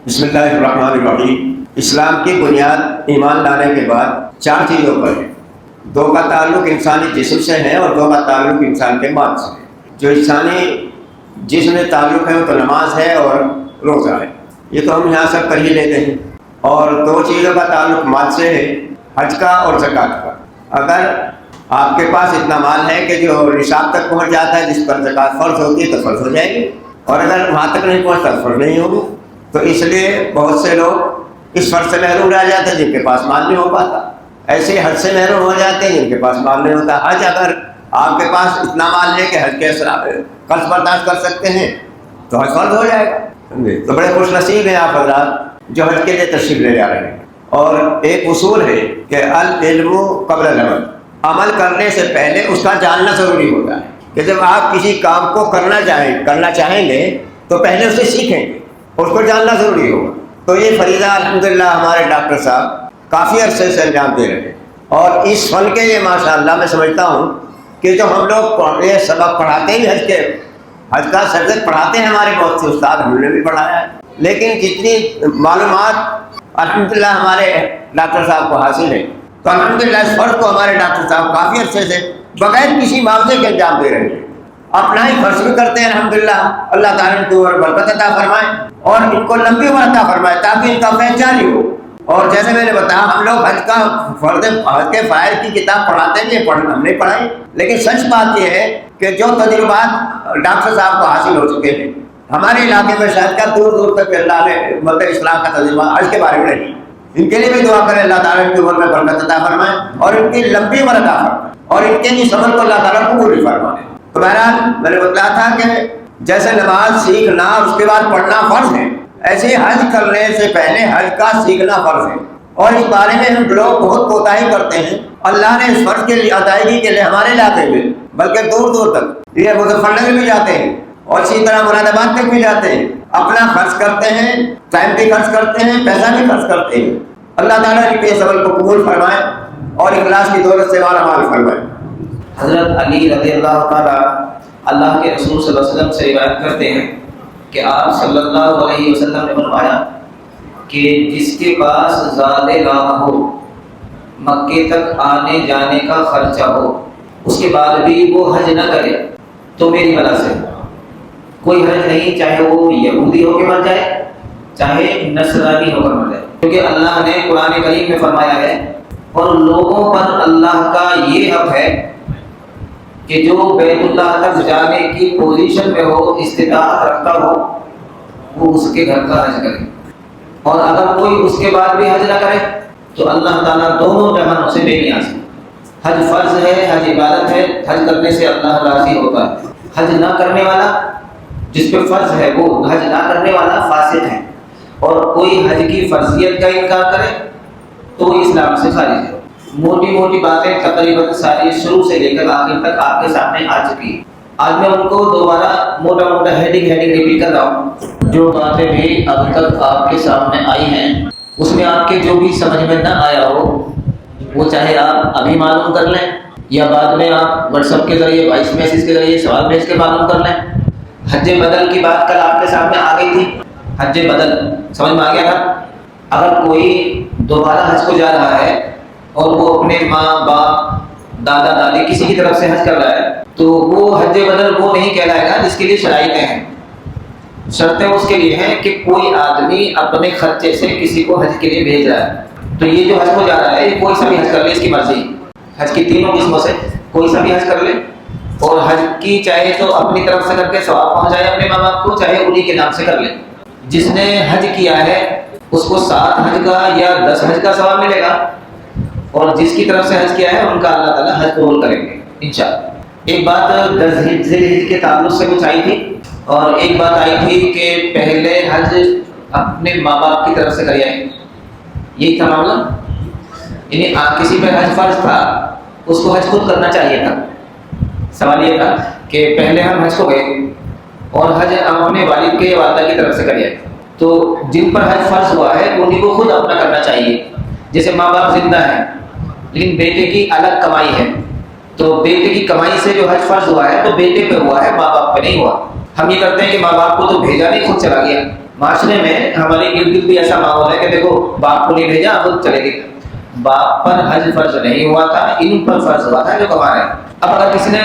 بسم اللہ الرحمن الرحیم۔ اسلام کی بنیاد ایمان لانے کے بعد 4 چیزوں پر ہے۔ 2 کا تعلق انسانی جسم سے ہے اور 2 کا تعلق انسان کے مال سے ہے۔ جو انسانی جسم سے تعلق ہے وہ تو نماز ہے اور روزہ ہے، یہ تو ہم یہاں سب کر ہی لیتے ہیں۔ اور 2 چیزوں کا تعلق مال سے ہے، حج کا اور زکوٰۃ کا۔ اگر آپ کے پاس اتنا مال ہے کہ جو نصاب تک پہنچ جاتا ہے جس پر زکوٰۃ فرض ہوتی ہے تو فرض ہو جائے گی، اور اگر وہاں تک نہیں پہنچتا تو فرض نہیں ہوگی۔ تو اس لیے بہت سے لوگ اس فرض سے محروم رہ جاتے ہیں جن کے پاس مال نہیں ہو پاتا، ایسے حج سے محروم ہو جاتے ہیں جن کے پاس مال نہیں ہوتا۔ حج اگر آپ کے پاس اتنا مال ہے کہ حج کے قرض برداشت کر سکتے ہیں تو حج فرض ہو جائے گا۔ تو بڑے خوش نصیب ہیں آپ حضرات جو حج کے لیے تشریف لے جا رہے ہیں۔ اور ایک اصول ہے کہ العلم قبل العمل، عمل کرنے سے پہلے اس کا جاننا ضروری ہوتا ہے کہ جب آپ کسی کام کو کرنا چاہیں گے تو پہلے اسے سیکھیں گے، اس کو جاننا ضروری ہوگا۔ تو یہ فریضہ الحمدللہ ہمارے ڈاکٹر صاحب کافی عرصے سے انجام دے رہے ہیں، اور اس فن کے یہ ماشاءاللہ میں سمجھتا ہوں کہ جو ہم لوگ یہ سبق پڑھاتے ہیں حج کا سبجیکٹ پڑھاتے ہیں، ہمارے بہت سے استاد ہم نے بھی پڑھایا ہے، لیکن جتنی معلومات الحمدللہ ہمارے ڈاکٹر صاحب کو حاصل ہے، تو الحمدللہ اس فرض کو ہمارے ڈاکٹر صاحب کافی عرصے سے بغیر کسی معاوضے کے انجام دے رہے ہیں۔ اپنا ہی فرض بھی کرتے ہیں الحمدللہ، اللہ تعالیٰ ان کو برکت عطا فرمائے اور ان کو لمبی عمر عطا فرمائے تاکہ ان کا فیض جاری ہو۔ اور جیسے میں نے بتایا ہم لوگ حج کے فرائض کی کتاب پڑھاتے ہیں، ہم نہیں پڑھائی، لیکن سچ بات یہ ہے کہ جو تجربات ڈاکٹر صاحب کو حاصل ہو چکے ہیں ہمارے علاقے میں شاید کا دور دور تک اللہ نے مطلب اسلام کا تجربہ حج کے بارے میں نہیں، ان کے لیے بھی دعا کریں اللہ تعالیٰ ان کی عمر میں برکت عطا فرمائے اور ان کی لمبی عمر عطا فرمائے اور ان کے اس عمل کو اللہ تعالیٰ قبول فرمائے۔ تو بہرحال میں نے بتایا تھا کہ جیسے نماز سیکھنا اور اس کے بعد پڑھنا فرض ہے، ایسے ہی حج کرنے سے پہلے حج کا سیکھنا فرض ہے، اور اس بارے میں ہم لوگ بہت کوتاہی کرتے ہیں۔ اللہ نے اس فرض کی ادائیگی کے لیے ہمارے علاقے میں بلکہ دور دور تک یہ مظفر نگر بھی جاتے ہیں اور اسی طرح مراد آباد تک بھی جاتے ہیں، اپنا خرچ کرتے ہیں، ٹائم بھی خرچ کرتے ہیں، پیسہ بھی خرچ کرتے ہیں۔ اللہ تعالیٰ ان کے عمل کو قبول فرمائے اور اخلاص کی دولت سے مالا مال فرمائے۔ حضرت علی رضی اللہ تعالیٰ اللہ کے رسول صلی اللہ علیہ وسلم سے روایت کرتے ہیں کہ آپ صلی اللہ علیہ وسلم نے فرمایا کہ جس کے پاس زاد راہ ہو، مکے تک آنے جانے کا خرچہ ہو، اس کے بعد بھی وہ حج نہ کرے تو میری بلا سے کوئی حج نہیں، چاہے وہ یہودی ہو کے مر جائے چاہے نصرانی ہو کر مر جائے، کیونکہ اللہ نے قرآن کریم میں فرمایا ہے اور لوگوں پر اللہ کا یہ حق ہے کہ جو بیت اللہ تک جانے کی پوزیشن میں ہو، استطاعت رکھتا ہو، وہ اس کے گھر کا حج کرے، اور اگر کوئی اس کے بعد بھی حج نہ کرے تو اللہ تعالیٰ دونوں جہانوں سے بے نیاز ہے۔ حج فرض ہے، حج عبادت ہے، حج کرنے سے اللہ راضی ہوتا ہے۔ حج نہ کرنے والا جس پہ فرض ہے وہ حج نہ کرنے والا فاسق ہے، اور کوئی حج کی فرضیت کا انکار کرے تو وہ اسلام سے خارج ہے۔ موٹی موٹی باتیں تقریباً ساری شروع سے لے کر آخر تک آپ کے سامنے آ چکی ہیں۔ آج میں ان کو دوبارہ موٹا موٹا ہیڈنگ ریپیٹ کر رہا ہوں۔ جو باتیں بھی اب تک آپ کے سامنے آئی ہیں اس میں آپ کے جو بھی سمجھ میں نہ آیا ہو وہ چاہے آپ ابھی معلوم کر لیں یا بعد میں آپ واٹس ایپ کے ذریعے وائس میسیج کے ذریعے سوال بھیج کے معلوم کر لیں۔ حج بدل کی بات کل آپ کے سامنے آ گئی تھی، حج بدل سمجھ میں آ گیا تھا۔ اگر کوئی دوبارہ حج کو جا رہا ہے اور وہ اپنے ماں باپ دادا دادی کسی کی طرف سے حج کر رہا ہے تو وہ حج بدل وہ نہیں کہلائے گا جس کے لیے شرائطیں ہیں۔ شرطیں اس کے لیے ہیں کہ کوئی آدمی اپنے خرچے سے کسی کو حج کے لیے بھیج رہا ہے، تو یہ جو حج کو جا رہا ہے یہ کوئی سا بھی حج کر لے، اس کی مرضی، حج کی تینوں قسموں سے کوئی سا بھی حج کر لے، اور حج کی چاہے تو اپنی طرف سے کر کے ثواب پہنچائے اپنے ماں باپ کو، چاہے انہی کے نام سے کر لے۔ جس نے حج کیا ہے اس کو 7 حج کا یا 10 حج کا ثواب ملے گا، اور جس کی طرف سے حج کیا ہے ان کا اللہ تعالیٰ حج قبول کریں گے انشاءاللہ۔ ایک بات ذی الحج کے تعلق سے کچھ آئی تھی، اور ایک بات آئی تھی کہ پہلے حج اپنے ماں باپ کی طرف سے کر آئے، یہی تھا معاملہ، یعنی کسی پہ حج فرض تھا اس کو حج خود کرنا چاہیے تھا۔ سوال یہ تھا کہ پہلے ہم حج کو گئے اور حج ہم اپنے والد کے والدہ کی طرف سے کر آئے، تو جن پر حج فرض ہوا ہے انہیں کو خود اپنا کرنا چاہیے۔ جیسے ماں باپ زندہ ہیں لیکن بیٹے کی الگ کمائی ہے، تو بیٹے کی کمائی سے جو حج فرض ہوا ہے تو بیٹے پہ ہوا ہے، ماں باپ پہ نہیں ہوا۔ ہم یہ کرتے ہیں کہ ماں باپ کو تو بھیجا نہیں، خود چلا گیا، معاشرے میں ہمارے ارد گرد بھی ایسا ماحول ہے کہ دیکھو باپ کو نہیں بھیجا خود چلے گئے. باپ پر حج فرض نہیں ہوا تھا, ان پر فرض ہوا تھا جو کما رہے ہیں. اب اگر کسی نے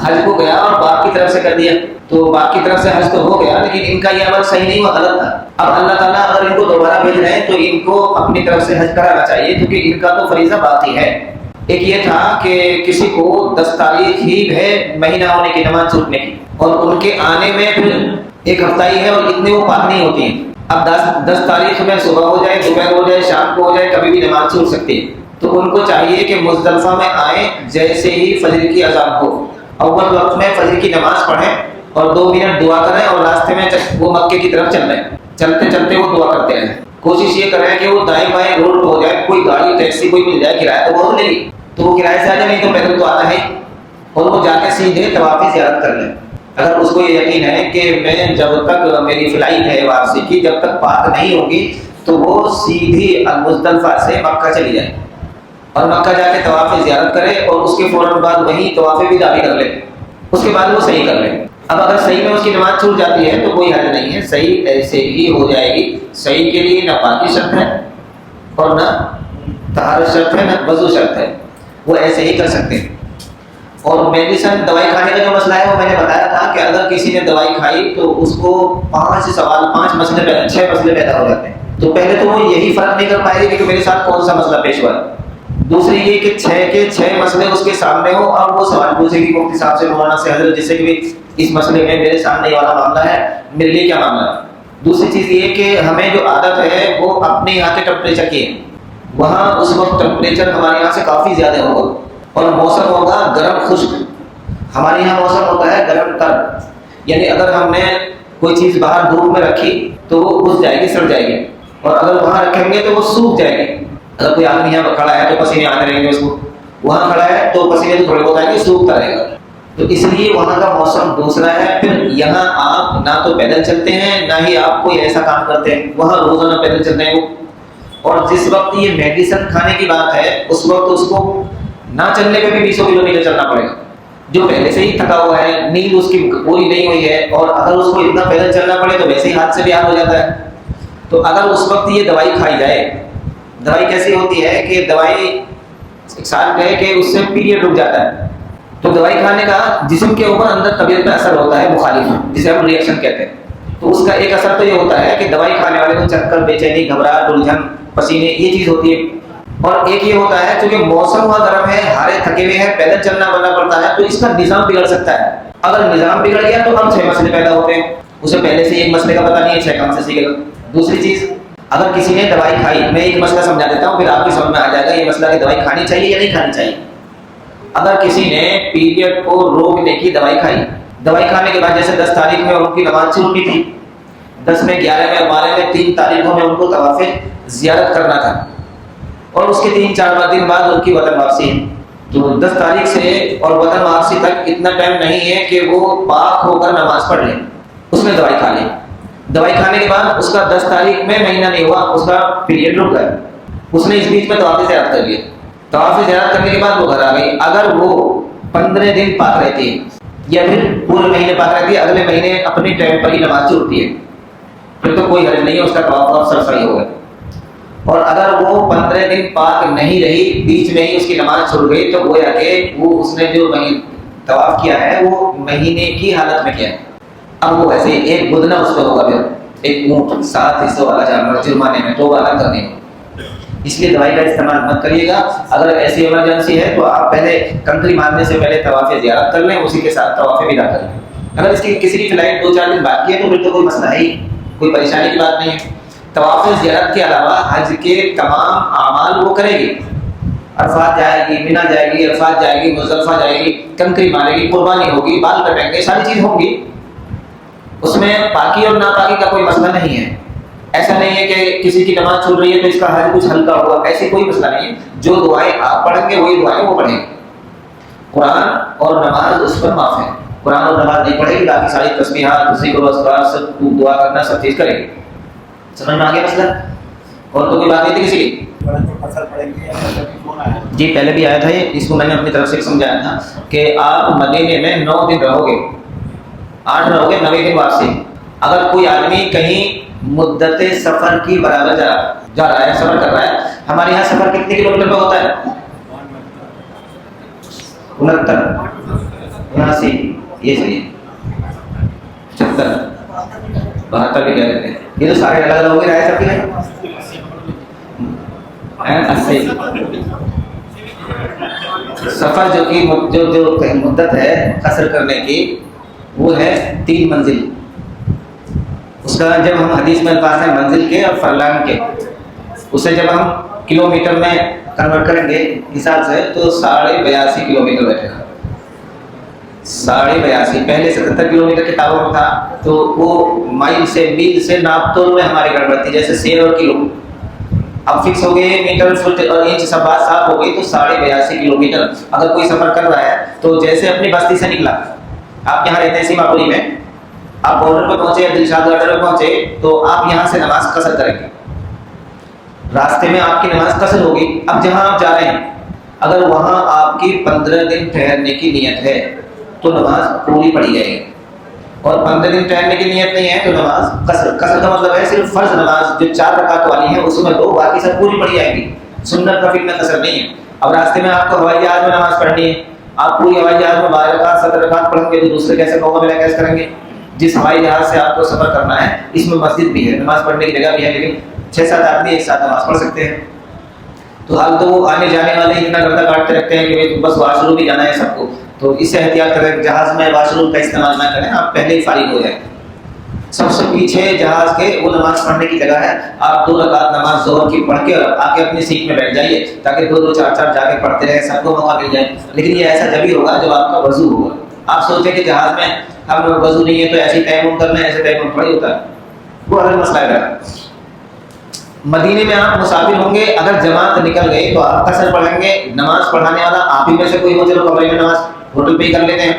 حج کو گیا اور باپ کی طرف سے کر دیا تو باپ کی طرف سے حج تو ہو گیا, لیکن ان کا یہ عمل صحیح نہیں ہوا, غلط تھا. اب اللہ تعالیٰ اگر ان کو دوبارہ بھیج رہے ہیں تو ان کو اپنی طرف سے حج کرانا چاہیے, کیونکہ ان کا تو فریضہ باقی ہے. ایک یہ تھا کہ کسی کو 10 تاریخ ہی ہے مہینہ ہونے کی نماز چھوٹنے کی, اور ان کے آنے میں پھر ایک ہفتہ ہی ہے اور اتنے وہ پاک نہیں ہوتی ہیں. اب 10 تاریخ میں صبح ہو جائے, دوپہر ہو جائے, شام کو ہو جائے, کبھی بھی نماز چھوٹ سکتی ہے. تو ان کو چاہیے کہ مزدلفہ میں آئیں جیسے ہی فجر کی اذان ہو, اول وقت میں فجر کی نماز پڑھیں اور 2 منٹ دعا کریں, اور راستے میں وہ مکے کی طرف چل رہے ہیں, چلتے چلتے وہ دعا کرتے ہیں. کوشش یہ کریں کہ وہ دائیں بائیں روڈ پہ ہو جائے, کوئی گاڑی ٹیکسی کوئی مل جائے کرایہ تو بہت لے لی تو وہ کرایہ سے آ جائے, نہیں تو پیدل تو آنا ہے, اور وہ جا کے سیدھے طواف زیارت کر لیں. اگر اس کو یہ یقین ہے کہ میں جب تک میری فلائٹ ہے واپسی کی جب تک پاک نہیں ہوگی تو وہ سیدھی المزدلفہ سے مکہ چلی جائے اور مکہ جا کے طواف زیارت کرے, اور اس کے فوراً بعد وہیں طواف وداع بھی کر لے, اس کے بعد وہ صحیح کر لے. اب اگر صحیح میں اس کی نماز چھوٹ جاتی ہے تو کوئی حرج نہیں ہے, صحیح ایسے ہی ہو جائے گی. صحیح کے لیے نہ پاکی شرط ہے اور نہ طہارت شرط ہے, نہ وضو شرط ہے, وہ ایسے ہی کر سکتے ہیں. اور میڈیسن دوائی کھانے کا جو مسئلہ ہے وہ میں نے بتایا تھا کہ اگر کسی نے دوائی کھائی تو اس کو 5 مسئلے پیدا 6 مسئلے پیدا ہو جاتے ہیں. تو پہلے تو وہ یہی فرق نہیں کر پائے گی کہ میرے ساتھ کون سا مسئلہ پیش ہوا ہے. دوسری یہ کہ 6 کے 6 مسئلے اس کے سامنے ہو, اب وہ سوال پوچھے گی مفتی صاحب سے, مولانا سے, حضرت جس سے کہ اس مسئلے میں میرے سامنے والا معاملہ ہے, میرے لیے کیا معاملہ ہے. دوسری چیز یہ کہ ہمیں جو عادت ہے وہ اپنے یہاں کے ٹمپریچر کی ہے. وہاں اس وقت ٹمپریچر ہمارے یہاں سے کافی زیادہ ہوگا اور موسم ہوگا گرم خشک. ہمارے یہاں موسم ہوتا ہے گرم تر, یعنی اگر ہم نے کوئی چیز باہر دھوپ میں رکھی تو وہ گھس جائے گی, سڑ جائے گی, اور اگر وہاں رکھیں گے تو وہ سوکھ جائے گی. اگر کوئی آدمی یہاں کھڑا ہے تو پسینے آنے رہیں گے اس کو, وہاں کھڑا ہے تو پسینے تو تھوڑے بہت آئیں گے, سوکھتا رہے گا. تو اس لیے وہاں کا موسم دوسرا ہے. پھر یہاں آپ نہ تو پیدل چلتے ہیں نہ ہی آپ کوئی ایسا کام کرتے ہیں, وہاں روزانہ پیدل چلتے ہیں وہ. اور جس وقت یہ میڈیسن کھانے کی بات ہے اس وقت اس کو نہ چلنے پہ بھی 200 کلومیٹر چلنا پڑے گا, جو پہلے سے ہی تھکا ہوا ہے, نیند اس کی پوری نہیں ہوئی ہے, اور اگر اس کو اتنا پیدل چلنا پڑے تو ویسے ہی ہاتھ سے بھی ہاتھ ہو جاتا ہے. تو اگر اس وقت یہ دوائی کھائی جائے, دوائی کیسی ہوتی ہے کہ دوائی ایک سال کہے کہ اس سے پیریڈ رک جاتا ہے, تو دوائی کھانے کا جسم کے اوپر اندر طبیعت پہ اثر ہوتا ہے مخالف, جسے ہم ری ایکشن کہتے ہیں. تو اس کا ایک اثر تو یہ ہوتا ہے کہ دوائی کھانے والے کو چکر, بے چینی, گھبراہٹ, الجھن, پسینے, یہ چیز ہوتی ہے. اور ایک یہ ہوتا ہے چونکہ موسم وہاں گرم ہے, ہارے تھکے ہوئے ہیں, پیدل چلنا بننا پڑتا ہے, تو اس کا نظام بگڑ سکتا ہے. اگر نظام بگڑ گیا تو ہم 6 مسئلے پیدا ہوتے ہیں. اسے پہلے سے ایک مسئلے کا پتہ نہیں ہے, 6 کام سے سیکھے گا. دوسری چیز, اگر کسی نے دوائی کھائی, میں ایک مسئلہ سمجھا دیتا ہوں پھر آپ کی سمجھ میں آ جائے گا یہ مسئلہ کہ دوائی کھانی چاہیے یا نہیں کھانی چاہیے. اگر کسی نے پیریڈ کو روکنے کی دوائی کھائی, دوائی کھانے کے بعد جیسے 10 تاریخ میں ان کی نماز چھوٹی تھی, 10 میں, 11 میں, 12 میں, 3 تاریخوں میں ان کو طواف زیارت کرنا تھا, اور اس کے 3-4 دن بعد ان کی وطن واپسی ہے. تو 10 تاریخ سے اور وطن واپسی تک اتنا ٹائم نہیں ہے کہ وہ پاک ہو کر نماز پڑھ لیں. اس نے دوائی کھا لی, دوائی کھانے کے بعد اس کا 10 تاریخ میں مہینہ نہیں ہوا, اس کا پیریڈ رک گیا, اس نے اس بیچ میں طواف زیارت کر لیا. طواف زیارت کرنے کے بعد وہ گھر آ گئی. اگر وہ 15 دن پاک رہتی ہے یا پھر پورے مہینے پاک رہتی ہے, اگلے مہینے اپنے ٹائم پر ہی نماز چھوڑتی ہے, پھر تو کوئی حرج نہیں ہے, اس کا طواف سرسری ہوگا. اور اگر وہ 15 دن پاک نہیں رہی, بیچ میں ہی اس کی نماز چھوڑ گئی, تو گویا کہ وہ اس نے جو طواف کیا ہے وہ مہینے کی حالت میں کیا ہے. اب وہ ایسے ایک بدنا اس کو ہوگا, پھر ایک اونٹ 7 حصوں والا جانور جرمانے میں توبہ نہ کرنے میں. اس لیے دوائی کا استعمال مت کریے گا. اگر ایسی ایمرجنسی ہے تو آپ پہلے کنکری مارنے سے پہلے طواف زیارت کر لیں, اسی کے ساتھ طواف وداع کر لیں. اگر اس کی کسی کی فلائٹ 2-4 دن باقی ہے تو پھر تو کوئی مسئلہ ہے ہی, کوئی پریشانی کی بات نہیں ہے. طواف زیارت کے علاوہ حج کے تمام اعمال وہ کرے گی. عرفات جائے گی, مینا جائے گی, عرفات جائے گی, مزدلفہ جائے گی, کنکری مارے گی, قربانی ہوگی, بال کٹیں گے, ساری چیز ہوں گی. اس میں پاکی اور ناپاکی کا کوئی مسئلہ نہیں ہے. ایسا نہیں ہے کہ کسی کی نماز چھوٹ رہی ہے تو اس کا حج کچھ ہلکا ہوا, ایسے کوئی مسئلہ نہیں ہے. جو دعائیں آپ پڑھیں گے وہی دعائیں وہ پڑھیں گے. قرآن اور نماز اس پر معاف ہے. قرآن اور نماز نہیں پڑھے گی, باقی ساری تسبیحات, ذکر و اذکار, سب دعا کرنا, سب چیز کرے گی. سمجھ میں آ گیا مسئلہ؟ اور تو کوئی بات نہیں تھی کسی کی؟ جی پہلے بھی آیا تھا یہ, اس کو میں نے اپنی طرف سے سمجھایا تھا کہ آپ مدینے میں 9 دن رہو گے, 8 رہو گے, 9 دن واپسی. اگر کوئی آدمی کہیں مدت سفر کی برابر جا رہا ہے، سفر کر رہا ہے. ہمارے یہاں سفر کتنے کلومیٹر کا ہوتا ہے؟ 69 یہاں سے یہ صحیح 75 72 بھی کہہ دیتے ہیں. یہ تو سارے الگ الگ ہو گئے رائے سب کے 80. سفر جو کی جو مدت ہے قصر کرنے کی وہ ہے 3 منزل. اس کا جب ہم حدیث میں الفاظ ہیں منزل کے اور فرلانگ کے، اسے جب ہم کلومیٹر میں کنورٹ کریں گے حساب سے تو 82.5 کلومیٹر بیٹھے گا. 82.5 پہلے 77 کلومیٹر کتابوں میں تھا تو وہ مائل سے میل سے ناپ تول میں ہماری گڑبڑ تھی، جیسے سیر اور کلو. اب فکس ہو گئے میٹر فٹ اور انچ سب بات صاف ہو گئی تو 82.5 کلومیٹر. اگر کوئی سفر کر رہا ہے تو جیسے اپنی بستی سے نکلا، آپ یہاں رہتے ہیں سیما پوری میں، آپ بارڈر پہ پہنچے یا دلشاد گارڈر پہ پہنچے تو آپ یہاں سے نماز قصر کریں گے. راستے میں آپ کی نماز قصر ہوگی. اب جہاں آپ جا رہے ہیں اگر وہاں آپ کی 15 دن ٹھہرنے کی نیت ہے تو نماز پوری پڑھی جائے گی، اور 15 دن ٹھہرنے کی نیت نہیں ہے تو نماز قصر. قصر کا مطلب ہے صرف فرض نماز جو 4 رکعت والی ہے اس میں 2، باقی سب پوری پڑھی جائے گی. سنت نفل میں قصر نہیں ہے. اب راستے میں آپ کو ہوائی جہاز میں نماز پڑھنی ہے، آپ پوری ہوائی جہاز میں 12 رکعت 17 رکعت پڑھیں گے تو دوسرے کیسے موقع ملا کیسے کریں گے؟ جس ہوائی جہاز سے آپ کو سفر کرنا ہے اس میں مسجد بھی ہے، نماز پڑھنے کی جگہ بھی ہے، لیکن 6-7 آدمی ایک ساتھ نماز پڑھ سکتے ہیں. تو حال تو وہ آنے جانے والے اتنا گردہ کاٹتے رکھتے ہیں کہ بس واش روم بھی جانا ہے سب کو، تو اس سے احتیاط کریں جہاز میں واش روم کا استعمال نہ کریں، آپ پہلے ہی فارغ ہو جائیں. سب سے پیچھے جہاز کے وہ نماز پڑھنے کی جگہ ہے، آپ 2 رکعت نماز ظہر کی پڑھ کے آ کے اپنی سیٹ میں بیٹھ جائیے تاکہ 2-2 4-4 جا کے پڑھتے رہیں، سب کو موقع مل جائے. لیکن یہ ایسا جب ہی ہوگا جب آپ کا وضو ہوگا. آپ سوچیں کہ جہاز میں ہم وضو نہیں ہے تو ایسے تیمم کرنا ہے، ایسے تیمم تھوڑی ہوتا ہے، وہ الگ مسئلہ ہے. مدینے میں آپ مسافر ہوں گے، اگر جماعت نکل گئی تو آپ قصر پڑھیں گے. نماز پڑھانے والا آپ ہی میں سے کوئی ہو، چلو کمرے میں نماز ہوٹل پہ ہی کر لیتے ہیں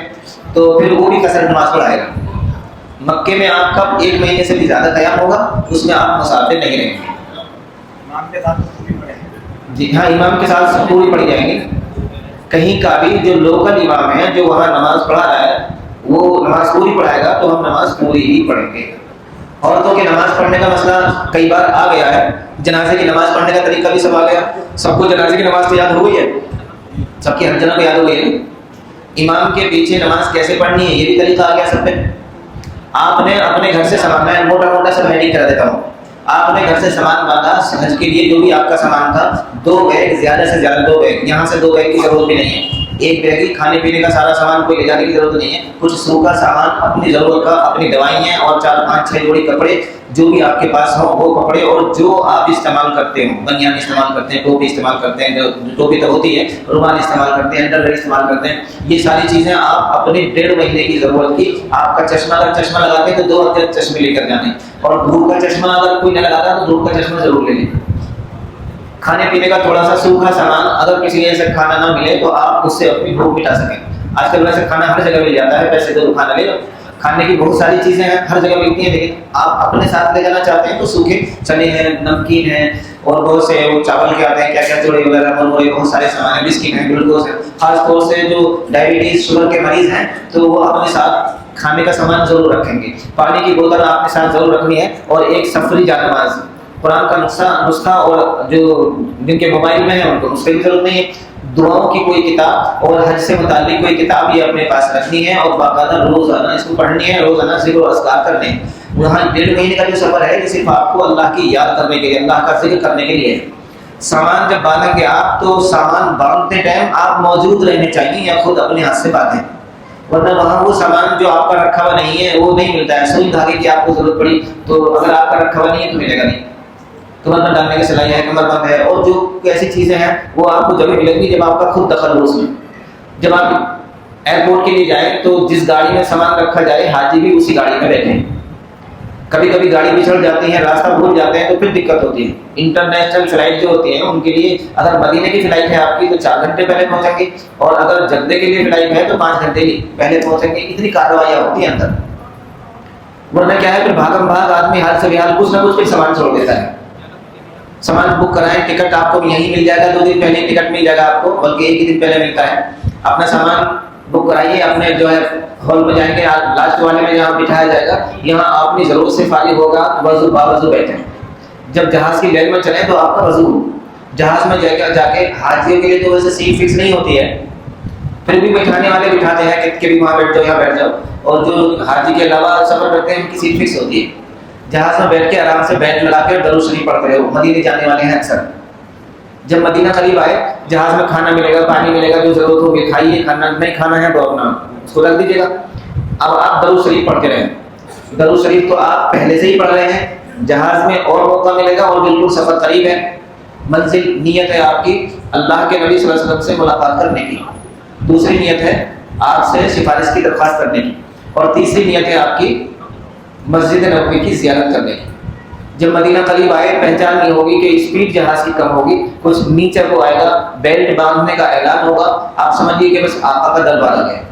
تو پھر وہ بھی قصر نماز پڑھائے گا. مکے میں آپ کا 1 مہینے سے بھی زیادہ قیام ہوگا، اس میں آپ مسافر نہیں رہیں گے. امام کے ساتھ پوری پڑھیں گے. جی ہاں، امام کے ساتھ سب پوری پڑھی جائیں گی. کہیں کا بھی جو لوکل امام ہے جو وہاں نماز پڑھا رہا ہے وہ نماز پوری پڑھائے گا تو ہم نماز پوری ہی پڑھیں گے. عورتوں کی نماز پڑھنے کا مسئلہ کئی بار آ گیا ہے. جنازے کی نماز پڑھنے کا طریقہ بھی سب آ گیا. سب کو جنازے کی نماز تو یاد ہو گئی ہے، سب کی ہر جنوں کو یاد ہو گئی ہے. امام کے پیچھے نماز کیسے پڑھنی ہے یہ بھی طریقہ آ گیا سب پہ. آپ نے اپنے گھر سے سامان، میں موٹا موٹا سا ہیڈنگ کرا دیتا ہوں، آپ نے گھر سے سامان باندھا حج کے لیے جو بھی آپ کا سامان تھا، 2 بیگ زیادہ سے زیادہ 2 بیگ، یہاں سے 2 بیگ کی ضرورت بھی نہیں ہے. 1 بیگ ہی کھانے پینے کا سارا سامان کوئی لے جانے کی ضرورت نہیں ہے. کچھ سوکھا سامان اپنی ضرورت کا، اپنی دوائیاں اور 4-5-6 جوڑی کپڑے جو بھی آپ کے پاس ہوں وہ کپڑے، اور جو آپ استعمال کرتے ہوں، بنیان استعمال کرتے ہیں، ٹوپی استعمال کرتے ہیں، ٹوپی تو ہوتی ہے، رومال استعمال کرتے ہیں، انڈر ویئر استعمال کرتے ہیں. یہ ساری چیزیں آپ اپنی 1.5 مہینے کی ضرورت کی. آپ کا چشمہ اگر چشمہ لگاتے ہیں تو 2 ہفتے چشمے لے کر جانے، اور دھوپ کا چشمہ اگر کوئی نہ لگاتا تو دھوپ کا چشمہ ضرور لے لیں. کھانے پینے کا تھوڑا سا سوکھا سامان، اگر کسی وجہ سے کھانا نہ ملے تو آپ اس سے اپنی بھوک مٹا سکیں. آج کل ویسے کھانا ہر جگہ مل جاتا ہے، پیسے تو کھانا لے لو. کھانے کی بہت ساری چیزیں ہیں، ہر جگہ ملتی ہیں، لیکن آپ اپنے ساتھ لے جانا چاہتے ہیں تو سوکھے چنے ہیں، نمکین ہیں، اور بہت سے وہ چاول کے آتے ہیں کیا کیا چوڑے وغیرہ، مرمرے، بہت سارے سامان ہیں، بسکٹ ہیں، گلوکوز ہے. خاص طور سے جو ڈائبٹیز شوگر کے مریض ہیں تو وہ اپنے ساتھ کھانے کا سامان ضرور رکھیں گے. پانی کی بوتل آپ کے ساتھ ضرور رکھنی ہے، اور ایک سفری جانماز. قرآن کا نسخہ اور جو جن کے موبائل میں ہیں ان کو نسخے کی ضرورت نہیں ہے. دعاؤں کی کوئی کتاب اور حج سے متعلق کوئی کتاب یہ اپنے پاس رکھنی ہے، اور باقاعدہ روزانہ اس کو پڑھنی ہے، روزانہ ذکر و اذکار کرنے ہیں. وہاں 1.5 مہینے کا جو سفر ہے یہ صرف آپ کو اللہ کی یاد کرنے کے لیے، اللہ کا ذکر کرنے کے لیے ہے. سامان جب باندھیں گے آپ تو سامان باندھتے ٹائم آپ موجود رہنے چاہیے یا خود اپنے ہاتھ سے باندھیں، ورنہ وہاں وہ سامان جو آپ کا رکھا ہوا نہیں ہے وہ نہیں ملتا ہے. سوئی دھاگے کی آپ کو ضرورت پڑی تو اگر آپ کا رکھا ہوا نہیں ہے تو ملے گا نہیں. کمر بند ڈالنے کی سلائی ہے، کمر بند ہے، اور جو ایسی چیزیں ہیں وہ آپ کو جبھی ملیں گی جب آپ کا خود دخل ہو اس میں. جب آپ ایئرپورٹ کے لیے جائیں تو جس گاڑی میں سامان رکھا جائے حاجی بھی اسی گاڑی میں بیٹھیں. کبھی کبھی گاڑی بچھڑ جاتی ہے، راستہ بھول جاتے ہیں تو پھر دقت ہوتی ہے. انٹرنیشنل فلائٹ جو ہوتی ہیں ان کے لیے اگر مدینے کی فلائٹ ہے آپ کی تو 4 گھنٹے پہلے پہنچیں گے، اور اگر جدہ کے لیے فلائٹ ہے تو 5 گھنٹے پہلے پہنچیں گے. اتنی کارروائیاں ہوتی ہیں اندر، ورنہ کیا ہے پھر بھاگم بھاگ آدمی حال سے بحال کچھ نہ کچھ پھر سامان چھوڑ دیتا ہے. سامان بک کرائیں، ٹکٹ آپ کو یہیں مل جائے گا، 2 دن پہلے ٹکٹ مل جائے گا آپ کو، بلکہ 1 ہی دن پہلے ملتا ہے. اپنا سامان بک کرائیے، اپنے جو ہے ہال میں جائیں گے، لاسٹ والے میں جہاں بٹھایا جائے گا، یہاں آپ اپنی ضرورت سے فارغ ہوگا، وضو باوضو بیٹھیں۔ جب جہاز کی لین میں چلیں تو آپ کا وضو ہو۔ جہاز میں جا کے حاجیوں کے لیے تو ویسے سیٹ فکس نہیں ہوتی ہے، پھر بھی بٹھانے والے بٹھاتے ہیں کہ بھی وہاں بیٹھ جاؤ، یہاں بیٹھ جاؤ، اور جو حاجی کے علاوہ سفر کرتے ہیں ان کی سیٹ فکس ہوتی ہے۔ جہاز میں بیٹھ کے آرام سے بیٹھ لگا کے درود شریف پڑھتے رہو۔ مدینے جانے والے ہیں اکثر، جب مدینہ قریب آئے جہاز میں کھانا ملے گا، پانی ملے گا، جو ضرورت ہوگی کھائیے، کھانا نہیں کھانا ہے تو اپنا اس کو رکھ دیجیے گا۔ اب آپ درود شریف پڑھتے رہیں۔ درود شریف تو آپ پہلے سے ہی پڑھ رہے ہیں، جہاز میں اور موقع ملے گا، اور بالکل سفر قریب ہے، منزل نیت ہے آپ کی اللہ کے نبی صلی اللہ علیہ وسلم سے ملاقات کرنے کی، دوسری نیت ہے آپ سے سفارش کی درخواست کرنے کی، اور تیسری نیت ہے آپ کی مسجد نبوی کی زیارت کرنے کی۔ جب مدینہ قریب آئے پہچان نہیں ہوگی کہ اسپیڈ جہاز کی کم ہوگی، کچھ نیچے کو آئے گا، بیلٹ باندھنے کا اعلان ہوگا، آپ سمجھیے کہ بس آقا کا دربار آ گیا۔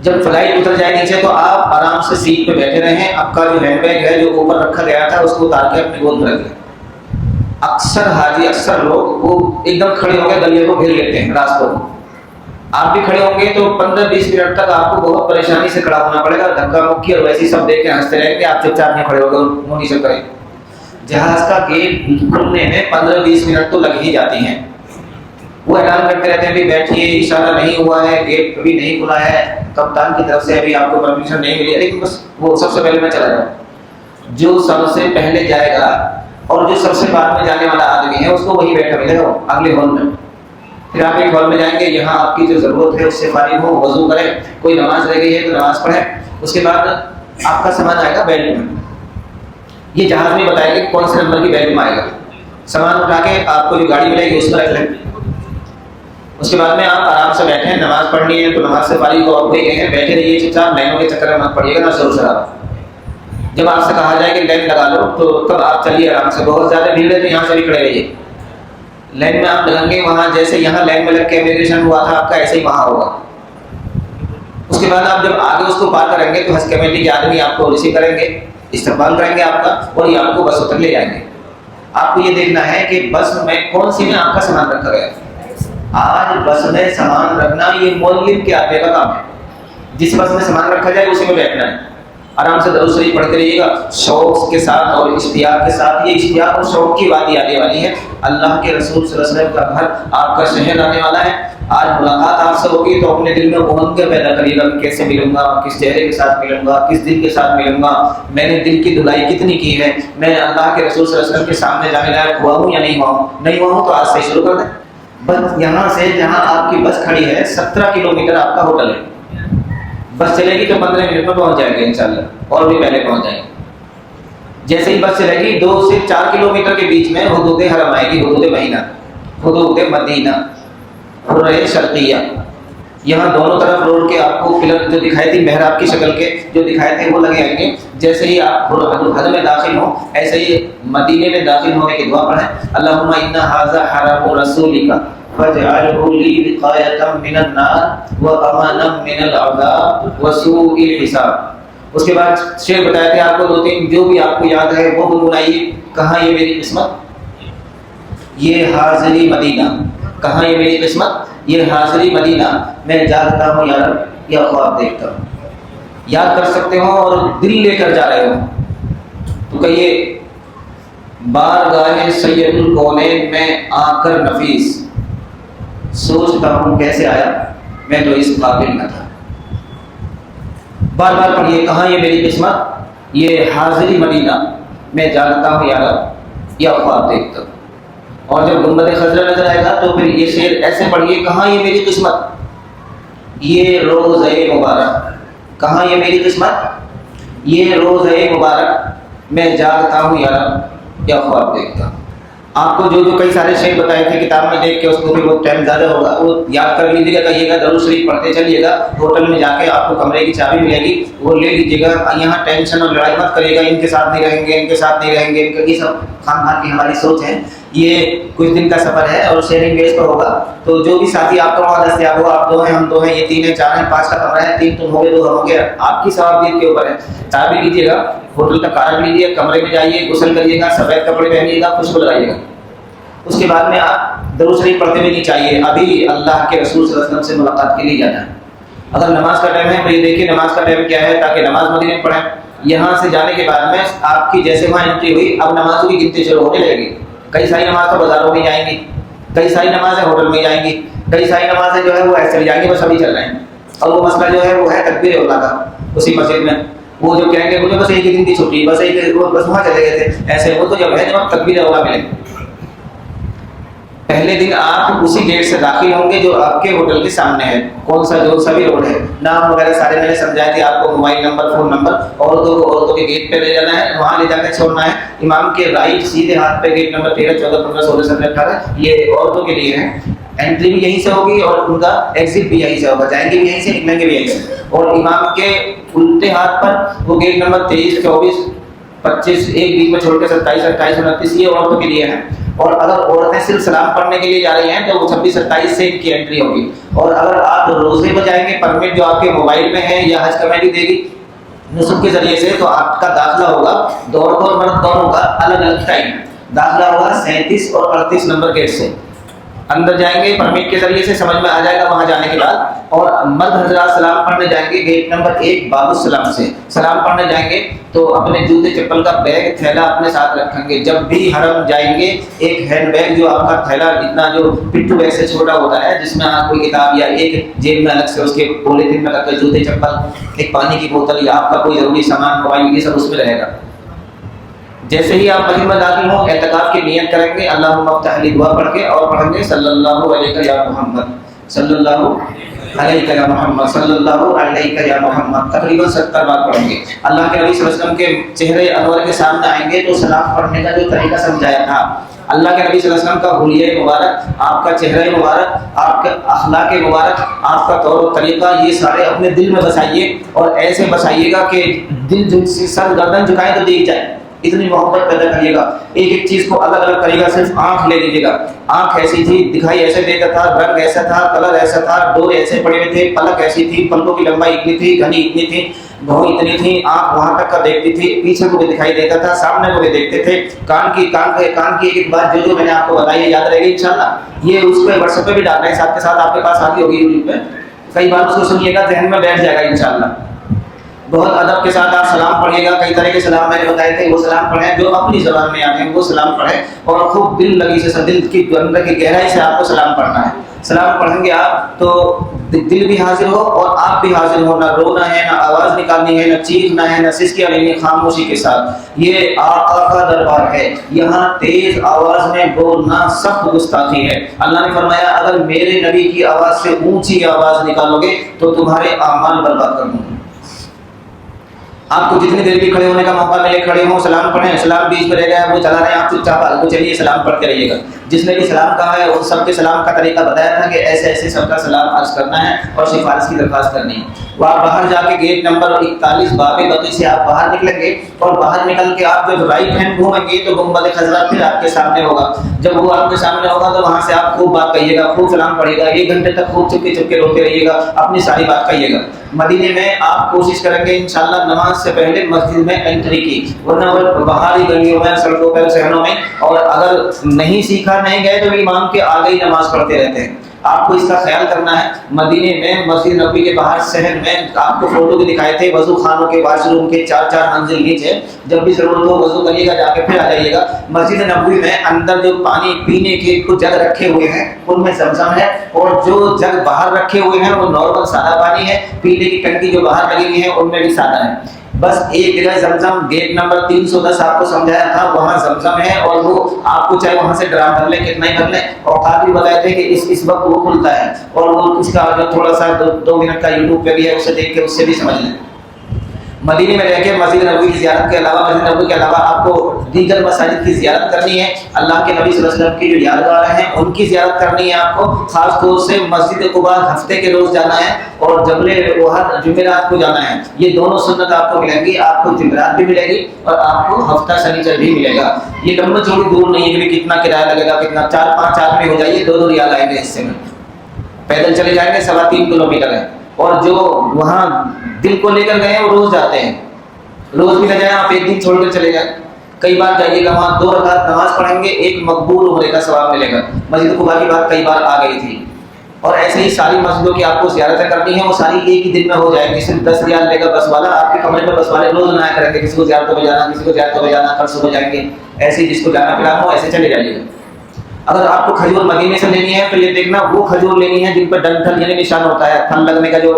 جب فلائٹ اتر جائے نیچے تو آپ آرام سے سیٹ پہ بیٹھے رہیں، آپ کا جو ہینڈ بیگ ہے جو اوپر رکھا گیا تھا اس کو اتار کے اپنی گود میں رکھ لیں۔ اکثر حاجی، اکثر لوگ وہ ایک دم کھڑے ہو کے گلیوں کو گھیر لیتے ہیں، راستوں کو۔ آپ بھی کھڑے ہوں گے تو 15-20 منٹ تک آپ کو بہت پریشانی سے کھڑا ہونا پڑے گا، دھکا مکی اور ویسے سب دیکھ کے ہنستے رہیں گے، آپ چپ چاپ نہیں کھڑے ہو گئے، منہ نیچے کریں۔ جہاز کا گیٹ کھلنے میں 15-20 منٹ تو لگ ہی جاتی ہیں۔ وہ اعلان کرتے رہتے ہیں بھی بیٹھیے، اشارہ نہیں ہوا ہے، گیٹ ابھی نہیں کھلا ہے، کپتان کی طرف سے ابھی آپ کو پرمیشن نہیں ملی ہے، لیکن بس وہ سب سے پہلے میں چلا جاؤں۔ جو سب سے پہلے جائے گا اور جو سب سے بعد میں جانے والا آدمی ہے اس کو وہی بیٹھا ملے گا اگلے ہال میں۔ پھر آپ ایک ہال میں جائیں گے، یہاں آپ کی جو ضرورت ہے اس سے فارغ ہو، وضو کریں، کوئی نماز رہ گئی ہے تو نماز پڑھیں، اس کے بعد آپ کا سامان آئے گا بیلٹ میں۔ یہ جہاز میں بتائیں گے کون سے نمبر کی بیلٹ میں آئے گا۔ سامان اٹھا کے آپ کو جو گاڑی ملے گی اس میں رکھ لیں۔ اس کے بعد میں آپ آرام سے بیٹھیں، نماز پڑھنی ہے تو نماز سے فارغ ہو، آپ گئے ہیں بیٹھے رہیے چپ چاپ، لائنوں کے چکر میں مت پڑیے گا، نہ شور شرابہ۔ جب آپ سے کہا جائے کہ لائن لگا لو تو تب آپ چلیے آرام سے، بہت زیادہ بھیڑ ہے تو یہاں سے بھی کھڑے رہیے۔ لائن میں آپ لگیں گے وہاں جیسے یہاں لائن میں لگ کے امیگریشن ہوا تھا آپ کا، ایسے ہی وہاں ہوگا۔ اس کے بعد آپ جب آگے اس کو پار کریں گے تو حج کمیٹی کے آدمی آپ کو ریسیو کریں گے، استقبال کریں گے آپ کا، اور یہ آپ کو بس تک لے جائیں گے۔ آپ کو یہ دیکھنا ہے کہ بس میں کون سی میں آپ کا سامان رکھا گیا۔ آج بس میں سامان رکھنا یہ مولوی کے آدمی کا کام ہے، جس بس میں سامان رکھا جائے اسی میں بیٹھنا ہے۔ آرام سے درود شریف پڑھتے رہیے گا شوق کے ساتھ اور اشتیاق کے ساتھ۔ یہ اشتیاق اور شوق کی بات آنے والی ہے، اللہ کے رسول صلی اللہ علیہ وسلم کا گھر، آپ کا شہر آنے والا ہے۔ آج ملاقات آپ سے ہوگی تو اپنے دل میں امنگ پیدا کریے گا، کیسے ملوں گا، کس چہرے کے ساتھ ملوں گا، کس دل کے ساتھ ملوں گا، میں نے دل کی دھلائی کتنی کی ہے، میں اللہ کے رسول صلی اللہ علیہ وسلم کے سامنے جانے لائق ہوا ہوں یا نہیں ہوا ہوں۔ نہیں ہوا ہوں تو آج سے شروع کر دیں۔ بس یہاں سے جہاں آپ کی بس کھڑی ہے 17 کلومیٹر آپ کا ہوٹل ہے۔ بس چلے گی تو 15 منٹ میں پہنچ جائیں گے انشاءاللہ، اور بھی پہلے پہنچ جائیں گے۔ جیسے ہی بس چلے گی 2 سے 4 کلومیٹر کے بیچ میں حدود حرم آئے گی، حدود مدینہ، حدود مدینہ، حرہ شرقیہ۔ یہاں دونوں طرف روڈ کے آپ کو پلر جو دکھائی تھی محراب کی شکل کے جو دکھائے تھے وہ لگے آئیں گے۔ جیسے ہی آپ حرم میں داخل ہوں ایسے ہی مدینے میں داخل ہونے کی دعا پڑھیں، اللہم ان ھذا حرم رسولک فاجعلہ لی وقایۃ من النار وامانا من العذاب وسوء الحساب۔ اس کے بعد شعر بتائے تھے آپ کو 2-3 جو بھی آپ کو یاد ہے وہ گنگنائیے۔ کہاں یہ میری قسمت، یہ حاضری مدینہ، کہاں یہ میری قسمت، یہ حاضری مدینہ، میں جاگتا ہوں یا رب یا خواب دیکھتا ہوں۔ یاد کر سکتے ہو اور دل لے کر جا رہے ہو تو کہیے بارگاہ سید الکونین میں آ کر نفیس، سوچتا ہوں کیسے آیا، میں تو اس قابل نہ تھا۔ بار بار پڑھیے، کہاں یہ میری قسمت، یہ حاضری مدینہ، میں جاگتا ہوں یا رب یا خواب دیکھتا ہوں۔ اور جب گنبد خضرا نظر آئے گا تو پھر یہ شعر ایسے پڑھیے، کہاں یہ میری قسمت، یہ روزہ مبارک، کہاں یہ میری قسمت، یہ روزہ مبارک، میں جاگتا ہوں یا رب یا خواب دیکھتا ہوں۔ آپ کو جو کئی سارے شعر بتائے تھے کتاب میں دیکھ کے اس کو پھر وہ ٹائم زیادہ ہوگا، وہ یاد کر لیجیے گا، کہیے گا درود شریف پڑھتے چلیے گا۔ ہوٹل میں جا کے آپ کو کمرے کی چابی ملے گی، وہ لے لیجیے گا۔ یہاں ٹینشن اور لڑائی مت کریے گا، ان کے ساتھ نہیں رہیں گے، ان کے ساتھ نہیں رہیں گے، ان کا یہ سب خام خان کی ہماری سوچ ہے۔ یہ کچھ دن کا سفر ہے اور شیئرنگ بیس پر ہوگا، تو جو بھی ساتھی آپ کا وہاں دستیاب ہو، آپ 2 ہیں، ہم 2 ہیں، یہ 3 ہیں، 4 ہیں، 5 کا کمرہ ہے، 3 تم ہو گے، 2 ہم ہو گے، آپ کی ثوابیت کے اوپر ہے۔ چابی لیجیے گا، ہوٹل کا کارڈ لیجیے، کمرے میں جائیے، غسل کریے گا، سفید کپڑے پہنیے گا، خوشبو لگائیے گا۔ اس کے بعد میں آپ درود شریف پڑھتے ہوئے نہیں چاہیے، ابھی اللہ کے رسول صلی اللہ علیہ وسلم سے ملاقات کے لیے جانا ہے۔ اگر نماز کا ٹائم ہے تو یہ دیکھیے نماز کا ٹائم کیا ہے تاکہ نماز مدینے میں پڑھیں. یہاں سے جانے کے بعد میں آپ کی جیسے وہاں انٹری ہوئی اب نمازوں کی گنتی شروع ہونے لگے گی. کئی ساری نماز تو بازاروں میں جائیں گی, کئی ساری نمازیں ہوٹل میں جائیں گی, کئی ساری نمازیں جو ہے وہ ایسے جائیں گی, بس ابھی چل رہے ہیں. اور وہ مسئلہ جو ہے وہ ہے تکبیر اولیٰ کا. اسی مسجد میں وہ جو کہیں گے مجھے بس ایک ہی دن کی چھٹی, بس بس وہاں چلے گئے تھے ایسے. وہ تو جب ہے جب تکبیر اولیٰ ملے پہلے دن آپ اسی گیٹ سے داخل ہوں گے جو آپ کے ہوٹل کے سامنے ہے. کون سا جو سبھی روڈ ہے, نام وغیرہ سارے میں نے سمجھائے تھے آپ کو. موبائل نمبر, فون نمبر, عورتوں کے گیٹ پہ لے جانا ہے, وہاں لے جا کے چھوڑنا ہے. امام کے رائٹ سیدھے ہاتھ پہ گیٹ نمبر 13 14 15 16 17 18 یہ عورتوں کے لیے ہے. انٹری بھی یہیں سے ہوگی اور ان کا ایگزٹ بھی یہیں سے ہوگا, جائیں گے بھی یہیں سے نکلیں گے بھی یہیں سے. اور امام کے الٹے ہاتھ پر وہ گیٹ نمبر 23 24 25 ایک بیچ میں چھوڑ کے 27 28 29 یہ عورتوں کے لیے ہے. اور اگر عورتیں صرف سلام پڑھنے کے لیے جا رہی ہیں تو وہ 26 27 سے ان کی انٹری ہوگی. اور اگر آپ روزے میں جائیں گے پرمٹ جو آپ کے موبائل میں ہے یا حج کمیٹی دے گی نسب کے ذریعے سے, تو آپ کا داخلہ ہوگا عورت اور مرد دونوں کا الگ الگ ٹائم. داخلہ ہوگا 37 اور 38 نمبر گیٹ سے. اندر جائیں گے پرمٹ کے ذریعے سے, سمجھ میں آ جائے گا وہاں جانے کے بعد. اور مرد حضرات سلام پڑھنے جائیں گے گیٹ نمبر 1 باب السلام سے. سلام پڑھنے جائیں گے تو اپنے جوتے چپل کا بیگ تھیلا اپنے ساتھ رکھیں گے. جب بھی حرم جائیں گے ایک ہینڈ بیگ جو آپ کا تھیلا اتنا جو پٹھو بیگ سے چھوٹا ہوتا ہے جس میں آپ کوئی کتاب یا ایک جیب میں الگ سے اس کے پولیتھین میں رکھ کر جوتے چپل, ایک پانی کی بوتل یا آپ کا کوئی ضروری سامان موبائل یہ سب اس میں رہے گا. جیسے ہی آپ مسجد میں داخل ہوں اعتکاف کی نیت کریں گے اللہم افتح لی دعا پڑھ کے, اور پڑھیں گے صلی اللہ علیہ یا محمد صلی اللہ علیہ یا محمد صلی اللہ علیہ یا محمد. تقریباً 70 بار پڑھیں گے. اللہ کے نبی صلی اللہ علیہ وسلم کے چہرے انور کے سامنے آئیں گے تو سلام پڑھنے کا جو طریقہ سمجھایا تھا, اللہ کے نبی صلی اللہ علیہ وسلم کا حلیہ مبارک, آپ کا چہرہ مبارک, آپ کا اخلاق مبارک, آپ کا طور و طریقہ, یہ سارے اپنے دل میں بسائیے. اور ایسے بسائیے گا کہ دل سر گردن جھکائیں تو دیکھ جائے, اتنی محبت پیدا کریے گا. ایک ایک چیز کو الگ الگ کرے گا. صرف آنکھ لے لیجیے گا, آنکھ ایسی تھی, دکھائی ایسے دیتا تھا, رنگ ایسا تھا, کلر ایسا تھا, ڈور ایسے پڑے ہوئے تھے, پلک ایسی تھی, پلکوں کی لمبائی اتنی تھی, گھنی اتنی تھی, بہو اتنی تھی, آنکھ وہاں تک کا دیکھتی تھی, پیچھے کو بھی دکھائی دیتا تھا, سامنے کو بھی دیکھتے تھے. کان کی ایک بات جو میں نے آپ کو بتائی ہے یاد رہے گی انشاءاللہ. یہ اس پہ واٹس ایپ پہ بھی ڈالنا ہے ساتھ کے ساتھ, آپ کے پاس آتی ہوگی یوٹیوب پہ, کئی بار اس کو سنیے گا, ذہن میں بیٹھ جائے گا انشاءاللہ. بہت ادب کے ساتھ آپ سلام پڑھیے گا. کئی طرح کے سلام میں نے بتائے تھے, وہ سلام پڑھیں جو اپنی زبان میں آتے ہیں وہ سلام پڑھیں, اور خوب دل لگی سے, دل کی اندر کی گہرائی سے آپ کو سلام پڑھنا ہے. سلام پڑھیں گے آپ تو دل بھی حاضر ہو اور آپ بھی حاضر ہو. نہ رونا ہے, نہ آواز نکالنی ہے, نہ چیخنا ہے, نہ سسکیاں لینی, خاموشی کے ساتھ. یہ آقا کا دربار ہے, یہاں تیز آواز میں بولنا سخت گستاخی ہے. اللہ نے فرمایا اگر میرے نبی کی آواز سے اونچی آواز نکالو گے تو تمہارے اعمال برباد کر دوں گا. آپ کو جتنی دیر بھی کھڑے ہونے کا موقع ملے کھڑے ہوں, سلام پڑھیں. سلام بیچ میں رہ گیا, وہ چلا رہے ہیں, آپ چپ چاپ کو چلیے سلام پڑھتے رہیے گا. جس نے بھی سلام کہا ہے ان سب کے سلام کا طریقہ بتایا تھا کہ ایسے ایسے سب کا سلام عرض کرنا ہے اور سفارش کی درخواست کرنی ہے. وہ آپ باہر جا کے گیٹ نمبر 41 باب بقی سے آپ باہر نکلیں گے, اور باہر نکل کے آپ جب رائٹ ہینڈ گھومیں گے تو گنبد خضرا پھر آپ کے سامنے ہوگا. جب وہ آپ کے سامنے ہوگا تو وہاں سے آپ خوب بات کہیے گا, خوب سلام پڑھیے گا, 1 گھنٹے تک خوب چپ کے روتے رہیے گا, اپنی ساری بات کہیے گا. مدینے میں آپ کوشش کریں گے انشاءاللہ نماز سے پہلے مسجد میں انٹری کی, ورنہ وہ باہری گلیوں میں, سڑکوں پر, صحنوں میں. اور اگر نہیں سیکھا, نہیں گئے تو امام کے آگے ہی نماز پڑھتے رہتے ہیں. آپ کو اس کا خیال کرنا ہے. مدینے میں مسجد نبوی کے باہر شہر میں آپ کو فوٹو بھی دکھائے تھے, وضو خانوں کے واش روم کے 4 منزل نیچے. جب بھی ضرورت ہو وضو کریے گا, جا کے پھر آ جائیے گا. مسجد نبوی میں اندر جو پانی پینے کے کچھ جگ رکھے ہوئے ہیں ان میں زمزم ہے, اور جو جگ باہر رکھے ہوئے ہیں وہ نارمل سادہ پانی ہے. پینے کی ٹنکی جو باہر لگی ہوئی ہے ان میں بھی سادہ ہے. بس ایک جگہ زمزم گیٹ نمبر 310 آپ کو سمجھایا تھا, وہاں زمزم ہے, اور وہ آپ کو چاہے وہاں سے ڈرام بھر لیں کتنا ہی بھر لیں. اور قاضی بتائے تھے کہ اس وقت وہ کھلتا ہے, اور وہ اس کا جو تھوڑا سا 2 منٹ کا یوٹیوب پہ بھی ہے, اسے دیکھ کے اس سے بھی سمجھ لیں. مدینے میں رہ کے مسجد نبوی کی زیارت کے علاوہ, مسجد نبوی کے علاوہ آپ کو دیگر مساجد کی زیارت کرنی ہے. اللہ کے نبی صلی اللہ علیہ وسلم کی جو یادگاریں ہیں ان کی زیارت کرنی ہے آپ کو. خاص طور سے مسجد قباء ہفتے کے روز جانا ہے, اور جبل احد جمعرات کو جانا ہے. یہ دونوں سنت آپ کو ملیں گی. آپ کو جمعرات بھی ملے گی اور آپ کو ہفتہ شنیچر بھی ملے گا. یہ لمبی چوڑی دور نہیں ہے کہ کتنا کرایہ لگے گا, کتنا 4-5 آدمی ہو جائیے, 2 ریال آئیں گے حصے میں. پیدل چلے جائیں گے, 3.25 کلومیٹر ہے. اور جو وہاں دل کو لے کر گئے ہیں وہ روز جاتے ہیں. روز بھی نہ جائیں, آپ 1 دن چھوڑ کر چلے جائیں. کئی بار جائیے گا, وہاں 2 رکعت نماز پڑھیں گے, 1 مقبول عمرے کا ثواب ملے گا. مسجد قباء کی بات کئی بار آ گئی تھی. اور ایسے ہی ساری مسجدوں کی آپ کو زیارتیں کرنی ہے، وہ ساری ایک ہی دن میں ہو جائیں گی. صرف 10 ریال لے گا بس والا، آپ کے کمرے پہ بس والے روز نہ کریں گے، کسی کو زیارتوں پہ جانا، کسی کو زیارتوں پہ جانا، کل صبح جائیں گے. ایسے جس کو جانا پلانا ہو ایسے چلے جائیے گا. اگر آپ کو کھجور مدینے سے لینی ہے تو یہ دیکھنا وہ کھجور لینی ہے جن پر ڈنٹل یعنی نشان ہوتا ہے، پھل لگنے کا جو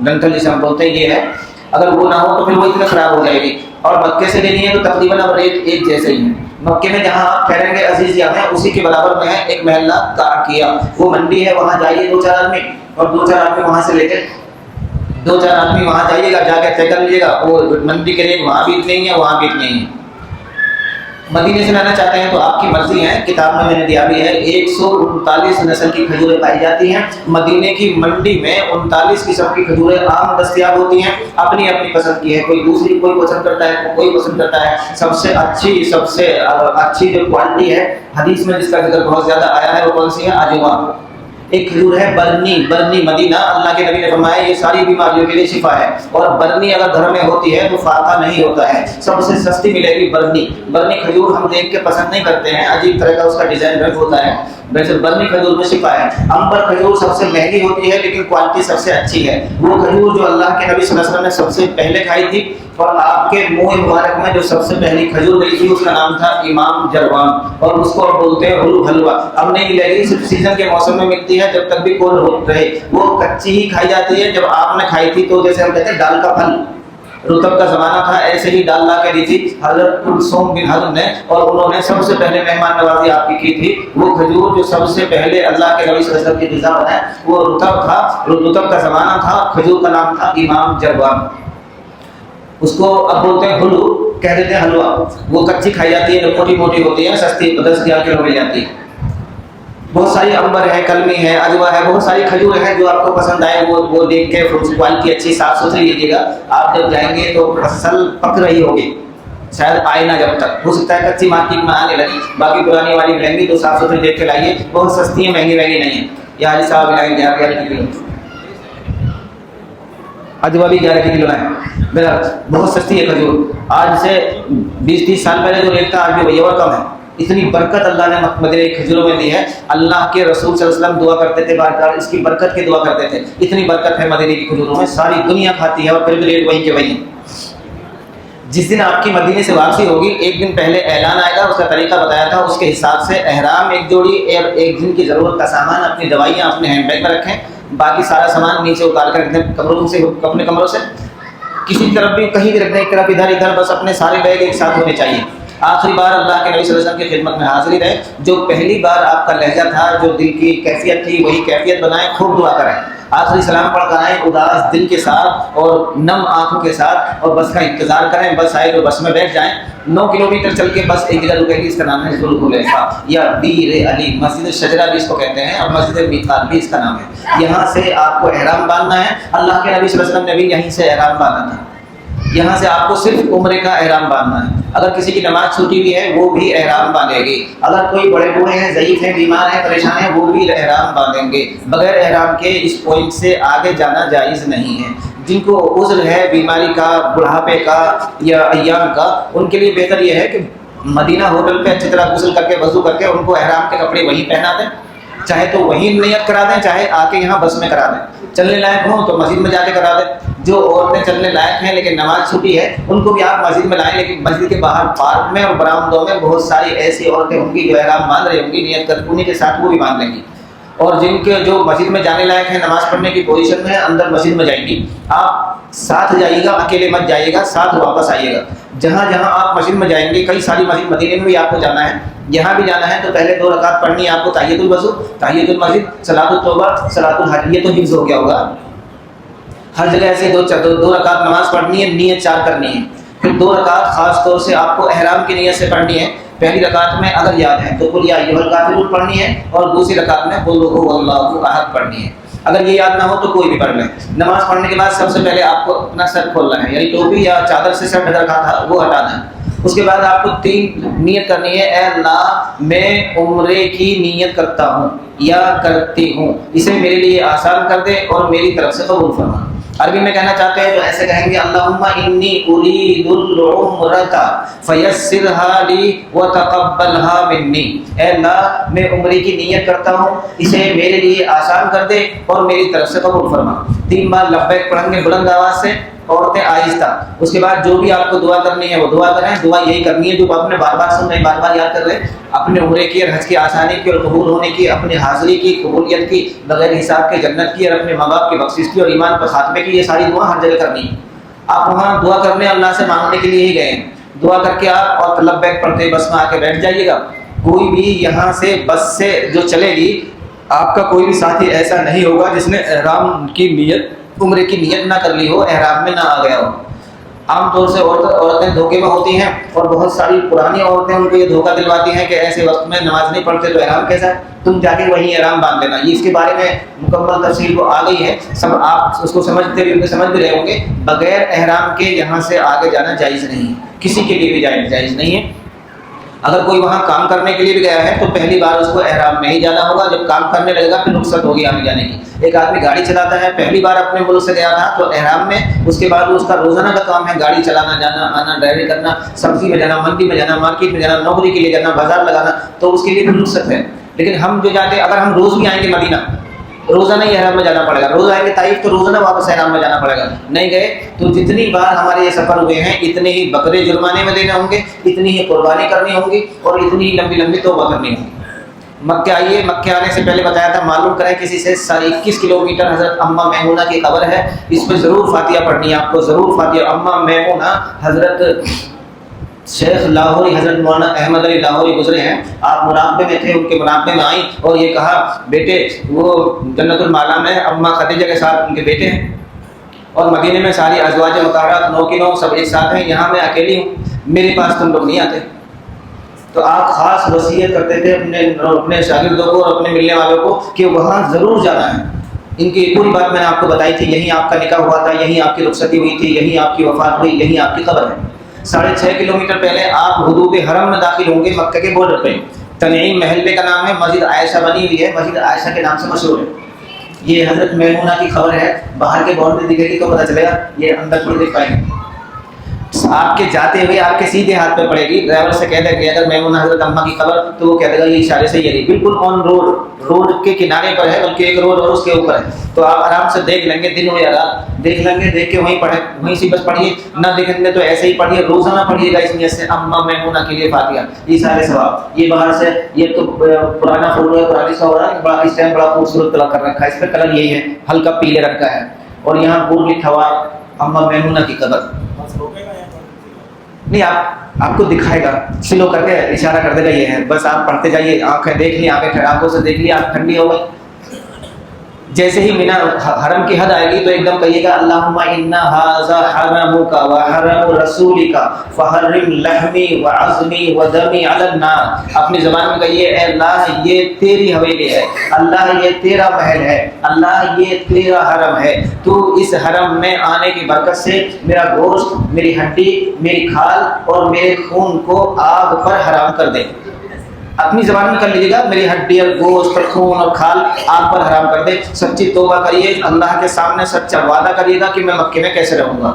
ڈنٹل جسے ہم بولتے ہیں یہ ہے. اگر وہ نہ ہو تو پھر وہ اتنا خراب ہو جائے گی. اور مکے سے لینی ہے تو تقریباً اب ریٹ ایک جیسے ہی ہے. مکے میں جہاں آپ ٹھہریں گے عزیز یا میں اسی کے برابر میں ہے ایک محلہ کارکیہ، وہ منڈی ہے، وہاں جائیے 2-4 آدمی، اور 2-4 آدمی وہاں سے لے کے 2-4 آدمی وہاں جائیے گا، جا کے طے کر لیجیے گا وہ منڈی کے ریٹ وہاں بھی اتنے ہی ہیں وہاں بھی اتنے ہی ہیں. مدینے سے لانا چاہتے ہیں تو آپ کی مرضی ہے، کتاب میں نے دیا بھی ہے 139 نسل کی کھجوریں پائی جاتی ہیں. مدینے کی منڈی میں 39 قسم کی کھجوریں عام دستیاب ہوتی ہیں، اپنی اپنی پسند کی ہے. کوئی دوسری کوئی پسند کرتا ہے، کوئی پسند کرتا ہے سب سے اچھی جو کوالٹی ہے حدیث میں جس کا ذکر بہت زیادہ آیا ہے وہ کون سی ہے؟ عجوا. ایک کھجور ہے برنی مدینہ، اللہ کے نبی نے فرمایا یہ ساری بیماریوں کے لیے شفا ہے. اور برنی اگر گھر میں ہوتی ہے تو فاقہ نہیں ہوتا ہے، سب سے سستی ملے گی برنی. کھجور ہم دیکھ کے پسند نہیں کرتے ہیں، عجیب طرح کا اس کا ڈیزائن رنگ ہوتا ہے، ویسے برنی کھجور میں شفا ہے. امبر کھجور سب سے مہنگی ہوتی ہے لیکن کوالٹی سب سے اچھی ہے. وہ کھجور جو اللہ کے نبی صلی اللہ علیہ وسلم نے سب سے پہلے کھائی تھی اور آپ کے منہ مبارک میں جو سب سے پہلی کھجور گئی تھی اس کا نام تھا امام جروان، اور اس کو بولتے ہیں حلوہ. اب نہیں ملے گی، صرف سیزن کے موسم میں ملتی ہے جب تک بھی کول رہے. وہ کچی ہی کھائی جاتی ہے. جب آپ نے کھائی تھی تو جیسے ہم کہتے ہیں ڈال کا پھل، رطب کا زمانہ تھا، ایسے ہی ڈال لا کے دی تھی حضرت کلثوم بن حضر نے، اور انہوں نے سب سے پہلے مہمان نوازی آپ کی تھی. وہ کھجور جو سب سے پہلے اللہ کے نبی صلی اللہ علیہ وسلم کی غذا بنا ہے وہ رطب تھا، رطب کا زمانہ تھا. کھجور کا نام تھا امام جروان. اس کو اب بولتے ہیں حلو، کہہ دیتے ہیں حلوہ. وہ کچی کھائی جاتی ہے، موٹی موٹی ہوتی ہے، سستی 10 کلو مل جاتی ہے. بہت ساری امبر ہے، کلمی ہے، عجوا ہے، بہت ساری کھجور ہیں جو آپ کو پسند آئے وہ دیکھ کے کوالٹی اچھی صاف ستھری لیجیے گا. آپ جب جائیں گے تو فصل پک رہی ہوگی، شاید آئے نہ جب تک، ہو سکتا ہے کچی مارکیٹ میں آنے لگی. باقی پرانی والی مہنگی تو صاف ستھری دیکھ کے لائیے، بہت سستی ہے، مہنگی نہیں ہے. یہ حاجی صاحب لائیں 11 کلو، عجوا بھی 11 کلو لائیں. میرا بہت سستی ہے کھجور. آج سے 20-30 سال پہلے جو ریٹ تھا آج بھی وہی اور کم ہے. اتنی برکت اللہ نے مدینے کی کھجوروں میں دی ہے. اللہ کے رسول صلی اللہ علیہ وسلم دعا کرتے تھے بار بار، اس کی برکت کی دعا کرتے تھے. اتنی برکت ہے مدینے کی کھجوروں میں، ساری دنیا کھاتی ہے اور پھر بھی ریٹ وہی کے وہی. جس دن آپ کی مدینے سے واپسی ہوگی ایک دن پہلے اعلان آئے گا، اس کا طریقہ بتایا تھا، اس کے حساب سے احرام ایک جوڑی اور ایک دن کی ضرورت کا سامان، اپنی دوائیاں اپنے ہینڈ بیگ میں رکھیں، باقی سارا سامان نیچے اتار کر رکھ دیں اپنے کمروں سے. کسی طرف بھی کہیں بھی رکھ دیں، ایک طرف ادھر، بس اپنے سارے بیگ ایک ساتھ ہونے چاہیے. آخری بار اللہ کے نبی صلی اللہ علیہ وسلم کی خدمت میں حاضری رہے. جو پہلی بار آپ کا لہجہ تھا، جو دل کی کیفیت تھی وہی کیفیت بنائیں، خوب دعا کریں. آخری سلام پڑھ کر آئیں اداس دل کے ساتھ اور نم آنکھوں کے ساتھ، اور بس کا انتظار کریں. بس آئے تو بس میں بیٹھ جائیں. 9 کلومیٹر چل کے بس ایک جگہ رکے گی، اس کا نام ہے ذوالحلیفہ یا دیر علی. مسجد شجرہ بھی اس کو کہتے ہیں، اور مسجد میقات بھی اس کا نام ہے. یہاں سے آپ کو احرام باندھنا ہے. اللہ کے نبی صلی اللہ علیہ وسلم نے بھی یہیں سے احرام باندھا تھا. یہاں سے آپ کو صرف عمرے کا احرام باندھنا ہے. اگر کسی کی نماز چھوٹی ہوئی ہے وہ بھی احرام باندھے گی. اگر کوئی بڑے بوڑھے ہیں، ضعیف ہیں، بیمار ہیں، پریشان ہیں، وہ بھی احرام باندھیں گے. بغیر احرام کے اس پوائنٹ سے آگے جانا جائز نہیں ہے. جن کو عذر ہے بیماری کا، بڑھاپے کا یا ایام کا، ان کے لیے بہتر یہ ہے کہ مدینہ ہوٹل پہ اچھی طرح غسل کر کے وضو کر کے ان کو احرام کے کپڑے وہیں پہنا دیں. چاہے تو وہیں نیت کرا دیں، چاہے آ کے یہاں بس میں کرا دیں. چلنے لائق ہوں تو مسجد میں جا کے کرا دیں. جو عورتیں چلنے لائق ہیں لیکن نماز چھوٹی ہے ان کو بھی آپ مسجد میں لائیں، لیکن مسجد کے باہر پارک میں اور برآمدوں میں بہت ساری ایسی عورتیں ہوں گی جو احرام باندھ رہی ہوں گی، نیت کر انہیں کے ساتھ وہ بھی باندھ لیں گی. اور جن کے جو مسجد میں جانے لائق ہیں، نماز پڑھنے کی پوزیشن میں اندر مسجد میں جائیں گی. آپ ساتھ جائیے گا، اکیلے مت جائیے گا، ساتھ واپس آئیے گا. جہاں جہاں آپ مسجد میں جائیں گے، کئی ساری مسجد مدینے میں بھی آپ کو جانا ہے، یہاں بھی جانا ہے، تو پہلے 2 رکعت پڑھنی ہے آپ کو تحیۃ الوضو، تحیۃ المسجد، صلاۃ التوبہ، صلاۃ الحج. یہ تو حفظ ہو گیا ہوگا. ہر جگہ ایسے 2 رکعت نماز پڑھنی ہے، نیت 4 کرنی ہے. پھر 2 رکعت خاص طور سے آپ کو احرام کی نیت سے پڑھنی ہے. پہلی رکعت میں اگر یاد ہے تو قل یا ایھا الکافرون پڑھنی ہے، اور دوسری رکعت میں قل ھو اللہ احد پڑھنی ہے. اگر یہ یاد نہ ہو تو کوئی بھی پڑھ لیں. نماز پڑھنے کے بعد سب سے پہلے آپ کو اپنا سر کھولنا ہے، یعنی ٹوپی یا چادر سے سر ڈھک رکھا تھا وہ ہٹانا ہے. اس کے بعد آپ کو 3 نیت کرنی ہے. اے اللہ میں عمرے کی نیت کرتا ہوں یا کرتی ہوں، اسے میرے لیے آسان کر دے اور میری طرف سے قبول فرما. عربی میں کہنا چاہتے ہیں تو ایسے کہیں گے اللہم انی ارید العمرۃ فیسرھا لی وتقبلھا منی، اے اللہ میں عمرے کی نیت کرتا ہوں، اسے میرے لیے آسان کر دے اور میری طرف سے قبول فرما۔ 3 بار لبیک پڑھیں گے بلند آواز سے، عورتیں آہستہ۔ اس کے بعد جو بھی آپ کو دعا کرنی ہے وہ دعا کریں، دعا یہی کرنی ہے جو آپ نے بار بار سن رہے ہیں، بار بار یاد کر رہے ہیں، اپنے عمرے کی اور حج کی آسانی کی اور قبول ہونے کی، اپنی حاضری کی، قبولیت کی، بغیر حساب کے جنت کی، اور اپنے ماں باپ کی بخشش کی اور ایمان پر خاتمے کی۔ یہ ساری دعا ہر جگہ کرنی ہے۔ آپ وہاں دعا کرنے اللہ سے مانگنے کے لیے ہی گئے ہیں، دعا کر کے آپ اور لبیک پڑھتے بس میں آ کے بیٹھ جائیے گا۔ کوئی بھی یہاں سے بس سے جو چلے گی، آپ کا کوئی بھی ساتھی ایسا نہیں ہوگا جس نے احرام کی نیت، عمرے کی نیت نہ کر لی ہو، احرام میں نہ آ گیا ہو۔ عام طور سے عورتیں دھوکے میں ہوتی ہیں، اور بہت ساری پرانی عورتیں ان کو یہ دھوکہ دلواتی ہیں کہ ایسے وقت میں نماز نہیں پڑھتے تو احرام کیسا ہے، تم جا کے وہیں احرام باندھ لینا۔ یہ اس کے بارے میں مکمل تفصیل کو آ گئی ہے، سب آپ اس کو سمجھ بھی رہے ہوں گے۔ بغیر احرام کے یہاں سے آگے جانا جائز نہیں ہے، کسی کے لیے بھی جائز نہیں ہے۔ اگر کوئی وہاں کام کرنے کے لیے بھی گیا ہے تو پہلی بار اس کو احرام میں ہی جانا ہوگا، جب کام کرنے لگے گا پھر رخصت ہوگی آنے جانے کی۔ ایک آدمی گاڑی چلاتا ہے، پہلی بار اپنے ملک سے گیا تھا تو احرام میں، اس کے بعد اس کا روزانہ کا کام ہے گاڑی چلانا، جانا آنا، ڈرائیونگ کرنا، سبزی میں جانا، منڈی میں جانا، مارکیٹ میں جانا، نوکری کے لیے جانا، بازار لگانا، تو اس کے لیے بھی رخصت ہے۔ لیکن ہم جو جاتے ہیں، اگر ہم روز بھی آئیں گے مدینہ، روزانہ ہی احرام میں جانا پڑے گا، روز آئیں گے طائف تو روزانہ واپس احرام میں جانا پڑے گا۔ نہیں گئے تو جتنی بار ہمارے یہ سفر ہوئے ہیں اتنے ہی بکرے جرمانے میں دینے ہوں گے، اتنی ہی قربانی کرنی ہوگی، اور اتنی ہی لمبی لمبی توبہ کرنی ہوگی۔ مکہ آئیے، مکہ آنے سے پہلے بتایا تھا معلوم کریں کسی سے، 21 کلومیٹر حضرت اماں میمونہ کی قبر ہے، اس پہ ضرور فاتحہ پڑھنی ہے آپ کو، ضرور فاتحہ۔ اماں میمونہ حضرت شیخ لاہوری، حضرت مولانا احمد علی لاہوری گزرے ہیں، آپ مراقبے میں تھے، ان کے مراقبے میں آئیں اور یہ کہا بیٹے وہ جنت المالا میں اماں خدیجہ کے ساتھ ان کے بیٹے ہیں، اور مدینے میں ساری ازواج مطہرات 9 کی 9 سب ایک ساتھ ہیں، یہاں میں اکیلی ہوں، میرے پاس تم لوگ نہیں آتے۔ تو آپ خاص وصیت کرتے تھے اپنے شاگردوں کو اور اپنے ملنے والوں کو کہ وہاں ضرور جانا ہے۔ ان کی پوری بات میں نے آپ کو بتائی تھی، یہیں آپ کا نکاح ہوا تھا، یہیں آپ کی رخصتی ہوئی تھی، یہیں آپ کی وفات ہوئی، یہیں آپ کی قبر ہے۔ 6.5 کلومیٹر پہلے آپ حدود حرم میں داخل ہوں گے، مکہ کے بارڈر پہ۔ تنعیم محلے کا نام ہے، مسجد عائشہ بنی ہوئی ہے، مسجد عائشہ کے نام سے مشہور ہے۔ یہ حضرت میمونہ کی خبر ہے، باہر کے باؤنڈری دکھے گی تو پتہ چلے گا، یہ اندر تھوڑی دیکھ پائیں گے۔ آپ کے جاتے ہوئے آپ کے سیدھے ہاتھ پہ پڑے گی، ڈرائیور سے کہہ دیں کہ اگر میمونہ حضرت اماں کی قبر، تو وہ کہہ دے گا یہ اشارے سے یہ بالکل آن روڈ کے کنارے پر ہے، بلکہ ایک روڈ اور اس کے اوپر ہے۔ تو آپ آرام سے دیکھ لیں گے، دن ہو یا رات دیکھ لیں گے، دیکھ کے وہیں پڑھیں، وہیں سے بس پڑھیے، نہ دیکھیں گے تو ایسے ہی پڑھیے، روزانہ پڑھیے گا اس نیت سے اماں میمونہ کے لیے فاتحہ، یہ سارے ثواب۔ یہ باہر سے یہ تو پرانا فوٹو ہے، پرانی سا ہو رہا ہے، بڑا اس ٹائم بڑا خوبصورت کلر کر رکھا ہے، اس پہ کلر یہی ہے، ہلکا پیلے رنگ کا ہے، اور یہاں بورڈ لکھا ہوا اماں میمونہ کی قبر۔ نہیں، آپ کو دکھائے گا، سلو کر کے اشارہ کر دے گا یہ ہے، بس آپ پڑھتے جائیے، آنکھیں دیکھ لی، آنکھوں سے دیکھ لی، آنکھ ٹھنڈی ہو گئی۔ جیسے ہی مینا حرم کی حد آئے گی تو ایک دم کہیے گا اللہم انا ھذا حرمک وحرم رسولک فحرم لحمی وعظمی ودمی علی النار۔ اپنی زبان میں کہیے اے اللہ یہ تیری حویلی ہے، اللہ یہ تیرا محل ہے، اللہ یہ تیرا حرم ہے، تو اس حرم میں آنے کی برکت سے میرا گوشت، میری ہڈی، میری کھال اور میرے خون کو آگ پر حرام کر دے۔ اپنی زبان میں کر لیجیے گا، میری ہڈی اور گوشت اور خون اور کھال آگ پر حرام کر دے۔ سچی توبہ کریے، اللہ کے سامنے سچا وعدہ کریے گا کہ میں مکے میں کیسے رہوں گا،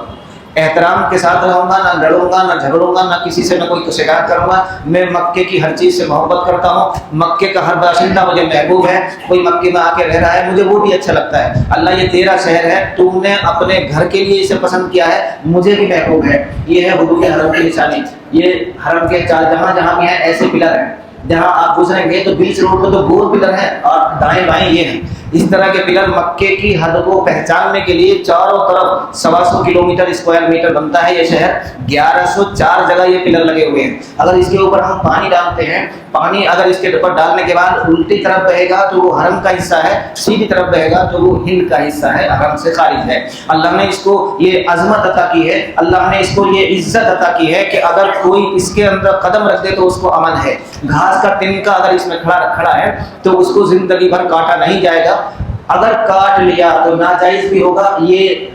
احترام کے ساتھ رہوں گا، نہ لڑوں گا، نہ جھگڑوں گا، نہ کسی سے میں کوئی شکایت کروں گا، میں مکے کی ہر چیز سے محبت کرتا ہوں، مکے کا ہر باشندہ مجھے محبوب ہے، کوئی مکے میں آ کے رہ رہا ہے مجھے وہ بھی اچھا لگتا ہے، اللہ یہ تیرا شہر ہے، تو نے اپنے گھر کے لیے اسے پسند کیا ہے، مجھے بھی محبوب ہے۔ یہ ہے حدود حرم کی نشانی۔ یہ حرم کے جہاں جہاں بھی ہیں ایسے پلر ہیں، جہاں آپ گزریں گے تو بیچ روڈ پہ تو گول پلر ہے اور دائیں بائیں یہ ہیں۔ اس طرح کے پلر مکے کی حد کو پہچاننے کے لیے چاروں طرف 125 کلومیٹر اسکوائر میٹر بنتا ہے یہ شہر، 1104 جگہ یہ پلر لگے ہوئے ہیں۔ اگر اس کے اوپر ہم پانی ڈالتے ہیں، پانی اگر اس کے اوپر ڈالنے کے بعد الٹی طرف بہے گا تو وہ حرم کا حصہ ہے، سیدھی طرف بہے گا تو وہ ہند کا حصہ ہے، حرم سے خارج ہے۔ اللہ نے اس کو یہ عظمت عطا کی ہے، اللہ نے اس کو یہ عزت عطا کی ہے کہ اگر کوئی اس کے اندر قدم رکھ دے تو اس کو امن ہے۔ گھاس کا تنکا اگر اس میں کھڑا ہے تو اس کو زندگی بھر کاٹا نہیں جائے گا، اگر کاٹ لیا تو ناجائز بھی ہوگا۔ یہ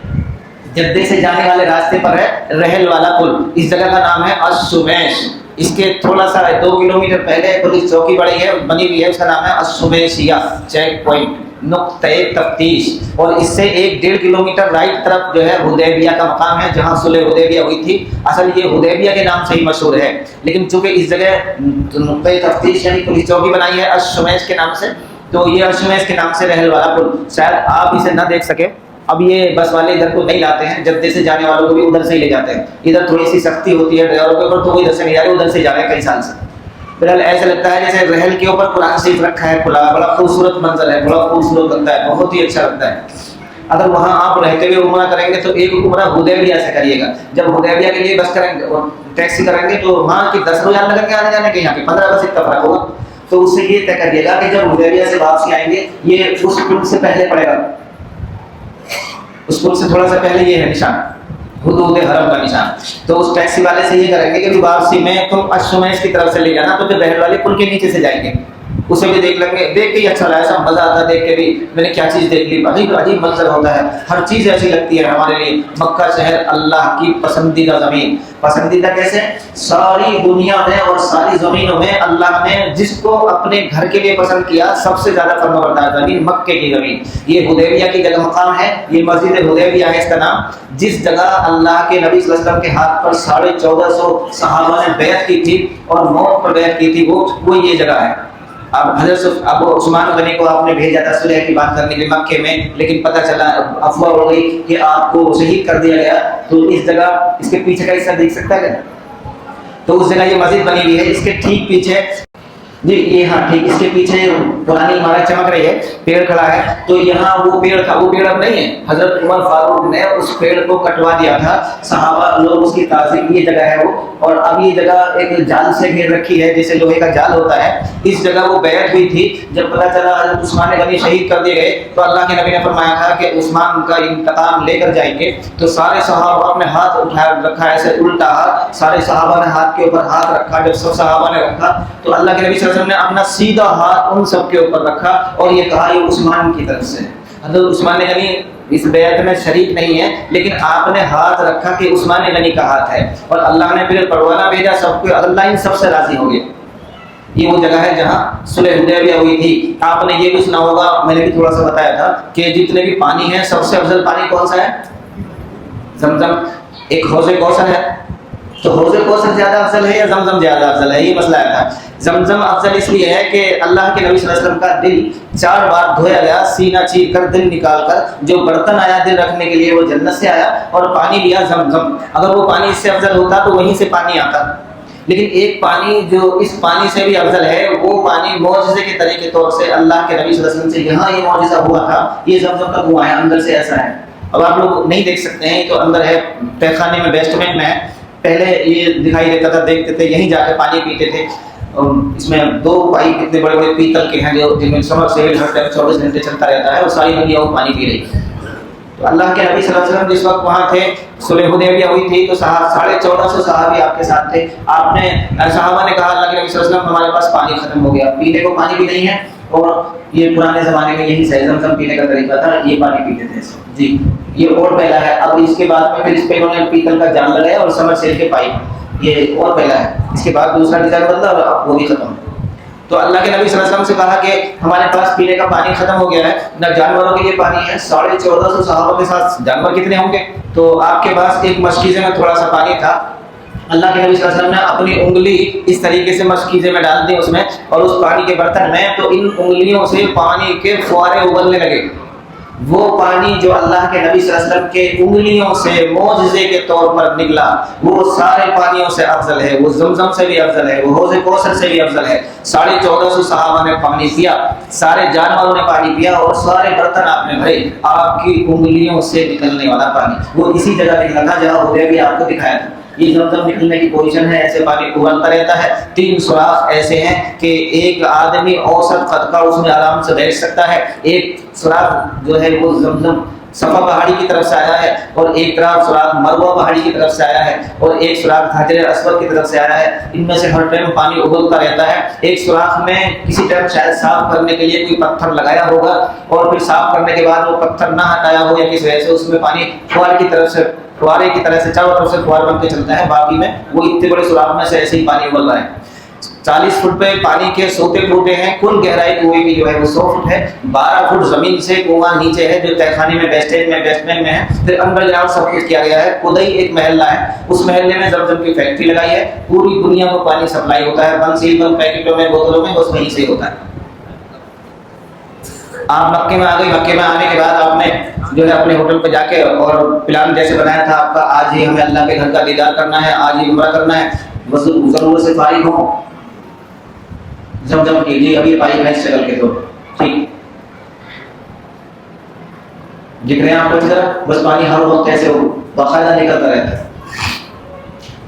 جدے سے جانے والے راستے پر ہے رحل والا پل، اس جگہ کا نام ہے السمیش۔ اس کے تھوڑا سا 2 کلومیٹر پہلے پولیس چوکی بنی ہوئی ہے، اس کا نام ہے السمیشیہ چیک پوائنٹ۔ نقطۂ تفتیش، اور اس سے 1.5 کلومیٹر رائٹ طرف جو ہے حدیبیہ کا مقام ہے جہاں صلح حدیبیہ ہوئی تھی۔ اصل یہ حدیبیہ کے نام سے ہی مشہور ہے، لیکن چونکہ اس جگہ نقطۂ تفتیش یعنی پولیس چوکی بنائی ہے الشمیس کے نام سے، تو یہ الشمیس کے نام سے رحل والا پل، شاید آپ اسے نہ دیکھ سکے۔ اب یہ بس والے ادھر کو نہیں لاتے ہیں، جدے سے جانے والوں کو بھی ادھر سے ہی لے جاتے ہیں، ادھر تھوڑی سی سختی ہوتی ہے ڈرائیوروں کے اوپر، تو وہ ادھر سے نہیں جا رہے، ادھر سے جا رہے ہیں کئی سال سے۔ بہرحال ایسا لگتا ہے جیسے رحل کے اوپر قرآن شریف رکھا ہے کھلا، بڑا خوبصورت منظر ہے، بڑا خوبصورت لگتا ہے، بہت ہی اچھا لگتا ہے۔ اگر وہاں آپ رہتے ہوئے عمرہ کریں گے تو ایک عمرہ حدیبیہ سے کریے گا، جب حدیبیہ کے لیے بس کریں گے اور ٹیکسی کریں گے تو وہاں کی 10 روزہ لگیں گے آنے جانے کے، یہاں کے 15 بس اتنا فرق ہوگا۔ تو اس سے یہ طے کریے گا کہ جب حدیبیہ سے واپسی آئیں گے یہ اس پل سے پہلے پڑے گا، اس پل سے تھوڑا سا پہلے یہ ہے نشان، حدود حرم کا نشان۔ تو اس ٹیکسی والے سے یہ کریں گے کہ واپسی میں تم الشمیس کی طرف سے لے جانا، تو پھر رحل والے پل کے نیچے سے جائیں گے، اسے بھی دیکھ لیں گے، دیکھ کے ہی اچھا لگا، ایسا مزہ آتا ہے دیکھ کے بھی، میں نے کیا چیز دیکھ لی، عجیب عجیب منظر ہوتا ہے، ہر چیز ایسی لگتی ہے ہمارے لیے۔ مکہ شہر اللہ کی پسندیدہ زمین، پسندیدہ کیسے؟ ساری دنیا میں اور ساری زمینوں میں اللہ نے جس کو اپنے گھر کے لیے پسند کیا سب سے زیادہ فرمانبردار زمین مکے کی زمین۔ یہ حدیبیہ کی جگہ مقام ہے، یہ مسجد حدیبیہ ہے اس کا نام، جس جگہ اللہ کے نبی صلی اللہ علیہ وسلم کے ہاتھ پر 1450 صحابہ نے بیعت کی تھی اور موت پر بیعت کی تھی، وہ یہ جگہ ہے۔ اب حضرت ابو عثمان غنی کو آپ نے بھیجا تھا صلح کی بات کرنے کے لیے مکے میں، لیکن پتہ چلا افواہ ہو گئی کہ آپ کو شہید کر دیا گیا، تو اس جگہ اس کے پیچھے کا حصہ دیکھ سکتا ہے، تو اس جگہ یہ مسجد بنی ہوئی ہے، اس کے ٹھیک پیچھے جی یہ ہاں ٹھیک اس کے پیچھے پرانی عمارت چمک رہی ہے، پیڑ کھڑا ہے، تو یہاں وہ پیڑ تھا، وہ پیڑ اب نہیں ہے، حضرت عمر فاروق نے اس پیڑ کو کٹوا دیا تھا، صحابہ لوگ اس کی تعظیم، یہ جگہ ہے وہ، اور اب یہ جگہ ایک جال سے گھیر رکھی ہے جیسے لوہے کا جال ہوتا ہے، اس جگہ وہ بیعت ہوئی تھی۔ جب پتہ چلا حضرت عثمان غنی شہید کر دیے گئے تو اللہ کے نبی نے فرمایا تھا کہ عثمان کا انتقام لے کر جائیں گے، تو سارے صحابہ نے ہاتھ اٹھا رکھا ایسے الٹا ہاتھ، سارے صحابہ نے ہاتھ کے اوپر ہاتھ رکھا، جب سب صحابہ نے رکھا تو اللہ کے نبی صلی اللہ علیہ وسلم نے اپنا سیدھا ہاتھ ان سب کے اوپر رکھا اور یہ کہا یہ عثمان کی طرف سے۔ حضرت عثمان غنی اس بیعت میں شریک نہیں ہے، لیکن آپ نے ہاتھ رکھا کہ عثمان غنی کا ہاتھ ہے، اور اللہ نے پھر پروانہ بھیجا سب کو، اللہ ان سب سے راضی ہو گئے۔ یہ وہ جگہ ہے جہاں صلح حدیبیہ ہوئی تھی۔ آپ نے یہ بھی سنا ہوگا، میں نے بھی تھوڑا سا بتایا تھا کہ جتنے بھی پانی ہیں سب سے افضل پانی کون سا ہے؟ زمزم۔ ایک حوض کوثر ہے، تو حوض کوثر زیادہ افضل ہے یا زمزم زیادہ افضل ہے؟ یہ مسئلہ تھا۔ زمزم افضل اس لیے ہے کہ اللہ کے نبی صلی اللہ علیہ وسلم کا دل 4 بار دھویا گیا، سینہ چیر کر دل نکال کر، جو برتن آیا دل رکھنے کے لیے وہ جنت سے آیا، اور پانی لیا زمزم۔ اگر وہ پانی اس سے افضل ہوتا تو وہیں سے پانی آتا، لیکن ایک پانی جو اس پانی سے بھی افضل ہے وہ پانی معجزے کے طریقے طور سے اللہ کے نبی صلی اللہ علیہ وسلم سے یہاں یہ معجزہ ہوا تھا، یہ زمزم کا کنواں ہے، اندر سے ایسا ہے۔ اب آپ لوگ نہیں دیکھ سکتے ہیں، تو اندر ہے تہخانے میں بیسٹمنٹ میں ہے، پہلے یہ دکھائی دیتا تھا، دیکھتے تھے، یہیں جا کے پانی پیتے تھے۔ اس میں 2 پائپ اتنے بڑے بڑے پیتل کے ہیں جو جن میں سمر سیول ہر ٹائم 24 گھنٹے چلتا رہتا ہے، اور ساری دنیا وہ پانی پی رہی ہے۔ تو اللہ کے نبی صلی اللہ علیہ وسلم جس وقت وہاں تھے، صلح حدیبیہ ہوئی تھی، تو 1450 صحابی آپ کے ساتھ تھے۔ آپ نے صحابہ نے کہا اللہ کے نبی صلی اللہ علیہ وسلم ہمارے پاس پانی ختم ہو گیا، پینے کو پانی بھی نہیں ہے، اور یہ پرانے زمانے میں یہی صحیح زمزم پینے کا طریقہ تھا، یہ پانی پیتے تھے جی۔ یہ اور پہلا ہے، اب اس کے بعد میں پھر اس پہ انہوں نے پیتل کا جال لگایا اور سمر سیل کے پائپ، یہ اور پہلا ہے۔ اس کے بعد دوسرا ڈیزائن بدلا اور اب وہ بھی ختم۔ تو اللہ کے نبی صلی اللہ علیہ وسلم سے کہا کہ ہمارے پاس پینے کا پانی ختم ہو گیا ہے، نہ جانوروں کے لیے پانی ہے۔ 1450 صحابہ کے ساتھ جانور کتنے ہوں گے؟ تو آپ کے پاس ایک مشکیزے میں تھوڑا سا پانی تھا، اللہ کے نبی صلی اللہ علیہ وسلم نے اپنی انگلی اس طریقے سے مشکیزے میں ڈال دی اس میں، اور اس پانی کے برتن میں، تو ان انگلیوں سے پانی کے فوارے ابلنے لگے۔ وہ پانی جو اللہ کے نبی صلی اللہ علیہ وسلم کے انگلیوں سے معجزے کے طور پر نکلا، وہ سارے پانیوں سے افضل ہے، وہ زمزم سے بھی افضل ہے، وہ حوض کوثر سے بھی افضل ہے۔ 1450 صحابہ نے پانی پیا، سارے جانوروں نے پانی پیا، اور سارے برتن آپ نے بھرے، آپ کی انگلیوں سے نکلنے والا پانی وہ اسی جگہ نکلا تھا جہاں حدیبیہ آپ کو دکھایا تھا۔ یہ زمزم نکلنے کی پوزیشن ہے، ایسے پانی ابلتا رہتا ہے، 3 سوراخ ایسے ہیں کہ ایک آدمی اوسط قد کا اس میں آرام سے بیٹھ سکتا ہے۔ ایک سوراخ جو ہے وہ زمزم صفا پہاڑی کی طرف سے آیا ہے، اور ایک طرف سوراخ مروہ پہاڑی کی طرف سے آیا ہے، اور ایک سوراخ حجر اسود کی طرف سے آیا ہے۔ ان میں سے ہر ٹائم پانی ابلتا رہتا ہے۔ ایک سوراخ میں کسی ٹائم شاید صاف کرنے کے لیے کوئی پتھر لگایا ہوگا، اور پھر صاف کرنے کے بعد وہ پتھر نہ ہٹایا ہو یا کسی وجہ سے اس میں پانی فوار کی طرف سے، فوارے کی طرح سے چاروں طرف سے فوار بن کے چلتا ہے، باقی میں وہ اتنے بڑے سوراخ میں سے ایسے ہی پانی ابل رہا ہے۔ 40 فٹ پہ پانی کے سوتے ٹوٹے ہیں. کل گہرائی کنویں کی جو ہے وہ 100 فٹ ہے. 12 فٹ زمین سے کنواں نیچے ہے جو تہخانے میں بیسمنٹ میں ہے. پھر انڈر گراؤنڈ سب کچھ کیا گیا ہے. خدائی ایک محلہ ہے, اس محلے میں زمزم کی فیکٹری لگائی ہے. پوری دنیا کو پانی سپلائی ہوتا ہے, بند سیل بند پیکٹوں میں بوتلوں میں, بس وہیں سے ہوتا ہے. آپ مکے میں آ گئی. مکے میں آنے کے بعد آپ نے جو ہے اپنے ہوٹل پہ جا کے اور پلان جیسے بنایا تھا آپ کا, آج ہی ہمیں اللہ کے گھر کا دیدار کرنا ہے, آج ہی عمرہ کرنا ہے, ضرورت سے فارغ ہوں, زمزم کیجیے ابھی پائپ ہے اس شکل کے. تو ٹھیک دکھ رہے ہیں آپ کو ذرا, بس پانی ہر وقت ایسے باقاعدہ نکلتا رہتا ہے.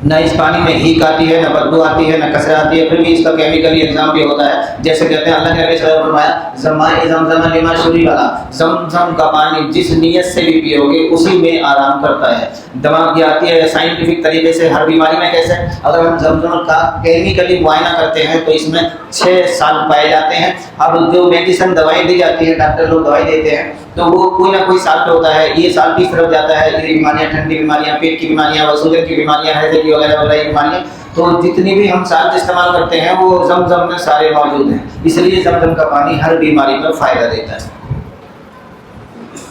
نہ اس پانی میں ہیک آتی ہے, نہ بدبو آتی ہے, نہ کچرا آتی ہے. پھر بھی اس کا کیمیکلی ایگزام بھی ہوتا ہے. جیسے کہتے ہیں اللہ کے نبی صلی اللہ علیہ وسلم نے فرمایا زمائے زمزم لما شرب والا, زمزم کا پانی جس نیت سے بھی پیو گے اسی میں آرام کرتا ہے. دماغ بھی آتی ہے سائنٹیفک طریقے سے ہر بیماری میں. کیسے اگر ہم زمزم کا کیمیکلی معائنہ کرتے ہیں تو اس میں 6 سال پائے جاتے ہیں. اب جو میڈیسن دوائی دی جاتی ہے, ڈاکٹر لوگ دوائی دیتے ہیں تو وہ کوئی نہ کوئی سالٹ ہوتا ہے. یہ سالٹ کی طرف جاتا ہے, یہ بیماریاں, ٹھنڈی بیماریاں, پیٹ کی بیماریاں, وسوجن کی بیماریاں, ہیضے کی وغیرہ وغیرہ بیماریاں. تو جتنی بھی ہم سالٹ استعمال کرتے ہیں وہ زمزم میں سارے موجود ہیں. اس لیے زمزم کا پانی ہر بیماری میں فائدہ دیتا ہے.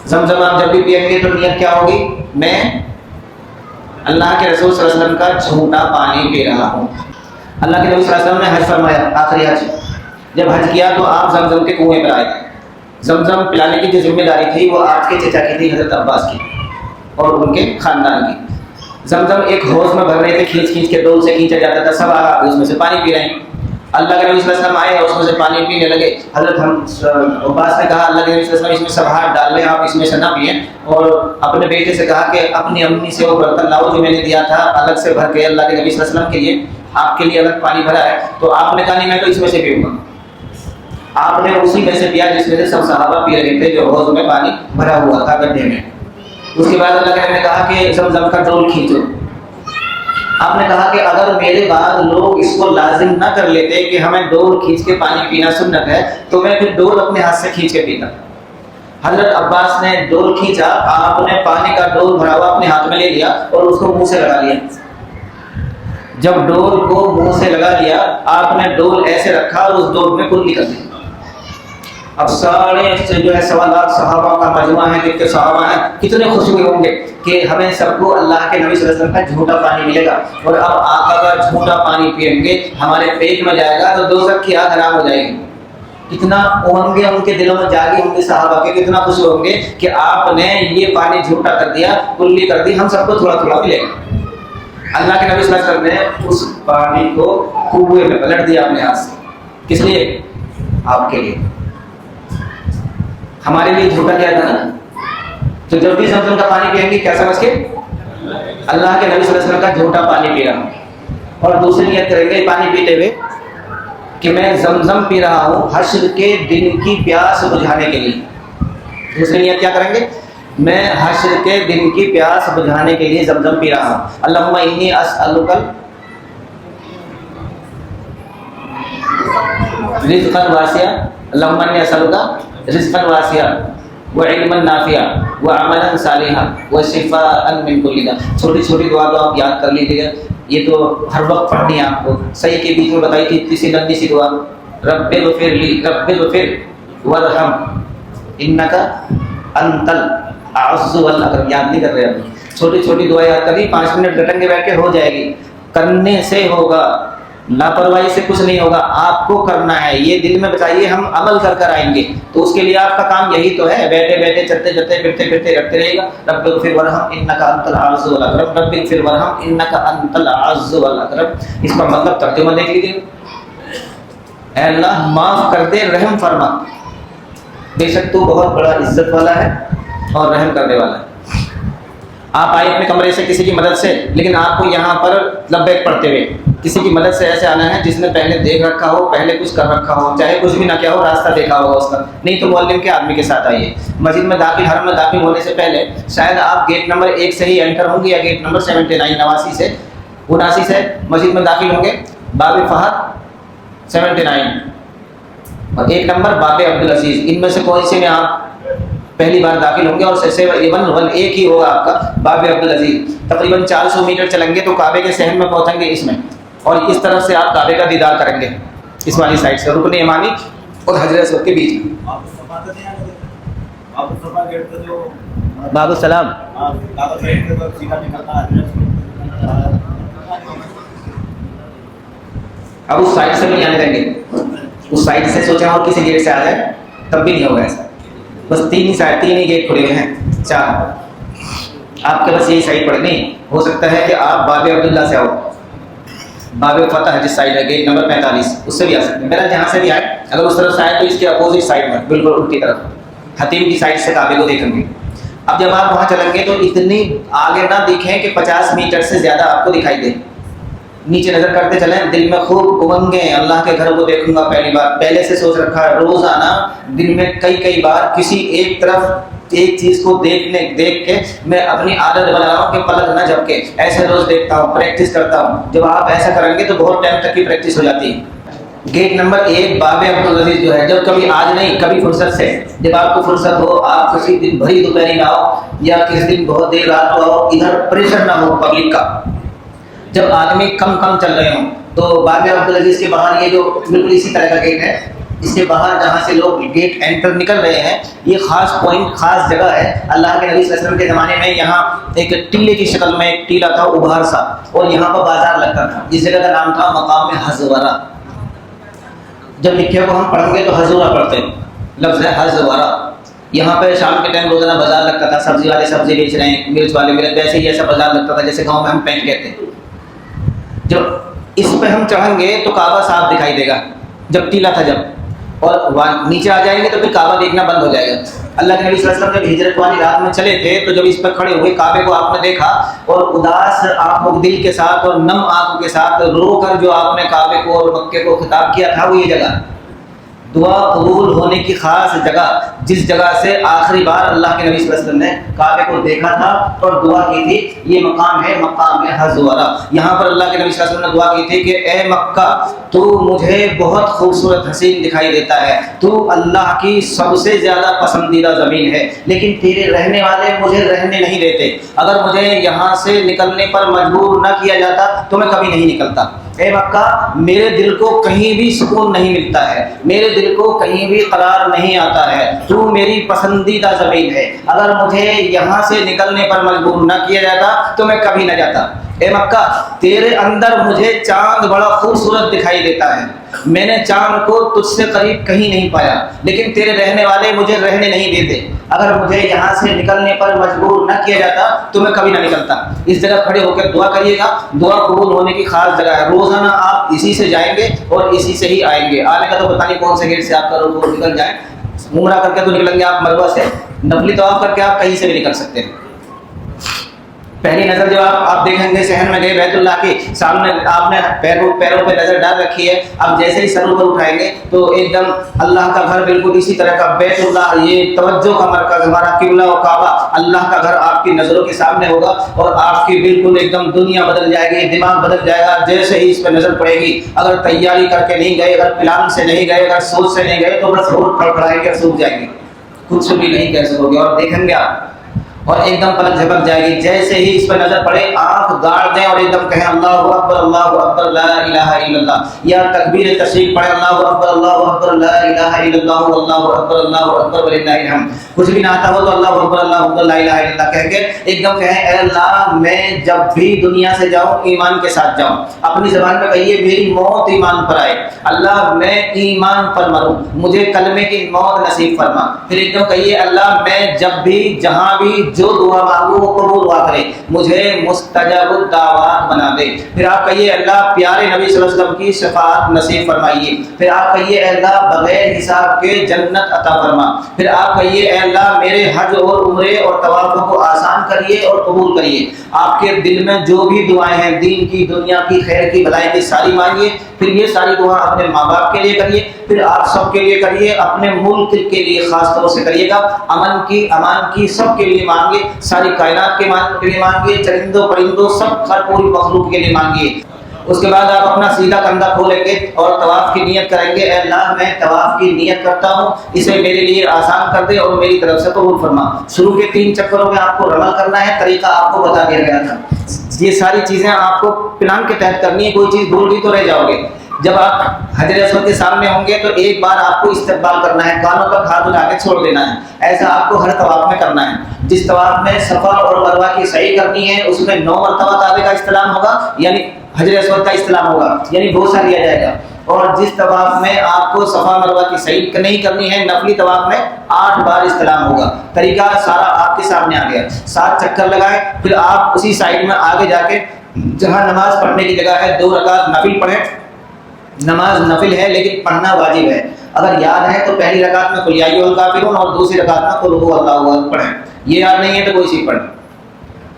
زمزم آپ جب بھی پیئیں گے تو نیت کیا ہوگی, میں اللہ کے رسول صلی اللہ علیہ وسلم کا جھوٹا پانی پی رہا ہوں. اللہ کے نبی صلی اللہ علیہ وسلم نے حج فرمایا, آخری حج, جب حج کیا تو آپ زمزم کے کنویں پر آئے. زمزم پلانے کی جو ذمہ داری تھی وہ آپ کے چچا کی تھی, حضرت عباس کی اور ان کے خاندان کی. زمزم ایک حوض میں بھر رہے تھے, کھینچ کھینچ کے ڈول سے کھینچا جاتا تھا, سب آ اس میں سے پانی پی رہے ہیں. اللہ کے نبی صلی اللہ علیہ وسلم آئے اور اس میں سے پانی پینے لگے. حضرت عباس نے کہا اللہ کے نبی صلی اللہ علیہ وسلم اس میں سب ہاتھ ڈال لیں, آپ اس میں سے نہ پئیں. اور اپنے بیٹے سے کہا کہ اپنی امی سے وہ برتن لاؤ جو میں نے دیا تھا الگ سے بھر کے اللہ کے نبی صلی اللہ علیہ وسلم کے لیے, آپ کے لیے الگ پانی بھرا ہے. تو آپ نے کہا نہیں میں تو اس میں سے پیوں گا. آپ نے اسی میں سے پیا جس میں سے سب صحابہ پی رہے تھے, جو حوض میں پانی بھرا ہوا تھا گڈھے میں. اس کے بعد اللہ کے نبی نے کہا کہ زمزم کا ڈول کھینچو. آپ نے کہا کہ اگر میرے بعد لوگ اس کو لازم نہ کر لیتے کہ ہمیں ڈول کھینچ کے پانی پینا سنت ہے تو میں پھر ڈول اپنے ہاتھ سے کھینچ کے پیتا. حضرت عباس نے ڈول کھینچا, آپ نے پانی کا ڈول بھرا ہوا اپنے ہاتھ میں لے لیا اور اس کو منہ سے لگا لیا. جب ڈول کو منہ سے لگا لیا آپ نے ڈول ایسے رکھا اور اس ڈول میں کل نکل دی. اب سارے سے جو ہے 1.25 لاکھ صحابہ کا مجموعہ ہے, کتنے صحابہ ہیں, کتنے خوش ہوئے ہوں گے کہ ہمیں سب کو اللہ کے نبی صلی اللہ علیہ وسلم کا جھوٹا پانی ملے گا. اور اب آقا کا جھوٹا پانی پیئیں گے ہمارے پیٹ میں جائے گا تو دوزخ کی آگ حرام ہو جائے گی. کتنا ہوں گے ان کے دلوں میں جاگے ہوں گے صحابہ کے, کتنا خوش ہوں گے کہ آپ نے یہ پانی جھوٹا کر دیا, کلی کر دی, ہم سب کو تھوڑا تھوڑا ملے گا. اللہ کے نبی صلی اللہ علیہ وسلم نے اس پانی کو کنویں میں پلٹ دیا اپنے ہاتھ سے. کس لیے؟ آپ کے لیے. ہمارے لیے جھوٹا کیا تھا نا. تو جب بھی زمزم کا پانی پئیں گے کیا سمجھ کے اللہ کے نبی صلی اللہ علیہ وسلم کا جھوٹا پانی پی رہا ہوں. اور دوسری نیت کریں گے پانی پیتے ہوئے کہ میں زمزم پی رہا ہوں حشر کے دن کی پیاس بجھانے کے لیے. دوسری نیت کیا کریں گے, میں حشر کے دن کی پیاس بجھانے کے لیے زمزم پی رہا ہوں. اللہم انی اسألک رزقا واسعا, اللہم انی اسألک رزقا واسعا وعلما نافعا وعملا صالحا وشفاء من کل داء. چھوٹی چھوٹی دعا تو آپ یاد کر لیجیے گا, یہ تو ہر وقت پڑھنی ہے آپ کو. صحیح کے بیچ میں بتائی تھی اتنی سی لمبی سی دعا, رب اغفر لی رب اغفر وارحم انک انت الاعز والاکرم. یاد نہیں کر رہے ابھی, چھوٹی چھوٹی دعا یاد کر لی, 5 منٹ ڈٹیں بیٹھ کے ہو جائے گی. کرنے سے ہوگا, لاپرواہی سے کچھ نہیں ہوگا, آپ کو کرنا ہے. یہ دل میں بتائیے ہم عمل کر کر آئیں گے, تو اس کے لیے آپ کا کام یہی تو ہے, بیٹھے بیٹھے چلتے چلتے پھرتے پھرتے رکھتے رہے گا رب اغفر وارحم انک انت الاعز والاکرم, رب اغفر وارحم انک انت الاعز والاکرم. اس کا مطلب ترجمہ دیکھ لیجیے, اے اللہ معاف کر دے, رحم فرما, بے شک تو بہت بڑا عزت والا ہے اور رحم کرنے والا ہے. آپ آئے اپنے کمرے سے کسی کی مدد سے, لیکن آپ کو یہاں پر لبیک پڑھتے ہوئے کسی کی مدد سے ایسے آنا ہے جس نے پہلے دیکھ رکھا ہو, پہلے کچھ کر رکھا ہو, چاہے کچھ بھی نہ کیا ہو, راستہ دیکھا ہوگا اس کا. نہیں تو معلم کے آدمی کے ساتھ آئیے. مسجد میں داخل, حرم میں داخل ہونے سے پہلے شاید آپ گیٹ نمبر 1 سے ہی انٹر ہوں گے یا گیٹ نمبر 79 سے مسجد میں داخل ہوں گے. باب فہد 79 اور 1 نمبر باب عبدالعزیز, ان میں سے کوئی سے میں آپ پہلی بار داخل ہوں گے. اور 7 ایک ہی ہوگا آپ کا باب عبدالعزیز. تقریباً 400 میٹر چلیں گے تو کعبے کے صحن میں پہنچیں گے. اس میں اور اس طرف سے آپ کعبے کا دیدار کریں گے، اس والی سائڈ سے، رکن یمانی اور حجر اسود کے بیچ میں۔ گیٹ کا جو باب السلام، اب اس سائڈ سے نہیں آنے دیں گے، اس سائڈ سے سوچیں اور کسی گیٹ سے آ جائے تب بھی نہیں ہوگا ایسا، بس تین ہی گیٹ کھلے ہوئے ہیں، 4 آپ کے بس یہی سائڈ پڑے، نہیں ہو سکتا ہے کہ آپ باب عبداللہ سے آؤ، باب فتح جس سائڈ ہے گیٹ نمبر 45 اس سے بھی آ سکتے ہیں، میرا جہاں سے بھی آئے، اگر اس طرف سے آئے تو اس کے اپوزٹ سائڈ میں بالکل الٹی طرف حتیم کی سائڈ سے کعبے کو دیکھیں گے۔ اب جب آپ وہاں چلیں گے تو اتنی آگے نہ دیکھیں کہ 50 میٹر سے زیادہ آپ کو دکھائی دے، نیچے نظر کرتے چلیں، دل میں خوب امنگیں اللہ کے گھر کو دیکھوں گا پہلی بار، پہلے سے سوچ رکھا ہے، روزانہ دن میں کئی بار کسی ایک طرف ایک چیز کو دیکھ کے میں اپنی عادت بنا رہا ہوں کہ پلک نہ جھپکے، ایسے روز دیکھتا ہوں، پریکٹس کرتا ہوں۔ جب آپ ایسا کریں گے تو بہت ٹائم تک کی پریکٹس ہو جاتی ہے۔ گیٹ نمبر 1 باب عبدالعزیز جو ہے، جب کبھی آج نہیں کبھی فرصت سے، جب آپ کو فرصت ہو، آپ کسی دن بھری دوپہری میں آؤ یا کسی دن بہت دیر رات کو آؤ، ادھر پریشر نہ ہو پبلک کا، جب آدمی کم چل رہے ہوں تو باب عبدالعزیز کے باہر یہ جو بالکل اسی طرح کا گیٹ ہے، اس کے باہر جہاں سے لوگ گیٹ انٹر نکل رہے ہیں، یہ خاص پوائنٹ، خاص جگہ ہے۔ اللہ کے نبی صلی اللہ علیہ وسلم کے زمانے میں یہاں ایک ٹیلے کی شکل میں ایک ٹیلا تھا ابھار سا، اور یہاں پر بازار لگتا تھا، اس جگہ کا نام تھا مقام حزورہ۔ جب لکھے کو ہم پڑھیں گے تو حزورہ پڑھتے ہیں، لفظ ہے حزورہ۔ یہاں پہ شام کے ٹائم روزانہ بازار لگتا تھا، سبزی والے سبزی بیچ رہے ہیں، مرچ والے مرچ، ویسے ہی ایسا بازار لگتا تھا جیسے گاؤں میں ہم پینٹ کہتے ہیں۔ جب اس پہ ہم چڑھیں گے تو کعبہ صاف دکھائی دے گا، جب ٹیلا تھا جب، اور نیچے آ جائیں گے تو پھر کعبہ دیکھنا بند ہو جائے گا۔ اللہ کے نبی صلی اللہ علیہ وسلم جب ہجرت والی رات میں چلے تھے تو جب اس پر کھڑے ہوئے کعبے کو آپ نے دیکھا، اور اداس آنکھوں دل کے ساتھ اور نم آنکھوں کے ساتھ رو کر جو آپ نے کعبے کو اور مکے کو خطاب کیا تھا، وہ یہ جگہ دعا قبول ہونے کی خاص جگہ، جس جگہ سے آخری بار اللہ کے نبی صلی اللہ علیہ وسلم نے کعبے کو دیکھا تھا اور دعا کی تھی، یہ مقام ہے مقام حزورہ۔ یہاں پر اللہ کے نبی صلی اللہ علیہ وسلم نے دعا کی تھی کہ اے مکہ، تو مجھے بہت خوبصورت حسین دکھائی دیتا ہے، تو اللہ کی سب سے زیادہ پسندیدہ زمین ہے، لیکن تیرے رہنے والے مجھے رہنے نہیں دیتے، اگر مجھے یہاں سے نکلنے پر مجبور نہ کیا جاتا تو میں کبھی نہیں نکلتا۔ اے مکہ، میرے دل کو کہیں بھی سکون نہیں ملتا ہے، میرے دل کو کہیں بھی قرار نہیں آتا ہے، تو میری پسندیدہ زمین ہے، اگر مجھے یہاں سے نکلنے پر مجبور نہ کیا جاتا تو میں کبھی نہ جاتا۔ اے مکہ، تیرے اندر مجھے چاند بڑا خوبصورت دکھائی دیتا ہے، میں نے چاند کو تجھ سے قریب کہیں نہیں پایا، لیکن تیرے رہنے والے مجھے رہنے نہیں دیتے، اگر مجھے یہاں سے نکلنے پر مجبور نہ کیا جاتا تو میں کبھی نہ نکلتا۔ اس جگہ کھڑے ہو کر دعا کریے گا، دعا قبول ہونے کی خاص جگہ ہے، روزانہ آپ اسی سے جائیں گے اور اسی سے ہی آئیں گے۔ آنے کا تو پتہ نہیں کون سے گیٹ سے آپ کا روز نکل جائیں، عمرہ کر کے تو نکلیں گے آپ مروہ سے، نفلی طواف کر کے آپ کہیں سے بھی نکل سکتے ہیں۔ پہلی نظر جب آپ دیکھیں گے شہر میں گئے بیت اللہ کے سامنے، آپ نے پیروں پہ نظر ڈال رکھی ہے، اب جیسے ہی سر اوپر اٹھائیں گے تو ایک دم اللہ کا گھر بالکل اسی طرح کا بیت اللہ، یہ توجہ کا مرکز، ہمارا قبلہ و کعبہ، اللہ کا گھر آپ کی نظروں کے سامنے ہوگا، اور آپ کی بالکل ایک دم دنیا بدل جائے گی، دماغ بدل جائے گا جیسے ہی اس پہ نظر پڑے گی۔ اگر تیاری کر کے نہیں گئے، اگر پلان سے نہیں گئے، اگر سوچ سے نہیں گئے تو بس ہونٹ کھڑکھڑائیں گے، سوکھ جائیں گے، خود سے بھی نہیں کہہ سکو گے، اور دیکھیں گے آپ اور ایک دم پلک جھپک جائے گی، جیسے ہی اس پر نظر پڑے آنکھ گاڑ دیں اور ایک دم کہیں اللہ اکبر لا الہ الا اللہ، یا تکبیر تشریف پڑھیں اللہ اکبر لا الہ الا اللہ اللہ اکبر وللہ الحمد۔ کچھ بھی نہ آتا ہو تو اللہ اکبر لا الہ الا اللہ کہہ کے ایک دم کہیں اے اللہ، میں جب بھی دنیا سے جاؤں ایمان کے ساتھ جاؤں، اپنی زبان میں کہیے میری موت ایمان پر آئے، اللہ میں ایمان پر مروں، مجھے کلمے کی موت نصیب فرما۔ پھر ایک دم کہیے اللہ، میں جب بھی جہاں بھی جو دعا مانگوں وہ قبول ہوا کرے، مجھے مستجاب الدعوات بنا دے۔ پھر آپ کہیے اللہ، پیارے نبی صلی اللہ علیہ وسلم کی شفاعت نصیب فرمائیے۔ پھر آپ کہیے اے اللہ، بغیر حساب کے جنت عطا فرما۔ پھر آپ کہیے اے اللہ، میرے حج اور عمرے اور طوافوں کو آسان کریے اور قبول کریے۔ آپ کے دل میں جو بھی دعائیں ہیں، دین کی، دنیا کی، خیر کی، بھلائی کی، ساری مانگیے۔ پھر یہ ساری دعا اپنے ماں باپ کے لیے کریے، پھر آپ سب کے لیے کریے، اپنے ملک کے لیے خاص طور سے کریے گا، امن کی، امان کی، سب کے لیے مانگیے، ساری کائنات کے لیے مانگیے، چرندوں پرندوں سب، ہر پوری مخلوق کے لیے مانگیے۔ اس کے بعد آپ اپنا سیدھا کندھا کھولیں گے اور طواف کی نیت کریں گے، اے اللہ میں طواف کی نیت کرتا ہوں، اسے میرے لیے آسان کر دے اور میری طرف سے قبول فرما۔ شروع کے 3 چکروں میں آپ کو رمل کرنا ہے، طریقہ آپ کو بتا دیا گیا تھا۔ یہ ساری چیزیں آپ کو پلان کے تحت کرنی ہے. کوئی چیز بھول گئی تو رہ جاؤ گے. جب آپ حجر اسود کے سامنے ہوں گے تو ایک بار آپ کو استقبال کرنا ہے, کانوں تک ہاتھ اٹھا کے چھوڑ دینا ہے. ایسا آپ کو ہر طواف میں کرنا ہے. جس طواف میں صفا اور مروہ کی سعی کرنی ہے اس میں 9 مرتبہ کعبے کا استلام ہوگا, یعنی حجر اسود کا استلام ہوگا, یعنی بوسہ لیا جائے گا. اور جس طواف میں آپ کو صفا مروہ کی سعی نہیں کرنی ہے, نفلی طواف میں 8 بار استلام ہوگا. طریقہ سارا آپ کے سامنے آ گیا. 7 چکر لگائیں, پھر آپ اسی سائڈ میں آگے جا کے جہاں نماز پڑھنے کی جگہ ہے 2 رکعت نفل پڑھیں. نماز نفل ہے لیکن پڑھنا واجب ہے. اگر یاد ہے تو پہلی رکعت میں قل یا ایھا الکافرون اور دوسری رکعت میں قل ھو اللہ احد پڑھیں. یہ یاد نہیں ہے تو کوئی سی پڑھیں.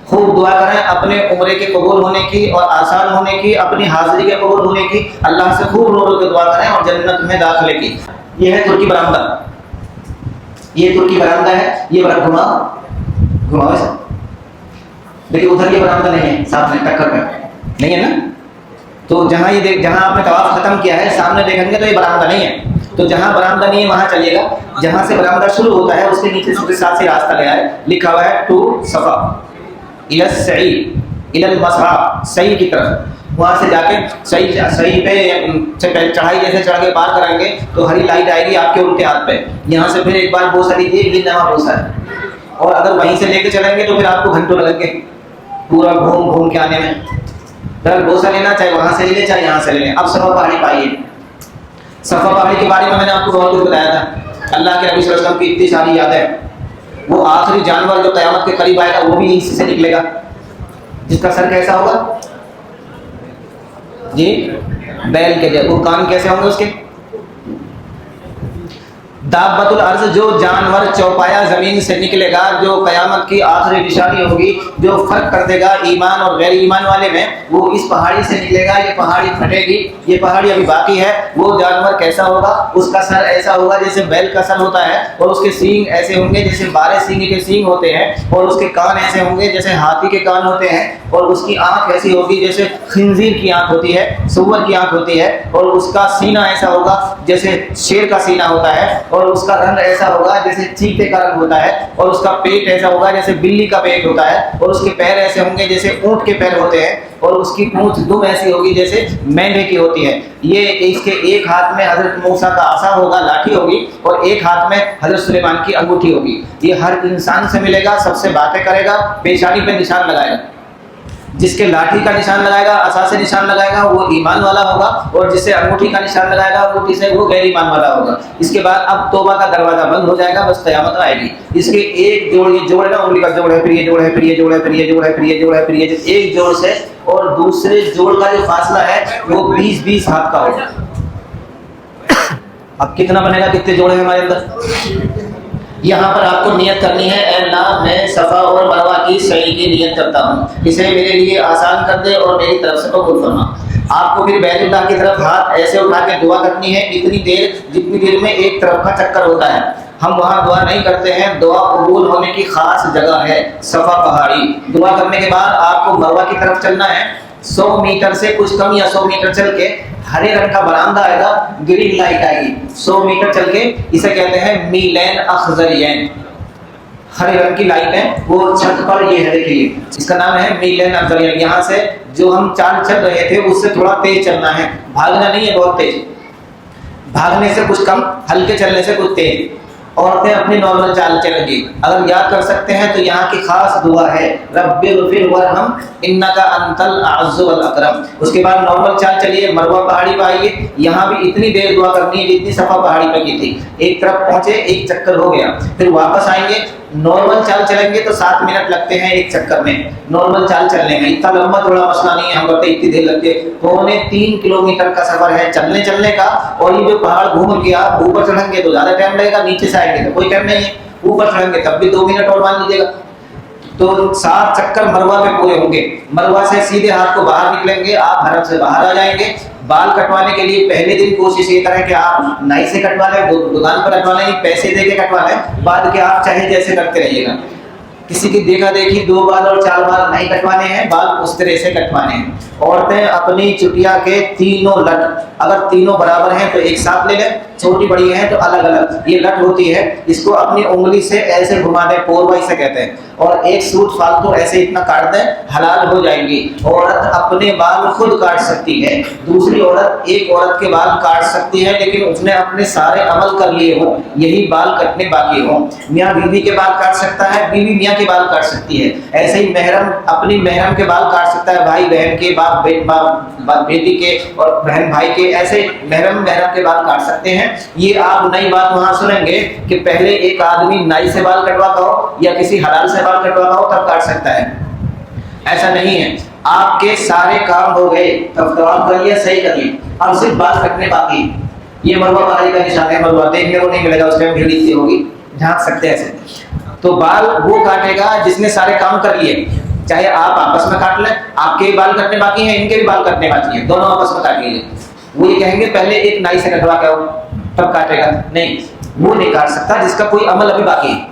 خوب دعا کریں اپنے عمرے کے قبول ہونے کی اور آسان ہونے کی, اپنی حاضری کے قبول ہونے کی. اللہ سے خوب رو رو کے دعا کریں اور جنت میں داخلے کی. یہ ہے ترکی برآمدہ, یہ ترکی برآمدہ ہے. یہ بڑا گھما ویسا, لیکن ادھر یہ برآمدہ نہیں ہے, سامنے ٹکر پہ نہیں ہے نا. تو جہاں یہ جہاں آپ نے طواف ختم کیا ہے سامنے دیکھیں گے تو یہ برآمدہ نہیں ہے. تو جہاں برآمدہ نہیں ہے وہاں چلیے گا. جہاں سے برآمدہ شروع ہوتا ہے اس کے نیچے سے ساتھ سے راستہ لے آئے, لکھا ہوا ہے ٹو صفا الی السعی الی المصعى, صحیح کی طرف. وہاں سے جا کے صحیح پہ چڑھائی جیسے چڑھ کے پار کریں گے تو ہری لائٹ آئے گی آپ کے الٹے ہاتھ پہ. یہاں سے پھر ایک بار بوسہ دیجیے, یہ نواں بوسہ ہے. اور اگر وہیں سے لے کے چلیں گے تو پھر آپ کو گھنٹوں لگیں گے پورا گھوم کے آنے میں. اگر بوسہ لینا چاہے وہاں سے لے لیں چاہے یہاں سے لے لیں. اب صفا پہاڑی پائیے. صفا پہاڑی کے بارے میں نے آپ کو بہت کچھ بتایا تھا. اللہ کے نبی صلی اللہ علیہ وسلم کی اتنی ساری یاد ہے. وہ آخری جانور جو قیامت کے قریب آئے گا وہ بھی اسی سے نکلے گا, جس کا سر کیسا ہوگا جی, بیل کے جیسے. وہ کان کیسے ہوں گے اس کے؟ دابۃ الارض, جو جانور چوپایا زمین سے نکلے گا, جو قیامت کی آخری نشانی ہوگی, جو فرق کر دے گا ایمان اور غیر ایمان والے میں, وہ اس پہاڑی سے نکلے گا. یہ پہاڑی پھٹے گی, یہ پہاڑی ابھی باقی ہے. وہ جانور کیسا ہوگا؟ اس کا سر ایسا ہوگا جیسے بیل کا سر ہوتا ہے, اور اس کے سینگ ایسے ہوں گے جیسے 12 سینگ کے سینگ ہوتے ہیں, اور اس کے کان ایسے ہوں گے جیسے ہاتھی کے کان ہوتے ہیں, اور اس کی آنکھ ایسی ہوگی جیسے خنزیر کی آنکھ ہوتی ہے, سور کی آنکھ ہوتی ہے, اور اس کا سینہ ایسا ہوگا جیسے شیر کا سینہ ہوتا ہے, اور اس کا رنگ ایسا ہوگا جیسے چیتے کا رنگ ہوتا ہے, اور اس کا پیٹ ایسا ہوگا جیسے بلی کا پیٹ ہوتا ہے, اور اس کے پیر ایسے ہوں گے جیسے اونٹ کے پیر ہوتے ہیں, اور اس کی پونچھ دم ایسی ہوگی جیسے مینڈے کی ہوتی ہے. یہ اس کے ایک ہاتھ میں حضرت موسیٰ کا عصا ہوگا, لاٹھی ہوگی, اور ایک ہاتھ میں حضرت سلیمان کی انگوٹھی ہوگی. یہ ہر انسان سے ملے گا, سب سے باتیں کرے گا, پیشانی پہ نشان لگائے گا. جس کے لاٹھی کا نشان لگائے گا, عصا سے نشان لگائے گا, وہ ایمان والا ہوگا, اور جس سے انگوٹھی کا نشان لگائے گا انگوٹھی سے, وہ غیر ایمان والا ہوگا. اس کے بعد اب توبہ کا دروازہ بند ہو جائے گا, بس قیامت آئے گی. اس کے ایک جوڑ, یہ جوڑ ہے نا, انگلی کا جوڑ ہے, پھر یہ جوڑ ہے, پھر یہ جوڑ ہے, پھر یہ جوڑ ہے, پھر یہ جوڑ ہے, پھر یہ جوڑ, ایک جوڑ سے اور دوسرے جوڑ کا جو فاصلہ ہے وہ 20-20 ہاتھ کا ہوگا. اب کتنا بنے گا, کتنے جوڑے ہیں ہمارے اندر؟ یہاں پر آپ کو نیت کرنی ہے, اے اللہ میں صفا اور مروہ کی سعی کی نیت کرتا ہوں, اسے میرے لیے آسان کر دے اور میری طرف سے قبول فرما. آپ کو پھر بیت اللہ کی طرف ہاتھ ایسے اٹھا کے دعا کرنی ہے اتنی دیر جتنی دیر میں ایک طرف کا چکر ہوتا ہے. ہم وہاں دعا نہیں کرتے ہیں, دعا قبول ہونے کی خاص جگہ ہے صفا پہاڑی. دعا کرنے کے بعد آپ کو مروہ کی طرف چلنا ہے. 100 میٹر سے کچھ کم یا 100 میٹر چل کے ہرے رنگ کا برآمدہ آئے گا, گرین لائٹ آئے گی. 100 میٹر چل کے, اسے کہتے ہیں میلین اخضرین, ہرے رنگ کی لائٹ ہے, وہ چھت پر یہ ہے, دیکھیے اس کا نام ہے میلین اخضرین. یہاں سے جو ہم چال چل رہے تھے اس سے تھوڑا تیز چلنا ہے, بھاگنا نہیں ہے بہت تیز, بھاگنے سے کچھ کم, ہلکے چلنے سے کچھ تیز. عورتیں اپنی نارمل چال چلیں گی. اگر یاد کر سکتے ہیں تو یہاں کی خاص دعا ہے رب اغفر وارحم انک انت الاعز والاکرم. اس کے بعد نارمل چال چلیے, مروہ پہاڑی پہ آئیے. یہاں بھی اتنی دیر دعا کرنی ہے جتنی صفا پہاڑی پہ کی تھی. ایک طرف پہنچے, ایک چکر ہو گیا, پھر واپس آئیں گے. نارمل چال چلیں گے تو 7 منٹ لگتے ہیں ایک چکر میں, نارمل چال چلنے میں. اتنا لمبا تھوڑا مسئلہ نہیں ہے, ہم کہتے اتنی دیر لگتی ہے. 3.25 کلومیٹر کا سفر ہے چلنے کا. اور یہ جو پہاڑ گھوم کے آپ اوپر چڑھیں گے تو زیادہ ٹائم لگے گا, نیچے سے آئیں گے تو کوئی ٹائم نہیں ہے. اوپر چڑھیں گے تب بھی 2 منٹ اور مان لیجیے گا. تو 7 چکر مروہ پہ پورے ہوں گے. مروہ سے سیدھے ہاتھ کو باہر نکلیں گے, آپ حرم سے باہر آ جائیں گے. بال کٹوانے کے لیے پہلے دن کوشش یہ کریں کہ آپ نائی سے کٹوا لیں, دکان پر کٹوا لیں, پیسے دے کے کٹوا لیں. بعد کے آپ چاہے جیسے کرتے رہیے گا. کسی کی دیکھا دیکھی 2 بال اور 4 بال نہیں کٹوانے ہیں, بال اس طرح سے کٹوانے ہیں. عورتیں اپنی چٹیا کے تینوں لٹ, اگر تینوں برابر ہیں تو ایک ساتھ لے لیں, چھوٹی بڑی ہیں تو الگ الگ یہ لٹ ہوتی ہے، اس کو اپنی انگلی سے ایسے گھما دیں، پوروائی سے کہتے ہیں، اور ایک سوٹ فالتو ایسے اتنا کاٹ دیں، حلال ہو جائیں گی۔ عورت اپنے بال خود کاٹ سکتی ہے، دوسری عورت ایک عورت کے بال کاٹ سکتی ہے لیکن اس نے اپنے سارے عمل کر لیے ہوں، یہی بال کٹنے باقی ہوں۔ میاں بیوی کے بال کاٹ سکتا ہے، بیوی میاں کے بال کاٹ سکتی ہے، ایسے ہی محرم اپنی محرم کے بال کاٹ سکتا ہے، بھائی بہن کے، باپ بیٹی کے، اور بہن بھائی کے، ایسے محرم کے بال کاٹ سکتے ہیں۔ یہ آپ نئی بات وہاں سنیں گے کہ پہلے ایک آدمی نائی سے بال کٹواتا ہو یا کسی حلال سے بال کٹواتا ہو تب کاٹ سکتا ہے، ایسا نہیں ہے۔ آپ کے سارے کام ہو گئے، تب طواف کر لیا، صحیح کر لیا، اب صرف بال کٹنے باقی۔ یہ مروہ پہاڑی کا نشان ہے، مروہ دیکھنے کو نہیں ملے گا، اس میں بھیڑ اتنی ہوگی، جھانک سکتے ہیں ایسے۔ تو بال وہ کاٹے گا جس نے سارے کام کر لیے، چاہے آپ آپس میں کاٹ لیں، آپ کے بال کٹنے باقی ہیں، ان کے بھی بال کٹنے باقی ہیں، دونوں آپس میں کاٹ لیجیے۔ وہ یہ کہیں گے پہلے ایک نائی سے کٹوا کے تب کاٹے گا، نہیں، وہ نہیں کاٹ سکتا جس کا کوئی عمل ابھی باقی ہے۔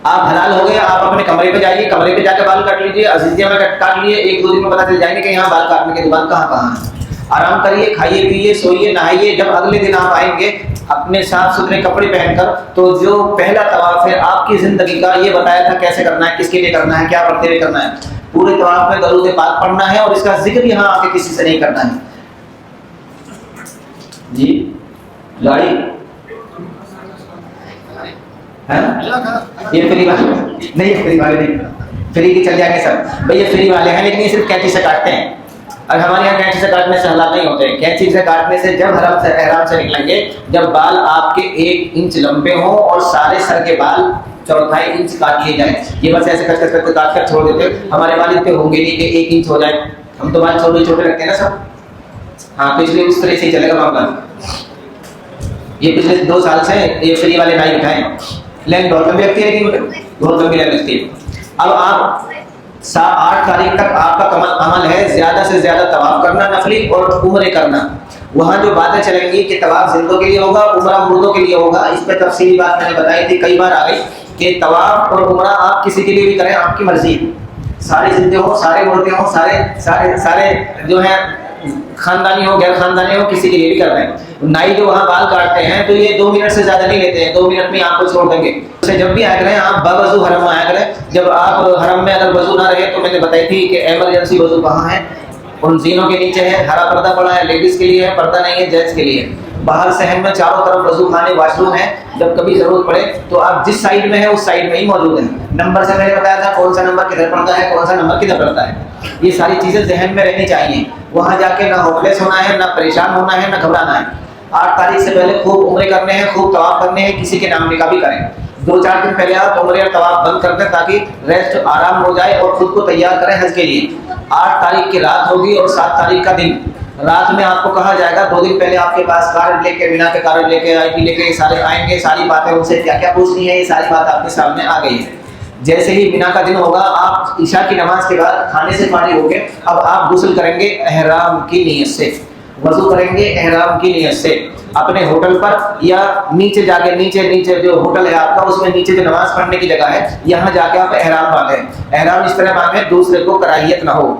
آپ حلال ہو گئے، آپ اپنے کمرے پہ جائیے، کمرے پہ جا کے بال کاٹ لیجیے، عزیزیہ میں کاٹ لیے، ایک دو دن میں پتہ چل جائیں گے کہ یہاں بال کاٹنے کی دکان کہاں کہاں ہے۔ آرام کریے، کھائیے پیئیے، سوئیے، نہائیے، جب اگلے دن آپ آئیں گے اپنے صاف ستھرے کپڑے پہن کر، تو جو پہلا طواف ہے آپ کی زندگی کا، یہ بتایا تھا کیسے کرنا ہے، کس کے لیے کرنا ہے، کیا پڑھتے ہوئے کرنا ہے۔ پورے طواف میں درود پاک پڑھنا ہے اور اس کا ذکر یہاں آ کے کسی سے نہیں کرنا ہے۔ جی گاڑی یہ فری والے نہیں، فری والے نہیں، فری کی چل جائیں گے سب بھائی، یہ فری والے ہیں لیکن یہ صرف کینچی سے کاٹتے ہیں، اور ہمارے یہاں کینچی سے کاٹنے سے حالات نہیں ہوتے۔ کینچی سے کاٹنے سے جب احرام سے نکلیں گے، جب بال آپ کے 1 انچ لمبے ہوں اور سارے سر کے بال 4.5 انچ کاٹ لیے جائیں، یہ بس ایسے کٹ کر چھوڑ دیتے۔ ہمارے بال اتنے ہوں گے نہیں کہ 1 انچ ہو جائے، ہم تو بال چھوٹے چھوٹے رکھتے ہیں نا سب، ہاں، تو اس لیے اس طرح سے ہی چلے گا معاملہ۔ یہ پچھلے 2 سال سے یہ فری والے نائی اٹھائے، لین بہت لمبی لگتی ہے لیکن بہت لمبی لین لگتی ہے۔ اب آپ 8 تاریخ تک آپ کا عمل ہے زیادہ سے زیادہ طواف کرنا نفلی اور عمرے کرنا۔ وہاں جو باتیں چلیں گی کہ طواف زندوں کے لیے ہوگا، عمرہ مردوں کے لیے ہوگا، اس پہ تفصیلی بات میں نے بتائی تھی، کئی بار آ گئی کہ طواف اور عمرہ آپ کسی کے لیے بھی کریں، آپ کی مرضی، سارے زندے ہوں، سارے مردے ہوں، سارے جو ہیں خاندانی ہو، غیر خاندانی ہو، کسی کے لیے بھی کر رہے ہیں۔ نائی جو وہاں بال کاٹتے ہیں تو یہ 2 منٹ سے زیادہ نہیں لیتے ہیں، 2 منٹ میں آپ کو چھوڑ دیں گے۔ اسے جب بھی آیا کریں آپ باوضو حرم میں آیا کریں، جب آپ حرم میں اگر وضو نہ رہے تو میں نے بتائی تھی کہ ایمرجنسی وضو کہاں ہے، ان زینوں کے نیچے ہے، ہرا پردہ پڑا ہے، لیڈیز کے لیے ہے، پردہ نہیں ہے جینٹس کے لیے۔ باہر صحن میں چاروں طرف وضو خانے، واش روم ہے، جب کبھی ضرورت پڑے تو آپ جس سائڈ میں ہیں اس سائڈ میں ہی موجود ہیں۔ نمبر سے میں نے بتایا تھا کون سا نمبر کدھر پڑتا ہے، کون سا نمبر کدھر پڑتا ہے، یہ ساری چیزیں ذہن میں رہنی چاہیے۔ وہاں جا کے نہ ہوپلیس ہونا ہے، نہ پریشان ہونا ہے، نہ گھبرانا ہے۔ 8 تاریخ سے پہلے خوب عمرے کرنے ہیں، خوب طواف کرنے ہیں، کسی کے نام نکاح بھی کریں۔ 2-4 دن پہلے آپ عمرے اور طواف بند کر دیں تاکہ ریسٹ آرام ہو جائے اور خود کو تیار کریں حج کے لیے۔ 8 تاریخ کی رات ہوگی اور 7 تاریخ کا دن، رات میں آپ کو کہا جائے گا 2 دن پہلے آپ کے پاس کارڈ لے کے، مینا کے کارڈ لے کے، آئی پی لے کے سارے آئیں گے، ساری باتیں ان سے کیا کیا پوچھنی ہے، یہ ساری بات آپ کے سامنے آ گئی ہے۔ جیسے ہی مینا کا دن ہوگا، آپ عشاء کی نماز کے بعد کھانے سے فارغ ہو کے اب آپ غسل کریں گے احرام کی نیت سے، وضو کریں گے احرام کی نیت سے، اپنے ہوٹل پر یا نیچے جا کے، نیچے جو ہوٹل ہے آپ کا اس میں نیچے جو نماز پڑھنے کی جگہ ہے یہاں جا کے آپ احرام باندھیں۔ احرام اس طرح باندھیں دوسرے کو کراہیت نہ ہو۔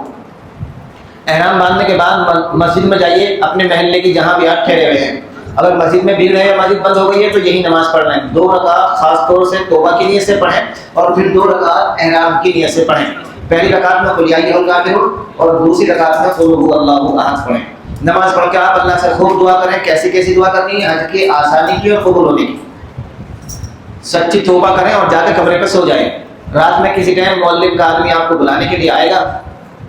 احرام باندھنے کے بعد مسجد میں جائیے، اپنے محلے کی جہاں بھی آپ ٹھہرے ہوئے ہیں، اگر مسجد میں بھیڑ ہے، مسجد بند ہو گئی ہے تو یہی نماز پڑھنا ہے۔ 2 رکعت خاص طور سے توبہ کی نیت سے پڑھیں اور پھر 2 رکعت احرام کی نیت سے پڑھیں۔ پہلی رکعت میں قل یا ایھا الکافرون اور دوسری رکعت میں قل ھو اللہ احد پڑھیں۔ نماز پڑھ کے آپ اللہ سے خوب دعا کریں، کیسی دعا کرنی ہے، حج کی آسانی کی اور قبول ہونے کی، سچی توبہ کریں اور جا کے کمرے پہ سو جائیں۔ رات میں کسی ٹائم مولوی کا آدمی آپ کو بلانے کے لیے آئے گا،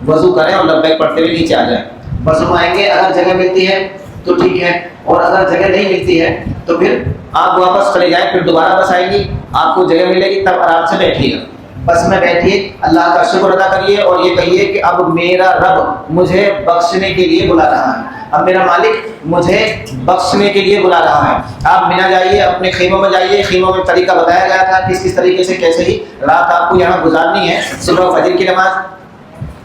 وضو کریں اور لبیک پڑھتے ہوئے نیچے آ جائیں۔ وضو آئیں گے، اگر جگہ ملتی ہے تو ٹھیک ہے، اور اگر جگہ نہیں ملتی ہے تو پھر آپ واپس چلے جائیں، پھر دوبارہ بس آئے گی، آپ کو جگہ ملے گی تب آرام سے بیٹھیے گا، بس میں بیٹھیے، اللہ کا شکر ادا کریے اور یہ کہیے کہ اب میرا رب مجھے بخشنے کے لیے بلا رہا ہے، اب میرا مالک مجھے بخشنے کے لیے بلا رہا ہے۔ آپ مینا جائیے، اپنے خیموں میں جائیے، خیموں میں طریقہ بتایا گیا تھا کس طریقے سے کیسے ہی رات آپ کو یہاں گزارنی ہے۔ صبح فجر کی نماز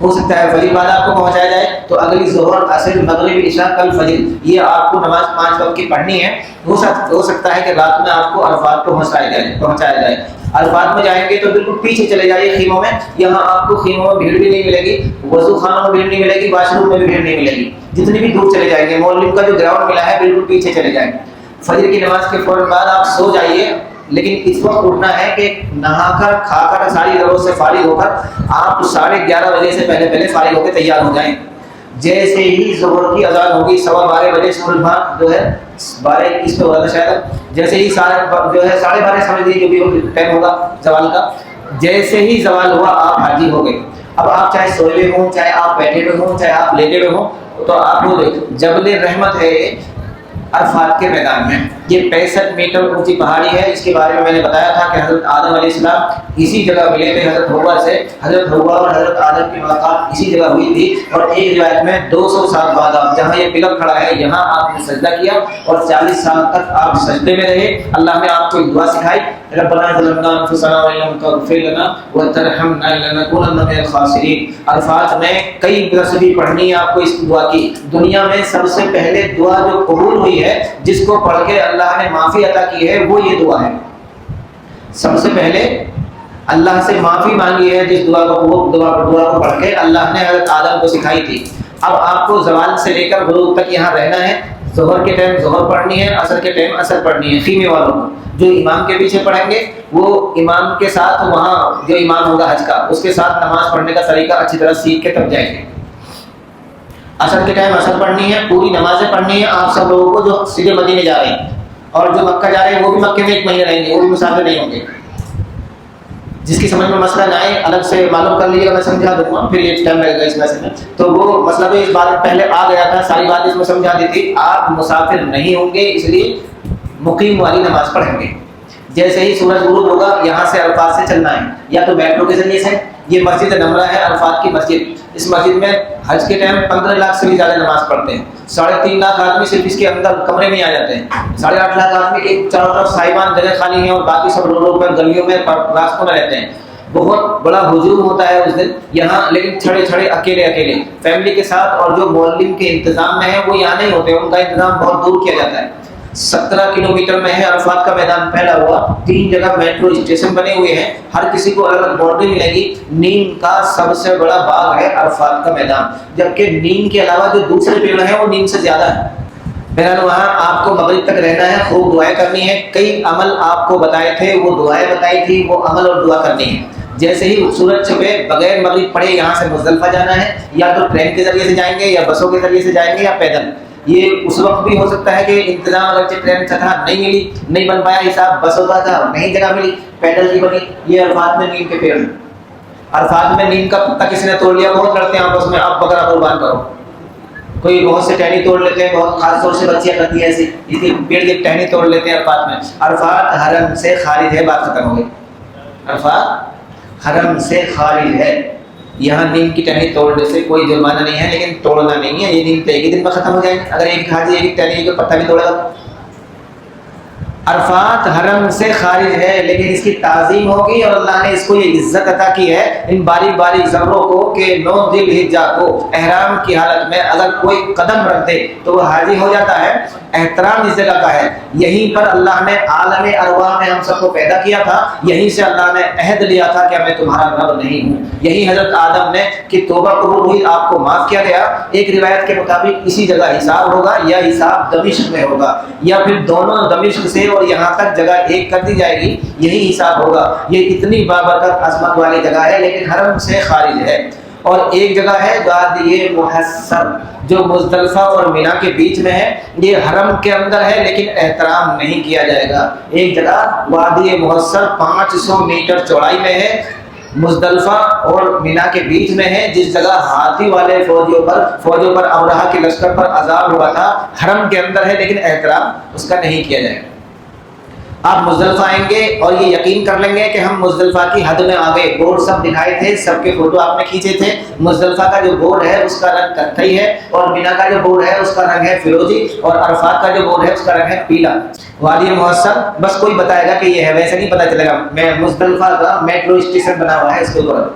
ہو سکتا ہے فجر بعد آپ کو پہنچایا جائے تو اگلی ظہر، عصر، مغرب، عشاء، کل فجر، یہ آپ کو نماز 5 وقت کی پڑھنی ہے۔ ہو سکتا ہے کہ رات میں آپ کو عرفات پہنچایا جائے۔ عرفات میں جائیں گے تو بالکل پیچھے چلے جائیے خیموں میں، یہاں آپ کو خیموں میں بھیڑ بھی نہیں ملے گی، وضو خانوں میں بھیڑ نہیں ملے گی، واش روم میں بھی بھیڑ نہیں ملے گی، جتنی بھی دور چلے جائیں گے۔ مولوی کا جو گراؤنڈ ملا ہے بالکل پیچھے چلے جائیں۔ فجر کی نماز کے فوراً بعد آپ سو جائیے، لیکن اس وقت اٹھنا ہے کہ نہا کر کھا کر ساری ضرورت سے فارغ ہو کر آپ 11:30 بجے سے پہلے فارغ ہو کے تیار ہو جائیں۔ جیسے ہی ظہر کی اذان ہوگی 12:15 بجے سورج بھان جو ہے 12:21 پہ ہوا تھا شاید، جیسے ہی جو ہے 12:30 سمجھ لیجیے جو بھی ٹائم ہوگا زوال کا، جیسے ہی زوال ہوا آپ حاجی ہو گئے۔ اب آپ چاہے سوئے ہوئے ہوں، چاہے آپ بیٹھے ہوئے ہوں، چاہے آپ لیٹے ہوئے ہوں، تو آپ کو جبل رحمت ہے عرفات کے میدان میں، یہ 65 میٹر اونچی پہاڑی ہے۔ اس کے بارے میں نے بتایا تھا کہ حضرت آدم علیہ السلام اسی جگہ ملے تھے حضرت حوا سے، حضرت حوا اور حضرت آدم کی ملاقات اسی جگہ ہوئی تھی، اور ایک روایت میں 200 سال بعد آپ جہاں یہ پلک کھڑا ہے یہاں آپ نے سجدہ کیا اور 40 سال تک آپ سجدے میں رہے۔ اللہ نے آپ کو ایک دعا سکھائی، ربنا ظلمنا انفسنا وان لم تغفر لنا وترحمنا لنکونن من الخاسرین۔ عرفات میں کئی تصویر پڑھنی ہے آپ کو اس دعا کی۔ دنیا میں سب سے پہلے دعا جو قبول ہوئی ہے، جس کو پڑھ کے اللہ نے معافی عطا کی ہے، وہ یہ دعا ہے۔ سب سے پہلے اللہ سے معافی مانگی ہے جس دعا کو پڑھ کے اللہ نے حضرت آدم کو سکھائی تھی۔ اب آپ کو زوال سے لے کر غروب تک یہاں رہنا ہے۔ ظہر کے ٹائم ظہر پڑھنی ہے، عصر کے ٹائم عصر پڑھنی ہے۔ خیمے والوں کو جو امام کے پیچھے پڑھیں گے وہ امام کے ساتھ، وہاں جو امام ہوگا حج کا اس کے ساتھ نماز پڑھنے کا طریقہ اچھی طرح سیکھ کے تب جائیں گے۔ عصر کے ٹائم عصر پڑھنی ہے، پوری نمازیں پڑھنی ہے آپ سب لوگوں کو جو سیدھے مدینے جا رہے ہیں، اور جو مکہ جا رہے ہیں وہ بھی مکے میں 1 مہینہ رہیں گے، وہ بھی مسافر نہیں ہوں گے۔ جس کی سمجھ میں مسئلہ نہ آئے الگ سے معلوم کر لیجیے گا، میں سمجھا دوں گا، پھر یہ ٹائم لگے گا اس میسج میں۔ تو وہ مسئلہ تو اس بات پہلے آ گیا تھا، ساری بات اس میں سمجھا دی تھی۔ آپ مسافر نہیں ہوں گے، اس لیے مقیم والی نماز پڑھیں گے۔ جیسے ہی سورج غروب ہوگا یہاں سے عرفات سے چلنا ہے، یا تو میٹرو کے ذریعے سے۔ یہ مسجد نمرہ ہے عرفات کی مسجد، اس مسجد میں حج کے ٹائم 15 لاکھ سے بھی زیادہ نماز پڑھتے ہیں۔ 3.5 لاکھ آدمی صرف اس کے اندر کمرے میں آ جاتے ہیں، 8.5 لاکھ آدمی ایک چاروں طرف سائبان جگہ خالی ہیں، اور باقی سب روڈوں پر گلیوں میں راستوں میں رہتے ہیں۔ بہت بڑا ہجوم ہوتا ہے اس دن یہاں، لیکن چھڑے اکیلے فیملی کے ساتھ، اور جو مولم کے انتظام میں ہیں وہ یہاں نہیں ہوتے، ان کا انتظام بہت دور کیا جاتا ہے۔ 17 کلومیٹر میں ہے عرفات کا میدان پھیلا ہوا، 3 جگہ میٹرو اسٹیشن بنے ہوئے ہیں، ہر کسی کو الگ الگ باؤنڈری ملے گی۔ نیم کا سب سے بڑا باغ ہے عرفات کا میدان، جبکہ نیم کے علاوہ جو دوسرے پیڑ ہیں وہ نیم سے زیادہ ہے۔ بہرحال وہاں آپ کو مغرب تک رہنا ہے، خوب دعائیں کرنی ہے۔ کئی عمل آپ کو بتائے تھے، وہ دعائیں بتائی تھی، وہ عمل اور دعا کرنی ہے۔ جیسے ہی سورج چھپے بغیر مغرب پڑھے یہاں سے مزدلفہ جانا ہے، یا تو ٹرین کے ذریعے سے جائیں گے، یا بسوں کے ذریعے سے جائیں گے، یا پیدل۔ یہ اس وقت بھی ہو سکتا ہے کہ انتظام اگرچہ ٹرین کا تھا نہیں بن پایا حساب، بسوں کا تھا نہیں جگہ ملی، پیدل کی بنی۔ یہ عرفات میں نیم کے پیڑ ہیں۔ عرفات میں نیم کا پتا کسی نے توڑ لیا، بہت لڑتے ہیں آپس میں، اب بکرا قربان کرو۔ کوئی بہت سے ٹہنی توڑ لیتے ہیں، بہت خاص طور سے بچیاں کرتی ہیں ایسی، اسی پیڑ کی ٹہنی توڑ لیتے ہیں عرفات میں۔ عرفات حرم سے خارج ہے، بات ختم ہو گئی۔ عرفات حرم سے خارج ہے، یہاں نیم کی ٹہنی توڑنے سے کوئی جرمانہ نہیں ہے، لیکن توڑنا نہیں ہے۔ یہ نیم تو ایک ہی دن میں ختم ہو جائے گی، اگر ایک حاجی ایک ٹہنی کا پتہ بھی توڑے گا۔ عرفات حرم سے خارج ہے، لیکن اس کی تعظیم ہوگی، اور اللہ نے اس کو یہ عزت عطا کی ہے ان باریک باریک ذروں کو کہ 9 ذی الحجہ کو احرام کی حالت میں اگر کوئی قدم رکھ دے تو وہ حاجی ہو جاتا ہے۔ احترام اس جگہ کا ہے، یہیں پر اللہ نے عالم ارواح میں ہم سب کو پیدا کیا تھا، یہیں سے اللہ نے عہد لیا تھا کہ میں تمہارا رب نہیں ہوں۔ یہی حضرت آدم نے کہ توبہ قبول ہوئی، آپ کو معاف کیا گیا۔ ایک روایت کے مطابق اسی جگہ حساب ہوگا، یا حساب دمشق میں ہوگا، یا پھر دونوں دمشق سے اور یہاں تک جگہ ایک کر دی جائے گی، یہی حساب ہوگا۔ یہ اتنی بابرکت عظمت والی جگہ ہے، لیکن حرم سے خارج ہے۔ اور ایک جگہ ہے وادی محصر جو مزدلفہ اور مینا کے بیچ میں ہے، یہ حرم کے اندر ہے لیکن احترام نہیں کیا جائے گا۔ ایک جگہ وادی محصر 500 میٹر چوڑائی میں ہے، مزدلفہ اور مینا کے بیچ میں ہے، جس جگہ ہاتھی والے فوجوں پر ابرہہ کے لشکر پر عذاب ہوا تھا، حرم کے اندر ہے لیکن احترام اس کا نہیں کیا جائے گا۔ آپ مزدلفہ آئیں گے اور یہ یقین کر لیں گے کہ ہم مزدلفہ کی حد میں آ گئے۔ بورڈ سب دکھائے تھے، سب کے فوٹو آپ نے کھینچے تھے۔ مزدلفہ کا جو بورڈ ہے اس کا رنگ کتھئی ہے، اور مینا کا جو بورڈ ہے اس کا رنگ ہے فیروزی، اور عرفات کا جو بورڈ ہے اس کا رنگ ہے پیلا۔ وادی محصر بس کوئی بتائے گا کہ یہ ہے، ویسے نہیں پتہ چلے گا۔ میں مزدلفہ کا میٹرو اسٹیشن بنا ہوا ہے اس کے اوپر،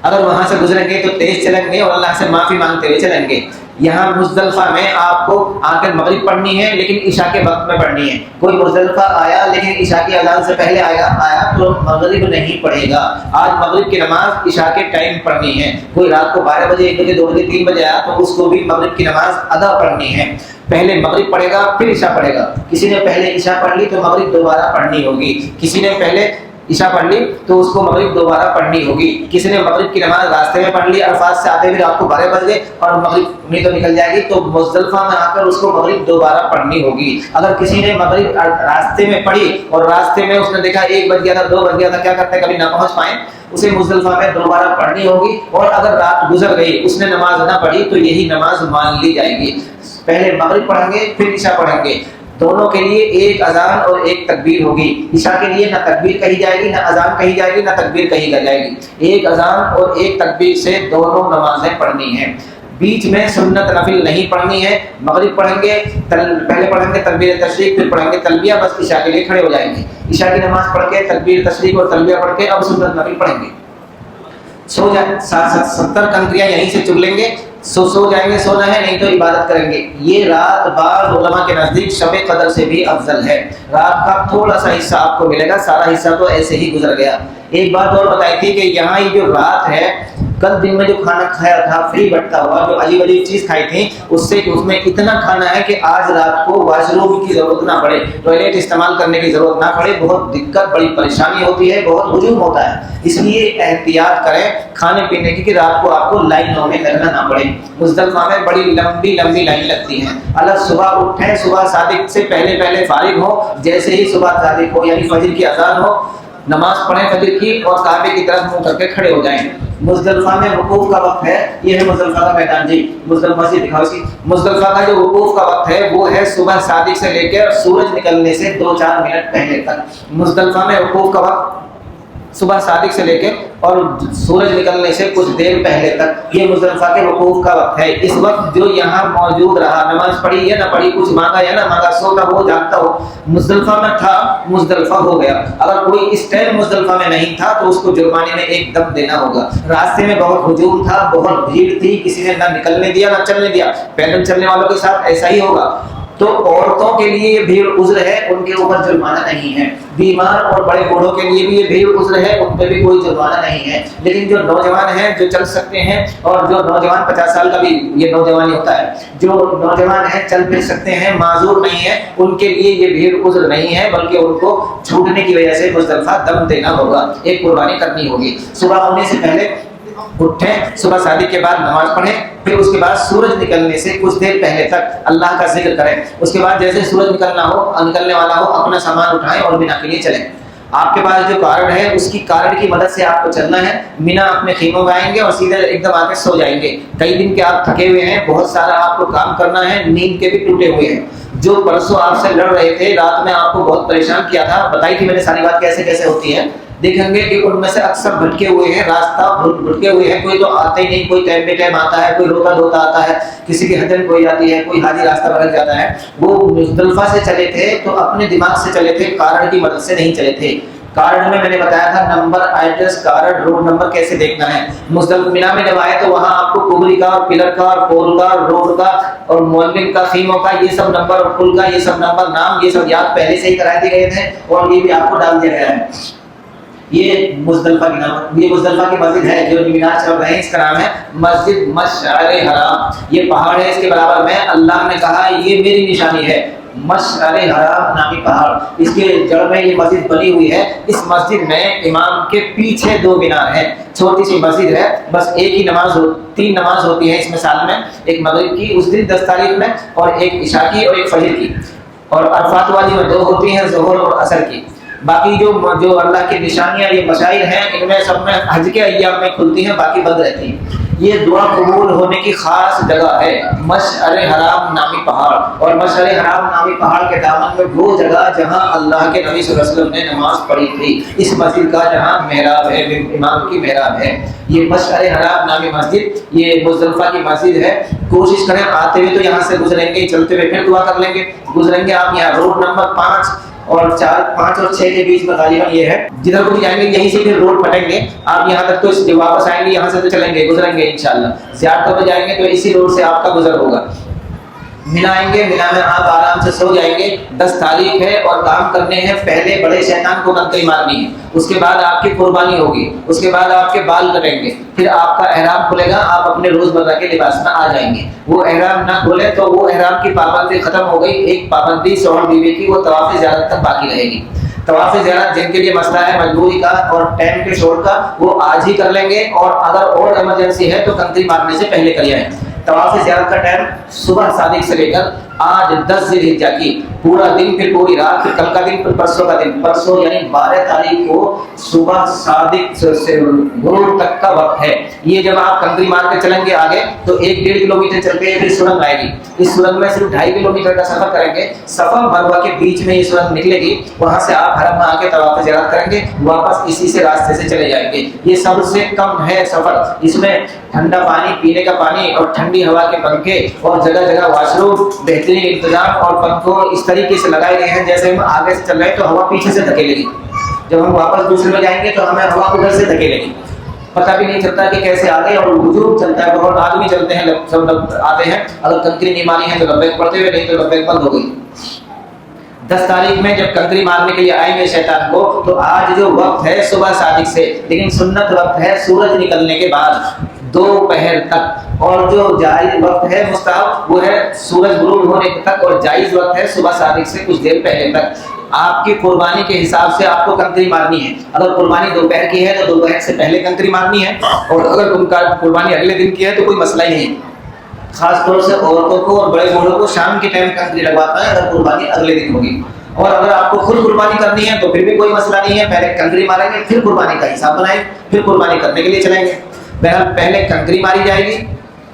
اگر وہاں سے گزریں گے تو تیز چلیں گے اور اللہ سے معافی مانگتے ہوئے چلیں گے۔ یہاں مزدلفہ میں آپ کو آ کر مغرب پڑھنی ہے لیکن عشاء کے وقت میں پڑھنی ہے. کوئی مزدلفہ آیا لیکن عشاء کی اذان سے پہلے آیا تو مغرب نہیں پڑھے گا. آج مغرب کی نماز عشاء کے ٹائم پڑھنی ہے. کوئی رات کو 12 بجے 1 بجے 2 بجے 3 بجے آیا تو اس کو بھی مغرب کی نماز ادا پڑھنی ہے. پہلے مغرب پڑھے گا پھر عشاء پڑھے گا. کسی نے پہلے عشاء پڑھ لی تو مغرب دوبارہ پڑھنی ہوگی. کسی نے پہلے عشاء پڑھ لی تو اس کو مغرب دوبارہ پڑھنی ہوگی. کسی نے مغرب کی نماز راستے میں پڑھ لی, عرفات سے آتے ہوئے رات کو 12 بج گئے اور مغرب نہیں تو نکل جائے گی تو مزدلفہ میں آ کر اس کو مغرب دوبارہ پڑھنی ہوگی. اگر کسی نے مغرب راستے میں پڑھی اور راستے میں اس نے دیکھا 1 بج گیا تھا 2 بج گیا تھا, کیا کرتے ہیں کبھی نہ پہنچ پائیں, اسے مزدلفہ میں دوبارہ پڑھنی ہوگی. اور اگر رات گزر گئی اس نے نماز نہ پڑھی تو یہی نماز مان لی جائے گی. پہلے مغرب پڑھیں گے پھر عشاء پڑھیں گے. دونوں کے لیے ایک اذان اور ایک تکبیر ہوگی. عشاء کے لیے نہ تکبیر کہی جائے گی, نہ اذان کہی جائے گی, نہ تکبیر کہی جائے گی. ایک اذان اور ایک تکبیر سے دونوں نمازیں پڑھنی ہیں. بیچ میں سنت نفل نہیں پڑھنی ہے. مغرب پڑھیں گے پہلے پڑھیں گے تکبیر تشریق, پھر پڑھیں گے تلبیہ, بس عشاء کے لیے کھڑے ہو جائیں گے. عشاء کی نماز پڑھ کے تکبیر تشریق اور تلبیہ پڑھ کے اب سنت نفل پڑھیں گے. سو جائیں 70 کنکریاں یہیں سے چگ لیں گے, سو جائیں گے. سونا ہے نہیں تو عبادت کریں گے. یہ رات بعض علماء کے نزدیک شب قدر سے بھی افضل ہے. رات کا تھوڑا سا حصہ آپ کو ملے گا, سارا حصہ تو ایسے ہی گزر گیا. ایک بات اور بتائی تھی کہ یہاں یہ جو رات ہے, کل دن میں جو کھانا کھایا تھا فری بٹتا ہوا, جو عجیب عجیب چیز کھائی تھی, اس سے اس میں اتنا کھانا ہے کہ آج رات کو واش روم کی ضرورت نہ پڑے, ٹوائلٹ استعمال کرنے کی ضرورت نہ پڑے. بہت دقت, بڑی پریشانی ہوتی ہے, بہت ہجوم ہوتا ہے. اس لیے احتیاط کریں کھانے پینے کی کہ رات کو آپ کو لائنوں میں لگنا نہ پڑے. مزدلفہ میں بڑی لمبی لمبی لائن لگتی ہیں. الگ صبح اٹھیں, صبح صادق سے پہلے فارغ ہو. جیسے ہی صبح صادق ہو یعنی فجر کی اذان ہو, نماز پڑھیں فجر کی اور کعبے کی طرف منہ کر کے کھڑے ہو جائیں. مزدلفہ میں وقوف کا وقت ہے, یہ ہے مزدلفہ کا میدان. جی مزدلفہ سے دکھاؤ سی. مزدلفہ کا جو وقوف کا وقت ہے وہ ہے صبح صادق سے لے کر سورج نکلنے سے 2-4 منٹ پہلے تک. مزدلفہ میں وقوف کا وقت صبح صادق سے لے کے اور سورج نکلنے سے کچھ دیر پہلے تک, یہ مزدلفہ کے وقوف کا وقت ہے. اس وقت جو یہاں موجود رہا, نماز پڑھی یا نہ پڑھی, کچھ مانگا یا نہ مانگا, سوتا ہو جاگتا ہو, مزدلفہ میں تھا مزدلفہ ہو گیا. اگر کوئی اس ٹائم مزدلفہ میں نہیں تھا تو اس کو جرمانے میں ایک دم دینا ہوگا. راستے میں بہت ہجوم تھا, بہت بھیڑ تھی, کسی نے نہ نکلنے دیا نہ چلنے دیا. پیدل چلنے والوں کے ساتھ ایسا ہی ہوگا. تو عورتوں کے لیے یہ بھیڑ عذر ہے, ان کے اوپر جرمانہ نہیں ہے. بیمار اور بڑے بوڑھوں کے لیے بھی یہ بھیڑ عذر ہے, ان پہ بھی کوئی جرمانہ نہیں ہے. لیکن جو نوجوان ہیں جو چل سکتے ہیں, اور جو نوجوان 50 سال کا بھی یہ نوجوان ہوتا ہے, جو نوجوان ہیں چل پھر سکتے ہیں, معذور نہیں ہے, ان کے لیے یہ بھیڑ عذر نہیں ہے, بلکہ ان کو چھوٹنے کی وجہ سے مزدلفہ دم دینا ہوگا, ایک قربانی کرنی ہوگی. صبح ہونے سے پہلے اٹھیں, صبح صادق کے بعد نماز پڑھیں, پھر اس کے بعد سورج نکلنے سے کچھ دیر پہلے تک اللہ کا ذکر کریں. اس کے بعد جیسے سورج نکلنے والا ہو اپنا سامان اٹھائیں اور مینا کے لیے چلیں. آپ کے پاس جو کارڈ ہے اس کی کارڈ کی مدد سے آپ کو چلنا ہے. مینا اپنے خیموں میں آئیں گے اور سیدھے ایک دم آ کے سو جائیں گے. کئی دن کے آپ تھکے ہوئے ہیں, بہت سارا آپ کو کام کرنا ہے, نیند کے بھی ٹوٹے ہوئے ہیں. جو پرسوں آپ سے لڑ رہے تھے, رات میں آپ کو بہت پریشان کیا تھا, بتائی تھی میں نے ساری بات کیسے کیسے ہوتی ہے. دیکھیں گے کہ ان میں سے اکثر بھٹکے ہوئے ہیں, راستہ بھٹکے ہوئے ہیں. کوئی تو آتے ہی نہیں, کوئی ٹائم پہ ٹائم آتا ہے, کوئی روتا دھوتا آتا ہے, کسی کی حجن کوئی آتی ہے, کوئی حاجی راستہ بدل جاتا ہے. وہ مزدلفہ سے چلے تھے تو اپنے دماغ سے چلے تھے, کارڈ کی مدد سے نہیں چلے تھے. کارڈ میں نے بتایا تھا number, address, card, road number کیسے دیکھنا ہے. مزدلفہ مینا میں جب آئے تو وہاں آپ کو کوبری کا اور پلر کا اور پول کا اور روڈ کا اور مولوی کا, خیموں کا, یہ سب نمبر, اور پل کا یہ سب نمبر, نام, یہ سب یاد پہلے سے ہی کرا دیے گئے تھے اور یہ بھی آپ کو ڈال دیا گیا ہے. یہ مزدلفہ کی نام, یہ مزدلفہ کی مسجد ہے جو مینار چل رہے ہیں, اس کا نام ہے مسجد مشعر حرام. یہ پہاڑ ہے, اس کے برابر میں اللہ نے کہا یہ میری نشانی ہے, مشعر حرام نامی پہاڑ. اس کے جڑ میں یہ مسجد بنی ہوئی ہے. اس مسجد میں امام کے پیچھے 2 مینار ہیں, چھوٹی سی مسجد ہے, بس ایک ہی نماز 3 نماز ہوتی ہے اس میں سال میں, ایک مغرب کی اس دن 10 تاریخ میں, اور ایک عشاء کی اور ایک فجر کی, اور عرفات والی میں 2 ہوتی ہیں, ظہر اور عصر کی. باقی جو اللہ کی نشانیاں, یہ مشاعر ہیں, ان میں سب میں حج کے ایام میں کھلتی ہیں, باقی بند رہتی ہیں. یہ دعا قبول ہونے کی خاص جگہ ہے, مشعر حرام نامی پہاڑ. اور مشعر حرام نامی پہاڑ کے دامن میں وہ جگہ جہاں اللہ کے نبی صلی اللہ علیہ وسلم نے نماز پڑھی تھی, اس مسجد کا جہاں محراب ہے, امام کی محراب ہے. یہ مشعر حرام نامی مسجد, یہ مزدلفہ کی مسجد ہے. کوشش کریں, آتے ہوئے تو یہاں سے گزریں گے, چلتے ہوئے پھر دعا کر لیں گے, گزریں گے آپ یہاں روڈ نمبر 5 اور 4, 5 اور 6 کے بیچ میں غالباً یہ ہے. جدھر کو بھی جائیں گے یہیں سے پھر روڈ پھٹیں گے آپ یہاں تک، تو واپس آئیں گے یہاں سے تو چلیں گے گزریں گے انشاءاللہ. زیارتوں پہ جائیں گے تو اسی روڈ سے آپ کا گزر ہوگا. مینا آئیں گے، مینا میں آپ آرام سے سو جائیں گے. 10 تاریخ ہے اور کام کرنے ہیں. پہلے بڑے شیطان کو کنکری مارنی ہے، اس کے بعد آپ کی قربانی ہوگی، اس کے بعد آپ کے بال کٹیں گے، پھر آپ کا احرام کھلے گا، آپ اپنے روزمرہ کے لباس میں آ جائیں گے. وہ احرام نہ کھولے تو وہ احرام کی پابندی ختم ہو گئی. ایک پابندی شوہر بیوی کی وہ طواف زیارت تک باقی رہے گی. طواف زیارت جن کے لیے مسئلہ ہے مجبوری کا اور ٹائم کے شورٹ کا، وہ آج ہی کر لیں گے، اور اگر اور ایمرجنسی ہے تو کنکری مارنے سے پہلے کر جائیں. طواف زیارت کا ٹائم صبح صادق سے لے کر آج 10 ذی الحجہ کی پورا دن، پھر پوری رات، پھر کل کا دن، پھر پرسوں کا دن. پرسوں یعنی 12 تاریخ کو صبح صادق سے غروب تک کا وقت ہے. یہ جب آپ کنکری مار کے چلیں گے آگے تو 1-1.5 کلومیٹر چلتے ہیں، پھر سرنگ آئے گی. اس سرنگ میں صرف 2.5 کلومیٹر کا سفر کریں گے. صفا مروہ کے بیچ میں یہ سرنگ نکلے گی، وہاں سے آپ حرم میں آ کے طواف زیارت کریں گے، واپس اسی سے راستے سے چلے جائیں گے. یہ سب سے کم ہے سفر. اس میں ٹھنڈا پانی، پینے کا پانی اور ٹھنڈی ہوا کے پنکھے اور جگہ جگہ واش روم، بہترین انتظام اور پنکھوں اس طریقے سے لگائے گئے ہیں جیسے ہم آگے سے چل رہے ہیں تو ہوا پیچھے سے دھکیلے گی. جب ہم واپس دوسرے میں جائیں گے تو ہمیں ہوا ادھر سے دھکیلے گی. پتہ بھی نہیں چلتا کہ کیسے آگے، اور وجود چلتا ہے. بہت آدمی چلتے ہیں، سب لوگ آتے ہیں. اگر کنکری نہیں ماری ہے تو لبیک پڑھتے ہوئے، نہیں تو لبیک بند ہو گئی. 10 تاریخ میں جب کنکری مارنے کے لیے آئیں گے شیطان کو، تو آج جو وقت ہے صبح صادق سے، لیکن سنت وقت ہے سورج نکلنے کے بعد دوپہر تک، اور جو جائز وقت ہے مستحب وہ ہے سورج غروب ہونے تک، اور جائز وقت ہے صبح صادق سے کچھ دیر پہلے تک. آپ کی قربانی کے حساب سے آپ کو کنکری مارنی ہے. اگر قربانی دوپہر کی ہے تو دوپہر سے پہلے کنکری مارنی ہے، اور اگر ان کا قربانی اگلے دن کی ہے تو کوئی مسئلہ ہی نہیں. خاص طور سے عورتوں کو اور بڑے بوڑھوں کو شام کے ٹائم کنکری لگواتا ہے اگر قربانی اگلے دن ہوگی. اور اگر آپ کو خود قربانی کرنی ہے تو پھر بھی کوئی مسئلہ نہیں ہے. پہلے کنکری ماریں گے، پھر قربانی کا حساب بنائیں، پھر قربانی کرنے کے لیے چلیں گے. بہرحال پہلے کنکری ماری جائے گی،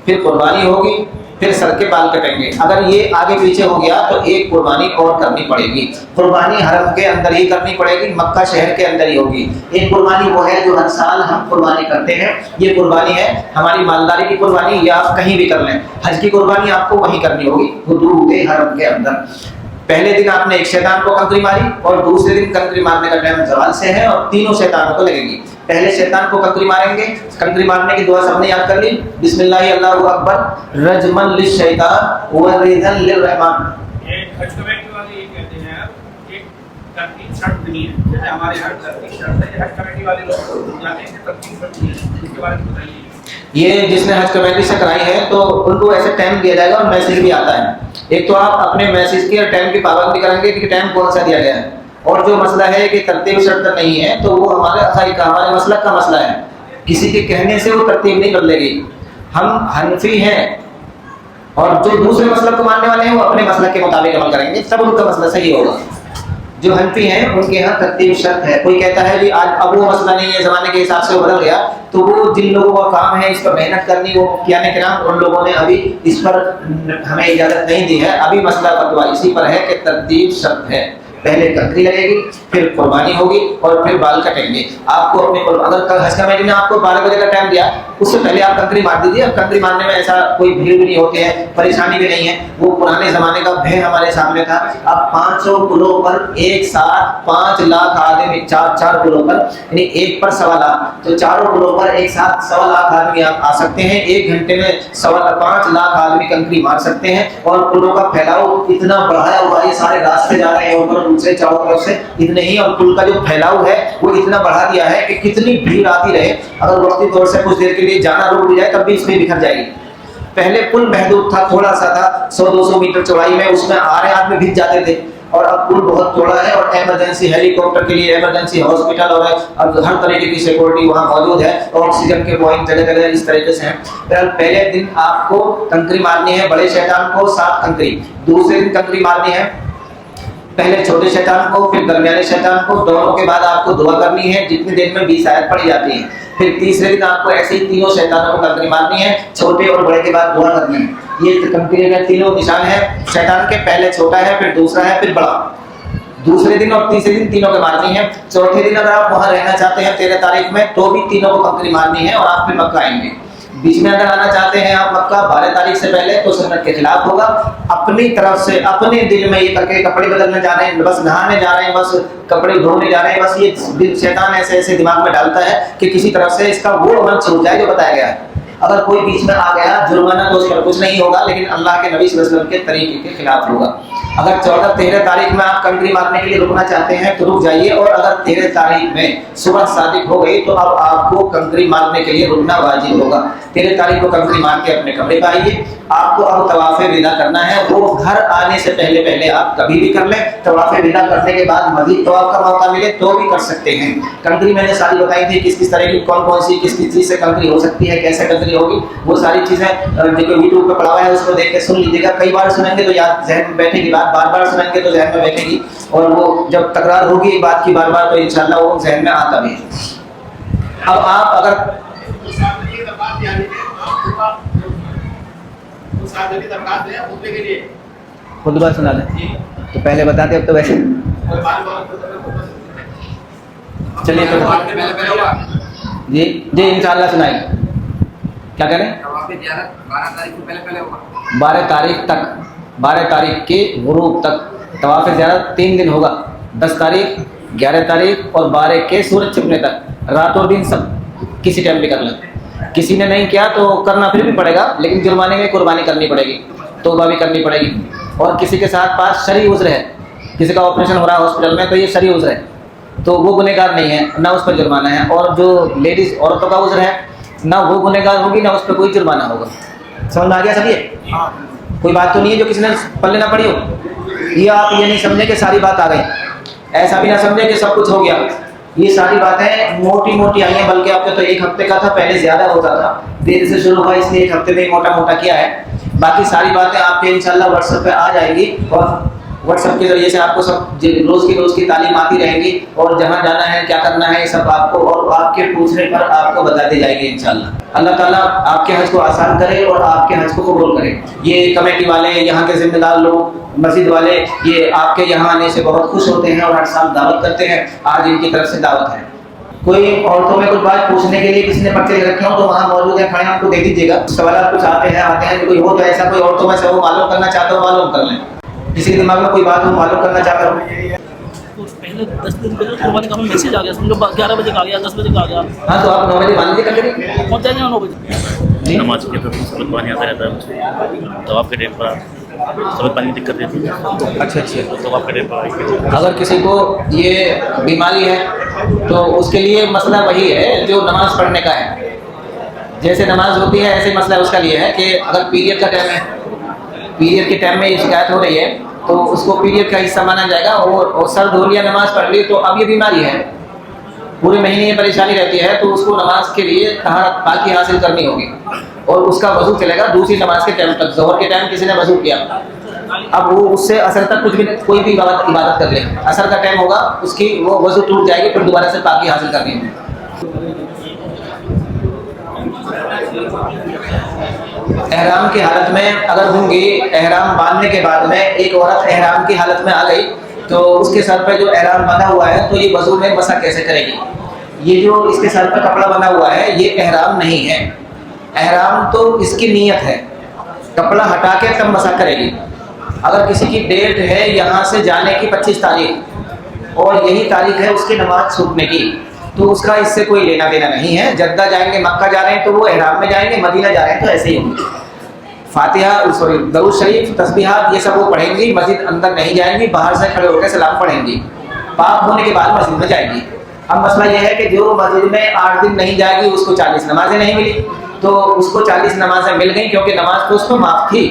پھر قربانی ہوگی، پھر سر کے بال کٹیں گے. اگر یہ آگے پیچھے ہو گیا تو ایک قربانی اور کرنی پڑے گی. قربانی حرم کے اندر ہی کرنی پڑے گی، مکہ شہر کے اندر ہی ہوگی. ایک قربانی وہ ہے جو ہر سال ہم قربانی کرتے ہیں. یہ قربانی ہے ہماری مالداری کی قربانی، یا آپ کہیں بھی کر لیں. حج کی قربانی آپ کو وہیں کرنی ہوگی حدود حرم کے اندر. پہلے دن آپ نے ایک شیطان کو کنکری ماری، اور دوسرے دن کنکری مارنے کا ٹائم زوال سے ہے، اور تینوں شیطانوں کو لگے گی. پہلے شیطان کو کنکری ماریں گے. کنکری مارنے کی دعا سب نے یاد کر لی. بسم اللہ اللہ اکبر رجمن للشیطان ورزن للرحمن. ایک حج کمیٹی والے یہ کہتے ہیں ایک ترتیب شرط نہیں ہے، جیسے ہمارے یہاں ترتیب شرط ہے. حج کمیٹی والے لوگ جاتے ہیں کہ ترتیب شرط نہیں ہے، اس کے بارے میں بتائیے. یہ جس نے حج کمیٹی سے کرائی ہے تو ان کو ایسے ٹائم دیا جائے گا اور میسج بھی آتا ہے. ایک تو آپ اپنے میسج کی اور ٹائم کی پابندی کریں گے کہ ٹائم کون سا دیا گیا ہے. اور جو مسئلہ ہے کہ ترتیب شرط نہیں ہے تو وہ ہمارے مسلک کا مسئلہ ہے. کسی کے کہنے سے وہ ترتیب نہیں بدلے گی. ہم حنفی ہیں، اور جو دوسرے مسلک کو ماننے والے ہیں وہ اپنے مسلک کے مطابق عمل کریں گے، تب ان کا مسئلہ صحیح ہوگا. جو حنفی ہیں ان کے یہاں ترتیب شرط ہے. کوئی کہتا ہے کہ آج اب وہ مسئلہ نہیں ہے، زمانے کے حساب سے وہ بدل گیا، تو وہ جن لوگوں کا کام ہے اس پر محنت کرنی، وہ مفتیان کرام، ان لوگوں نے ابھی اس پر ہمیں اجازت نہیں دی ہے. ابھی مسئلہ فتویٰ اسی پر ہے کہ ترتیب شرط ہے. پہلے کنکری لگے گی، پھر قربانی ہوگی، اور پھر بال کٹیں گے. آپ کو اپنے اگر حج کمیٹی نے آپ کو 12 بجے کا ٹائم دیا، اس سے پہلے آپ کنکری مار دیجیے. اب کنکری مارنے میں ایسا کوئی بھیڑ بھی نہیں ہوتے ہیں، پریشانی بھی نہیں ہے. وہ پرانے زمانے کا بھے ہمارے سامنے تھا. اب 500 کلو پر ایک ساتھ 5 لاکھ آدمی، 4 کلو پر یعنی ایک پر 1.25 لاکھ، تو 4 کلو پر ایک ساتھ 1.25 لاکھ آدمی آپ آ سکتے ہیں. 1 گھنٹے میں 5 لاکھ آدمی کنکری مار سکتے ہیں. اور پلوں کا پھیلاؤ اتنا بڑھایا ہوا ہے، یہ سارے راستے جا رہے ہیں اوپر دوسرے چاروں طرف سے اتنے ہی، اور پل کا جو پھیلاؤ ہے وہ اتنا بڑھا دیا ہے کہ کتنی بھیڑ آتی رہے، اگر وقتی طور سے کچھ دیر کے لیے جانا روک دیا جائے تب بھی اس میں بکھر جائے گی. پہلے پل محدود تھا، تھوڑا سا تھا، 100-200 میٹر چوڑائی میں، اس میں آ رہے آدمی بھیگ جاتے تھے. اور اب پل بہت چوڑا ہے، اور ایمرجنسی ہیلی کاپٹر کے لیے ایمرجنسی ہاسپٹل اور ہر طریقے کی سیکورٹی وہاں موجود ہے. آکسیجن کے پوائنٹ جگہ جگہ اس طریقے سے ہیں. پہلے دن آپ کو کنکری مارنی ہے بڑے شیطان کو 7 کنکری. دوسرے دن کنکری مارنی ہے پہلے چھوٹے شیطان کو، پھر درمیانے شیطان کو. دونوں کے بعد آپ کو دعا کرنی ہے جتنی دیر میں 20 آیت پڑھی جاتی ہے. پھر تیسرے دن آپ کو ایسے ہی تینوں شیطانوں کو کنکری مارنی ہے، چھوٹے اور بڑے کے بعد دعا کرنی ہے. یہ کنکری کے تینوں نشان ہے شیطان کے. پہلے چھوٹا ہے، پھر دوسرا ہے، پھر بڑا. دوسرے دن اور تیسرے دن تینوں کے مارنی ہے. چوتھے دن اگر آپ وہاں رہنا چاہتے ہیں 13 تاریخ میں تو بھی تینوں کو کنکری مارنی ہے، اور آپ پھر مکہ آئیں گے. بیچ میں اگر آنا چاہتے ہیں آپ مکہ 12 تاریخ سے پہلے تو سنت کے خلاف ہوگا. اپنی طرف سے اپنے دل میں یہ کر کے کپڑے بدلنے جا رہے ہیں, بس نہانے جا رہے ہیں, بس کپڑے دھونے جا رہے ہیں, بس یہ شیطان ایسے ایسے دماغ میں ڈالتا ہے کہ کسی طرف سے اس کا وہ عمل چھوٹ جائے جو بتایا گیا ہے. اگر کوئی بیچ میں آ گیا جرمانہ تو اس پر کچھ نہیں ہوگا, لیکن اللہ کے نبی صلی اللہ علیہ وسلم کے طریقے کے خلاف ہوگا. اگر 14-13 تاریخ میں آپ کنکری مارنے کے لیے رکنا چاہتے ہیں تو رک جائیے, اور اگر 13 تاریخ میں صبح صادق ہو گئی تو اب آپ کو کنکری مارنے کے لیے رکنا واجب ہوگا. 13 تاریخ کو کنکری مار کے اپنے کمرے پہ آئیے. آپ کو اب طواف ودا کرنا ہے, وہ گھر آنے سے پہلے پہلے آپ کبھی بھی کر لیں. طواف ودا کرنے کے بعد مزید طواف کا موقع ملے تو بھی کر سکتے ہیں. کنکری میں نے ساری بتائی تھی کس کس طرح کی کون کون سی کس کس چیز سے کنکری ہو سکتی ہے, کیسے کنکری ہوگی, وہ ساری چیزیں جو یوٹیوب پہ پڑا ہوا ہے اس کو دیکھ کے سن لیجیے گا. کئی بار سنیں گے تو یاد ذہن میں بیٹھے گی بات, بار بار سنیں گے تو ذہن میں بیٹھے گی, اور وہ جب تکرار ہوگی بات کی بار بار تو انشاءاللہ وہ ذہن میں آتا بھی ہے. اب آپ اگر خطبہ سنا دیں تو پہلے بتاتے, اب تو ویسے چلیے تو جی جی انشاءاللہ سنائیں. کیا کریں 12 تاریخ تک, 12 تاریخ کے غروب تک طواف زیارت 3 دن ہوگا. 10 تاریخ 11 تاریخ اور 12 کے سورج چھپنے تک, رات اور دن سب کسی ٹائم بھی کر لیں. کسی نے نہیں کیا تو کرنا پھر بھی پڑے گا, لیکن جرمانے میں قربانی کرنی پڑے گی, توبہ بھی کرنی پڑے گی. اور کسی کے ساتھ پاس شرعی عذر ہے, کسی کا آپریشن ہو رہا ہے ہاسپٹل میں تو یہ شرعی عذر ہے تو وہ گنہگار نہیں ہے, نہ اس پر جرمانہ ہے. اور جو لیڈیز عورتوں کا عذر ہے نہ وہ گنہگار ہوگی نہ اس پہ کوئی جرمانہ ہوگا. سمجھ میں آ گیا سب؟ یہ کوئی بات تو نہیں ہے جو کسی نے پلے نہ پڑی ہو. یہ آپ یہ نہیں سمجھیں کہ ساری بات آ گئی, ایسا بھی نہ سمجھیں کہ سب کچھ ہو گیا. یہ ساری باتیں موٹی موٹی آئی ہیں, بلکہ آپ کا تو 1 ہفتے کا تھا, پہلے زیادہ ہوتا تھا, دیر سے شروع ہوا اس لیے 1 ہفتے میں موٹا موٹا کیا ہے. باقی ساری باتیں آپ کے انشاءاللہ واٹس ایپ پہ آ جائیں گی, اور واٹس ایپ کے ذریعے سے آپ کو سب روز کی تعلیم آتی رہیں گی, اور جہاں جانا ہے کیا کرنا ہے یہ سب آپ کو, اور آپ کے پوچھنے پر آپ کو بتاتے جائیں گے انشاءاللہ. اللہ تعالیٰ آپ کے حج کو آسان کرے اور آپ کے حج کو قبول کرے. یہ کمیٹی والے, یہاں کے ذمہ دار لوگ, مسجد والے, یہ آپ کے یہاں آنے سے بہت خوش ہوتے ہیں اور ہر سال دعوت کرتے ہیں. آج ان کی طرف سے دعوت ہے. کوئی عورتوں میں کچھ بات پوچھنے کے لیے کسی نے پرچے رکھے ہوں تو وہاں موجود ہیں, کھڑے ہیں, آپ کو دے دیجیے گا. سوالات کچھ آتے ہیں کوئی ہو تو ایسا کوئی عورتوں میں سے وہ معلوم کرنا چاہتا ہو معلوم کر لیں. کسی کے دماغ میں کوئی بات ہو معلوم کرنا چاہتا ہو. پہلے 10 دن پہلے قربانی کا میسج آ گیا, سمجھو 11 بجے کا آ گیا, 10 بجے کا آ گیا. ہاں تو آپ 9 بجے مان لیجیے, کر پہنچ جائیں گے 9 بجے. نماز کے سبق پانی آتا رہتا ہے, تو آپ کے ٹائم پر سبق پانی کی دقت رہتی ہے. اچھا تو آپ کے ٹائم پر اگر کسی کو یہ بیماری ہے تو اس کے لیے مسئلہ وہی ہے جو نماز پڑھنے کا ہے. جیسے نماز ہوتی ہے ایسے مسئلہ اس کا یہ ہے کہ اگر پیریڈ کا ٹائم ہے, پیریڈ کے ٹائم میں یہ شکایت ہو رہی ہے تو اس کو پیریڈ کا حصہ مانا جائے گا. اور سر دھو لیا, نماز پڑھ لی, تو اب یہ بیماری ہے, پورے مہینے یہ پریشانی رہتی ہے, تو اس کو نماز کے لیے طہارت پاکی حاصل کرنی ہوگی, اور اس کا وضو چلے گا دوسری نماز کے ٹائم تک. ظہر کے ٹائم کسی نے وضو کیا, اب وہ اس سے اثر تک کچھ بھی کوئی بھی عبادت کر لے, اثر کا ٹائم ہوگا اس کی, وہ وضو ٹوٹ جائے گی, پھر دوبارہ سے پاکی حاصل کرنی ہے. احرام کی حالت میں اگر ہوں گی, احرام باندھنے کے بعد میں ایک عورت احرام کی حالت میں آ گئی تو اس کے سر پہ جو احرام بنا ہوا ہے تو یہ وضو میں مسح کیسے کرے گی؟ یہ جو اس کے سر پہ کپڑا بنا ہوا ہے یہ احرام نہیں ہے. احرام تو اس کی نیت ہے, کپڑا ہٹا کے تب مسح کرے گی. اگر کسی کی ڈیٹ ہے یہاں سے جانے کی 25 تاریخ اور یہی تاریخ ہے اس کی نماز چھوٹنے کی, تو اس کا اس سے کوئی لینا دینا نہیں ہے. جدہ جائیں گے, مکہ جا رہے ہیں تو وہ احرام میں جائیں گے, مدینہ جا رہے ہیں تو ایسے ہی ہوں گے. فاتحہ درود شریف تسبیحات یہ سب وہ پڑھیں گی, مسجد اندر نہیں جائیں گی, باہر سے کھڑے ہو کے سلام پڑھیں گی, پاک ہونے کے بعد مسجد میں جائیں گی. اب مسئلہ یہ ہے کہ جو مسجد میں 8 دن نہیں جائے گی اس کو 40 نمازیں نہیں ملی, تو اس کو 40 نمازیں مل گئیں کیونکہ نماز تو اس کو معاف تھی,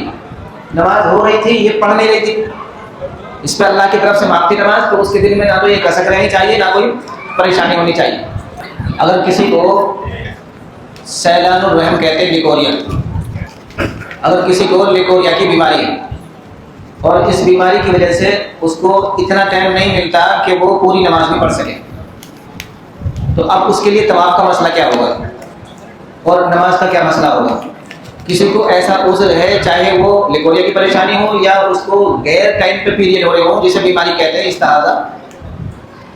نماز ہو رہی تھی, یہ پڑھ نہیں رہی تھی, اس پہ اللہ کی طرف سے معاف تھی نماز, تو اس کے دل میں نہ تو یہ کسک رہنی چاہیے نہ کوئی پریشانی ہونی چاہیے. اگر کسی کو سیلان الرحم کہتے ہیں لیکوریا, اگر کسی کو لیکوریا کی بیماری ہے اور اس بیماری کی وجہ سے اس کو اتنا ٹائم نہیں ملتا کہ وہ پوری نماز بھی پڑھ سکے, تو اب اس کے لیے طواف کا مسئلہ کیا ہوگا اور نماز کا کیا مسئلہ ہوگا؟ کسی کو ایسا عذر ہے, چاہے وہ لیکوریا کی پریشانی ہو یا اس کو غیر ٹائم پہ پیریڈ ہو رہے ہوں جسے بیماری کہتے ہیں استحاضہ,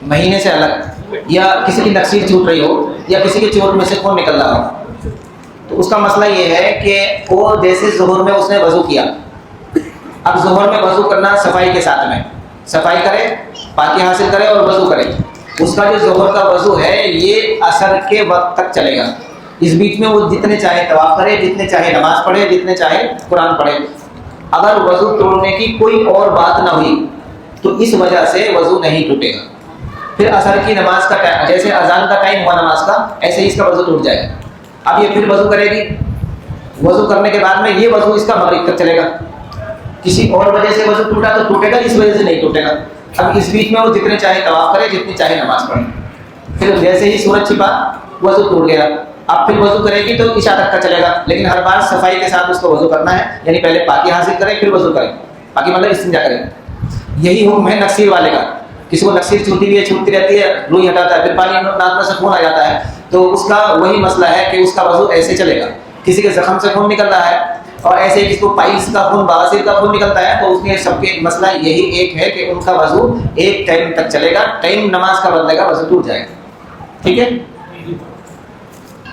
مہینے سے الگ, یا کسی کی نقصیر چھوٹ رہی ہو, یا کسی کے چوٹ میں سے خون نکل رہا ہو, تو اس کا مسئلہ یہ ہے کہ وہ جیسے ظہر میں اس نے وضو کیا، اب ظہر میں وضو کرنا صفائی کے ساتھ میں، صفائی کرے، پاکی حاصل کرے اور وضو کرے، اس کا جو ظہر کا وضو ہے یہ عصر کے وقت تک چلے گا۔ اس بیچ میں وہ جتنے چاہے طواف کرے، جتنے چاہے نماز پڑھے، جتنے چاہے قرآن پڑھے۔ اگر وضو توڑنے کی کوئی اور بات نہ ہوئی تو اس وجہ سے وضو نہیں ٹوٹے گا۔ پھر عصر کی نماز کا ٹائم، جیسے اذان کا ٹائم ہوا نماز کا، ایسے ہی اس کا وضو ٹوٹ جائے گا۔ اب یہ پھر وضو کرے گی، وضو کرنے کے بعد میں یہ وضو اس کا مغرب تک چلے گا۔ کسی اور وجہ سے وضو ٹوٹا تو ٹوٹے گا، اس وجہ سے نہیں ٹوٹے گا۔ اب اس بیچ میں وہ جتنے چاہے طواف کرے، جتنی چاہے نماز پڑھے، پھر جیسے ہی سورج چھپا وضو ٹوٹ گیا۔ اب پھر وضو کرے گی تو عشاء تک کا چلے گا، لیکن ہر بار صفائی کے ساتھ اس کو وضو کرنا ہے، یعنی پہلے پاکی حاصل کرے پھر وضو کرے، پاکی مطلب استنجا کرے۔ یہی حکم ہے نقصیر والے کا۔ کسی کو نقصیر چھوٹی ہوئی ہے، چھوٹتی رہتی ہے، روئی ہٹاتا ہے، پھر پانی ناک میں سے خون آ جاتا ہے، تو اس کا وہی مسئلہ ہے کہ اس کا وضو ایسے چلے گا۔ کسی کے زخم سے خون نکل رہا ہے اور ایسے ہی کسی کو پائلس کا خون، بواسیر کا خون نکلتا ہے، تو اس کے سب کے مسئلہ یہی ایک ہے کہ ان کا وضو ایک ٹائم تک چلے گا، ٹائم نماز کا بدلے گا، وضو ٹوٹ جائے گا۔ ٹھیک ہے؟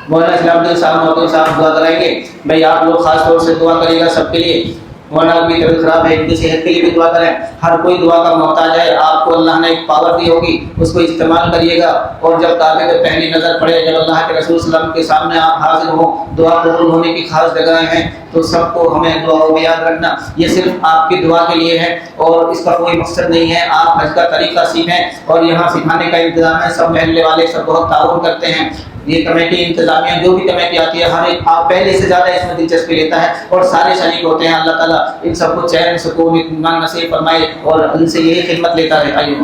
مولانا اسلام الدین صاحب محترم صاحب دعا کرائیں گے۔ بھائی آپ لوگ خاص طور سے دعا کریے گا سب کے لیے۔ مولانا کی طبیعت خراب ہے، ان کی صحت کے لیے بھی دعا کریں۔ ہر کوئی دعا کا محتاج ہے، آپ کو اللہ نے ایک پاور دی ہوگی، اس کو استعمال کریے گا۔ اور جب کعبے پہ پہلی نظر پڑے، جب اللہ کے رسول صلی اللہ علیہ وسلم کے سامنے آپ حاضر ہوں، دعا قبول ہونے کی خاص جگہیں ہیں، تو سب کو ہمیں دعاؤں میں یاد رکھنا۔ یہ صرف آپ کی دعا کے لیے ہے اور اس کا کوئی مقصد نہیں ہے۔ آپ حج کا طریقہ سیکھیں اور یہاں سکھانے کا انتظام ہے، سب محلے والے سب بہت تعاون کرتے ہیں۔ یہ کمیٹی انتظامیہ جو بھی کمیٹی آتی ہے، ہر ایک آپ پہلے سے زیادہ اس میں دلچسپی لیتا ہے اور سارے شریک ہوتے ہیں۔ اللہ تعالیٰ ان سب کو چین، سکون، اطمینان نصیب فرمائے اور ان سے یہی خدمت لیتا ہے۔ آئیے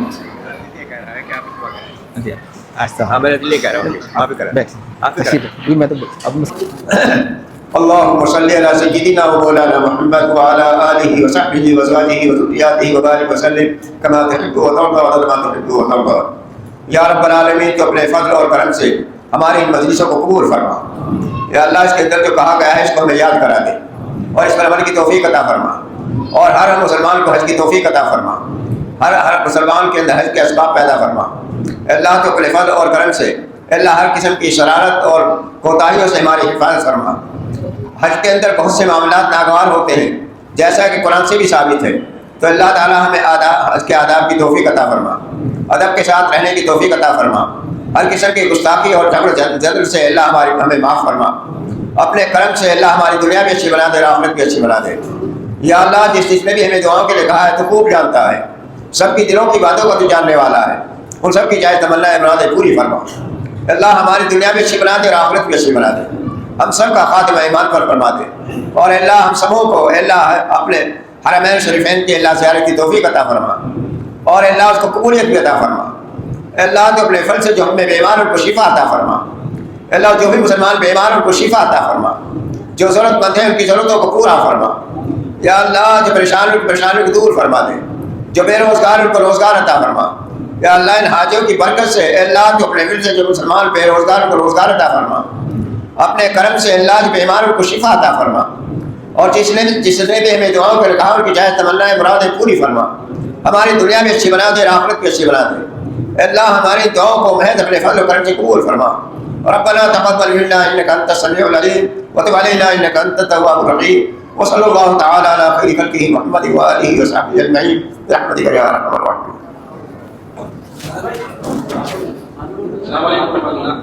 اللهم صل على سيدنا ومولانا محمد وعلى آله وصحبه وأزواجه وذرياته وبارك وسلم كما تحب وترضى وعدد ما تحب وترضى۔ یا رب العالمین، تو اپنے فضل اور کرم سے ہماری ان مجلسوں کو قبول فرما۔ یا اللہ، اس کے اندر جو کہا گیا ہے اس کو ہمیں یاد کرا دے اور اس پر عمل کی توفیق عطا فرما، اور ہر مسلمان کو حج کی توفیق عطا فرما، ہر مسلمان کے اندر حج کے اسباب پیدا فرما۔ اللہ، تو اپنے فضل اور کرم سے اللہ ہر قسم کی شرارت اور کوتاہیوں سے ہماری حفاظت فرما۔ حج کے اندر بہت سے معاملات ناگوار ہوتے ہیں، جیسا کہ قرآن سے بھی ثابت ہے، تو اللہ تعالیٰ ہمیں حج کے آداب کی توفیق عطا فرما، ادب کے ساتھ رہنے کی توفیق عطا فرما، ہر قسم کی گستاخی اور جبر سے اللہ ہمیں معاف فرما۔ اپنے کرم سے اللہ ہماری دنیا بھی اچھی بنا دے، آخرت بھی اچھی بنا دے۔ یا اللہ، جس نے بھی ہمیں دعاؤں کے لیے کہا ہے تو خوب جانتا ہے، سب کی دلوں کی باتوں کو تو جاننے والا ہے، ان سب کی جائز تمنا مرادیں پوری فرما۔ اللہ ہماری دنیا بھی اچھی بنا دے اور آخرت بھی اچھی بنا دے، ہم سب کا خاتمہ ایمان پر فرما دے، اور اللہ ہم سبوں کو اللہ اپنے حرمین شریفین کی اللہ زیارت کی توفیق عطا فرما، اور اللہ اس کو قبولیت بھی عطا فرما۔ اللہ، تو اپنے فضل سے جو ہمیں بیمار کو شفا عطا فرما۔ اللہ، جو بھی مسلمان بیمار ان کو شفا عطا فرما، جو ضرورت مند ہیں ان کی ضرورتوں کو پورا فرما۔ یا اللہ، جو پریشانیوں کو دور فرما دے، جو بے روزگار ان کو روزگار عطا فرما۔ یا اللہ، ان حاجیوں کی برکت سے اللہ، تو اپنے فضل سے جو مسلمان بے روزگار ان کو روزگار عطا فرما۔ اپنے کرم سے اللہ، جو بیماروں کو شفا عطا فرما، اور جس نے بھی ہمیں دعاؤں کے رکھا ان کی جائز تمنا مرادیں پوری فرما۔ ہماری دنیا بھی اچھی بنا دے، آخرت بھی اچھی بنا دے۔ اللہ، ہماری دعاؤں کو محض اپنے فضل و کرم سے قبول فرما۔ ربنا تقبل منا انك انت السميع العليم وتب علينا انك انت التواب الرحيم وصلى الله تعالى على خير خلقه محمد واله وصحبه اجمعين برحمتك يا ارحم الراحمين۔ السلام علیکم ورحمۃ اللہ۔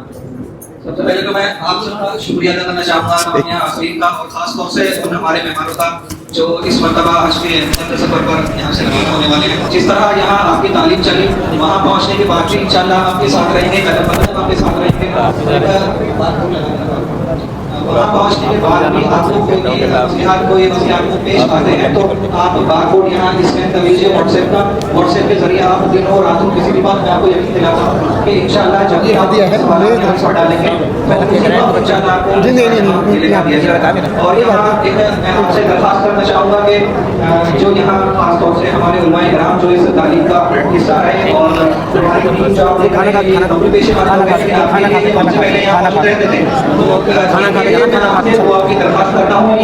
سب سے پہلے تو میں آپ سب کا شکریہ ادا کرنا چاہوں گا تمام حاضرین کا، اور خاص طور سے ان ہمارے مہمانوں کا جو اس مرتبہ حج کے مقدس سفر پر یہاں سے روانہ ہونے والے ہیں۔ جس طرح یہاں آپ کی تعلیم چلی، وہاں پہنچنے کے بعد بھی انشاءاللہ آپ کے ساتھ رہیں گے، قدم قدم آپ کے ساتھ رہیں گے۔ وہاں پہنچنے کے بعد بھی آپ کو کوئی مسئلہ پیش آتے ہیں تو آپ بار کوڈ یہاں اسکین کر لیجیے واٹس ایپ کے ذریعے آپ دن اور راتوں کسی بھی بات میں آپ کو یقین دلاتا ہوں کہ انشاءاللہ جب بھی آپ سوال ڈالیں گے تو انشاءاللہ آپ کو دیا جائے گا۔ اور یہاں میں آپ سے درخواست کرنا چاہوں گا کہ جو یہاں خاص طور سے ہمارے علماء کرام جو اس تعلیم کا حصہ رہے اور جو آپ نے پیش پہلے یہاں موجود رہتے تھے، تو آپ کی درخواست کرتا ہوں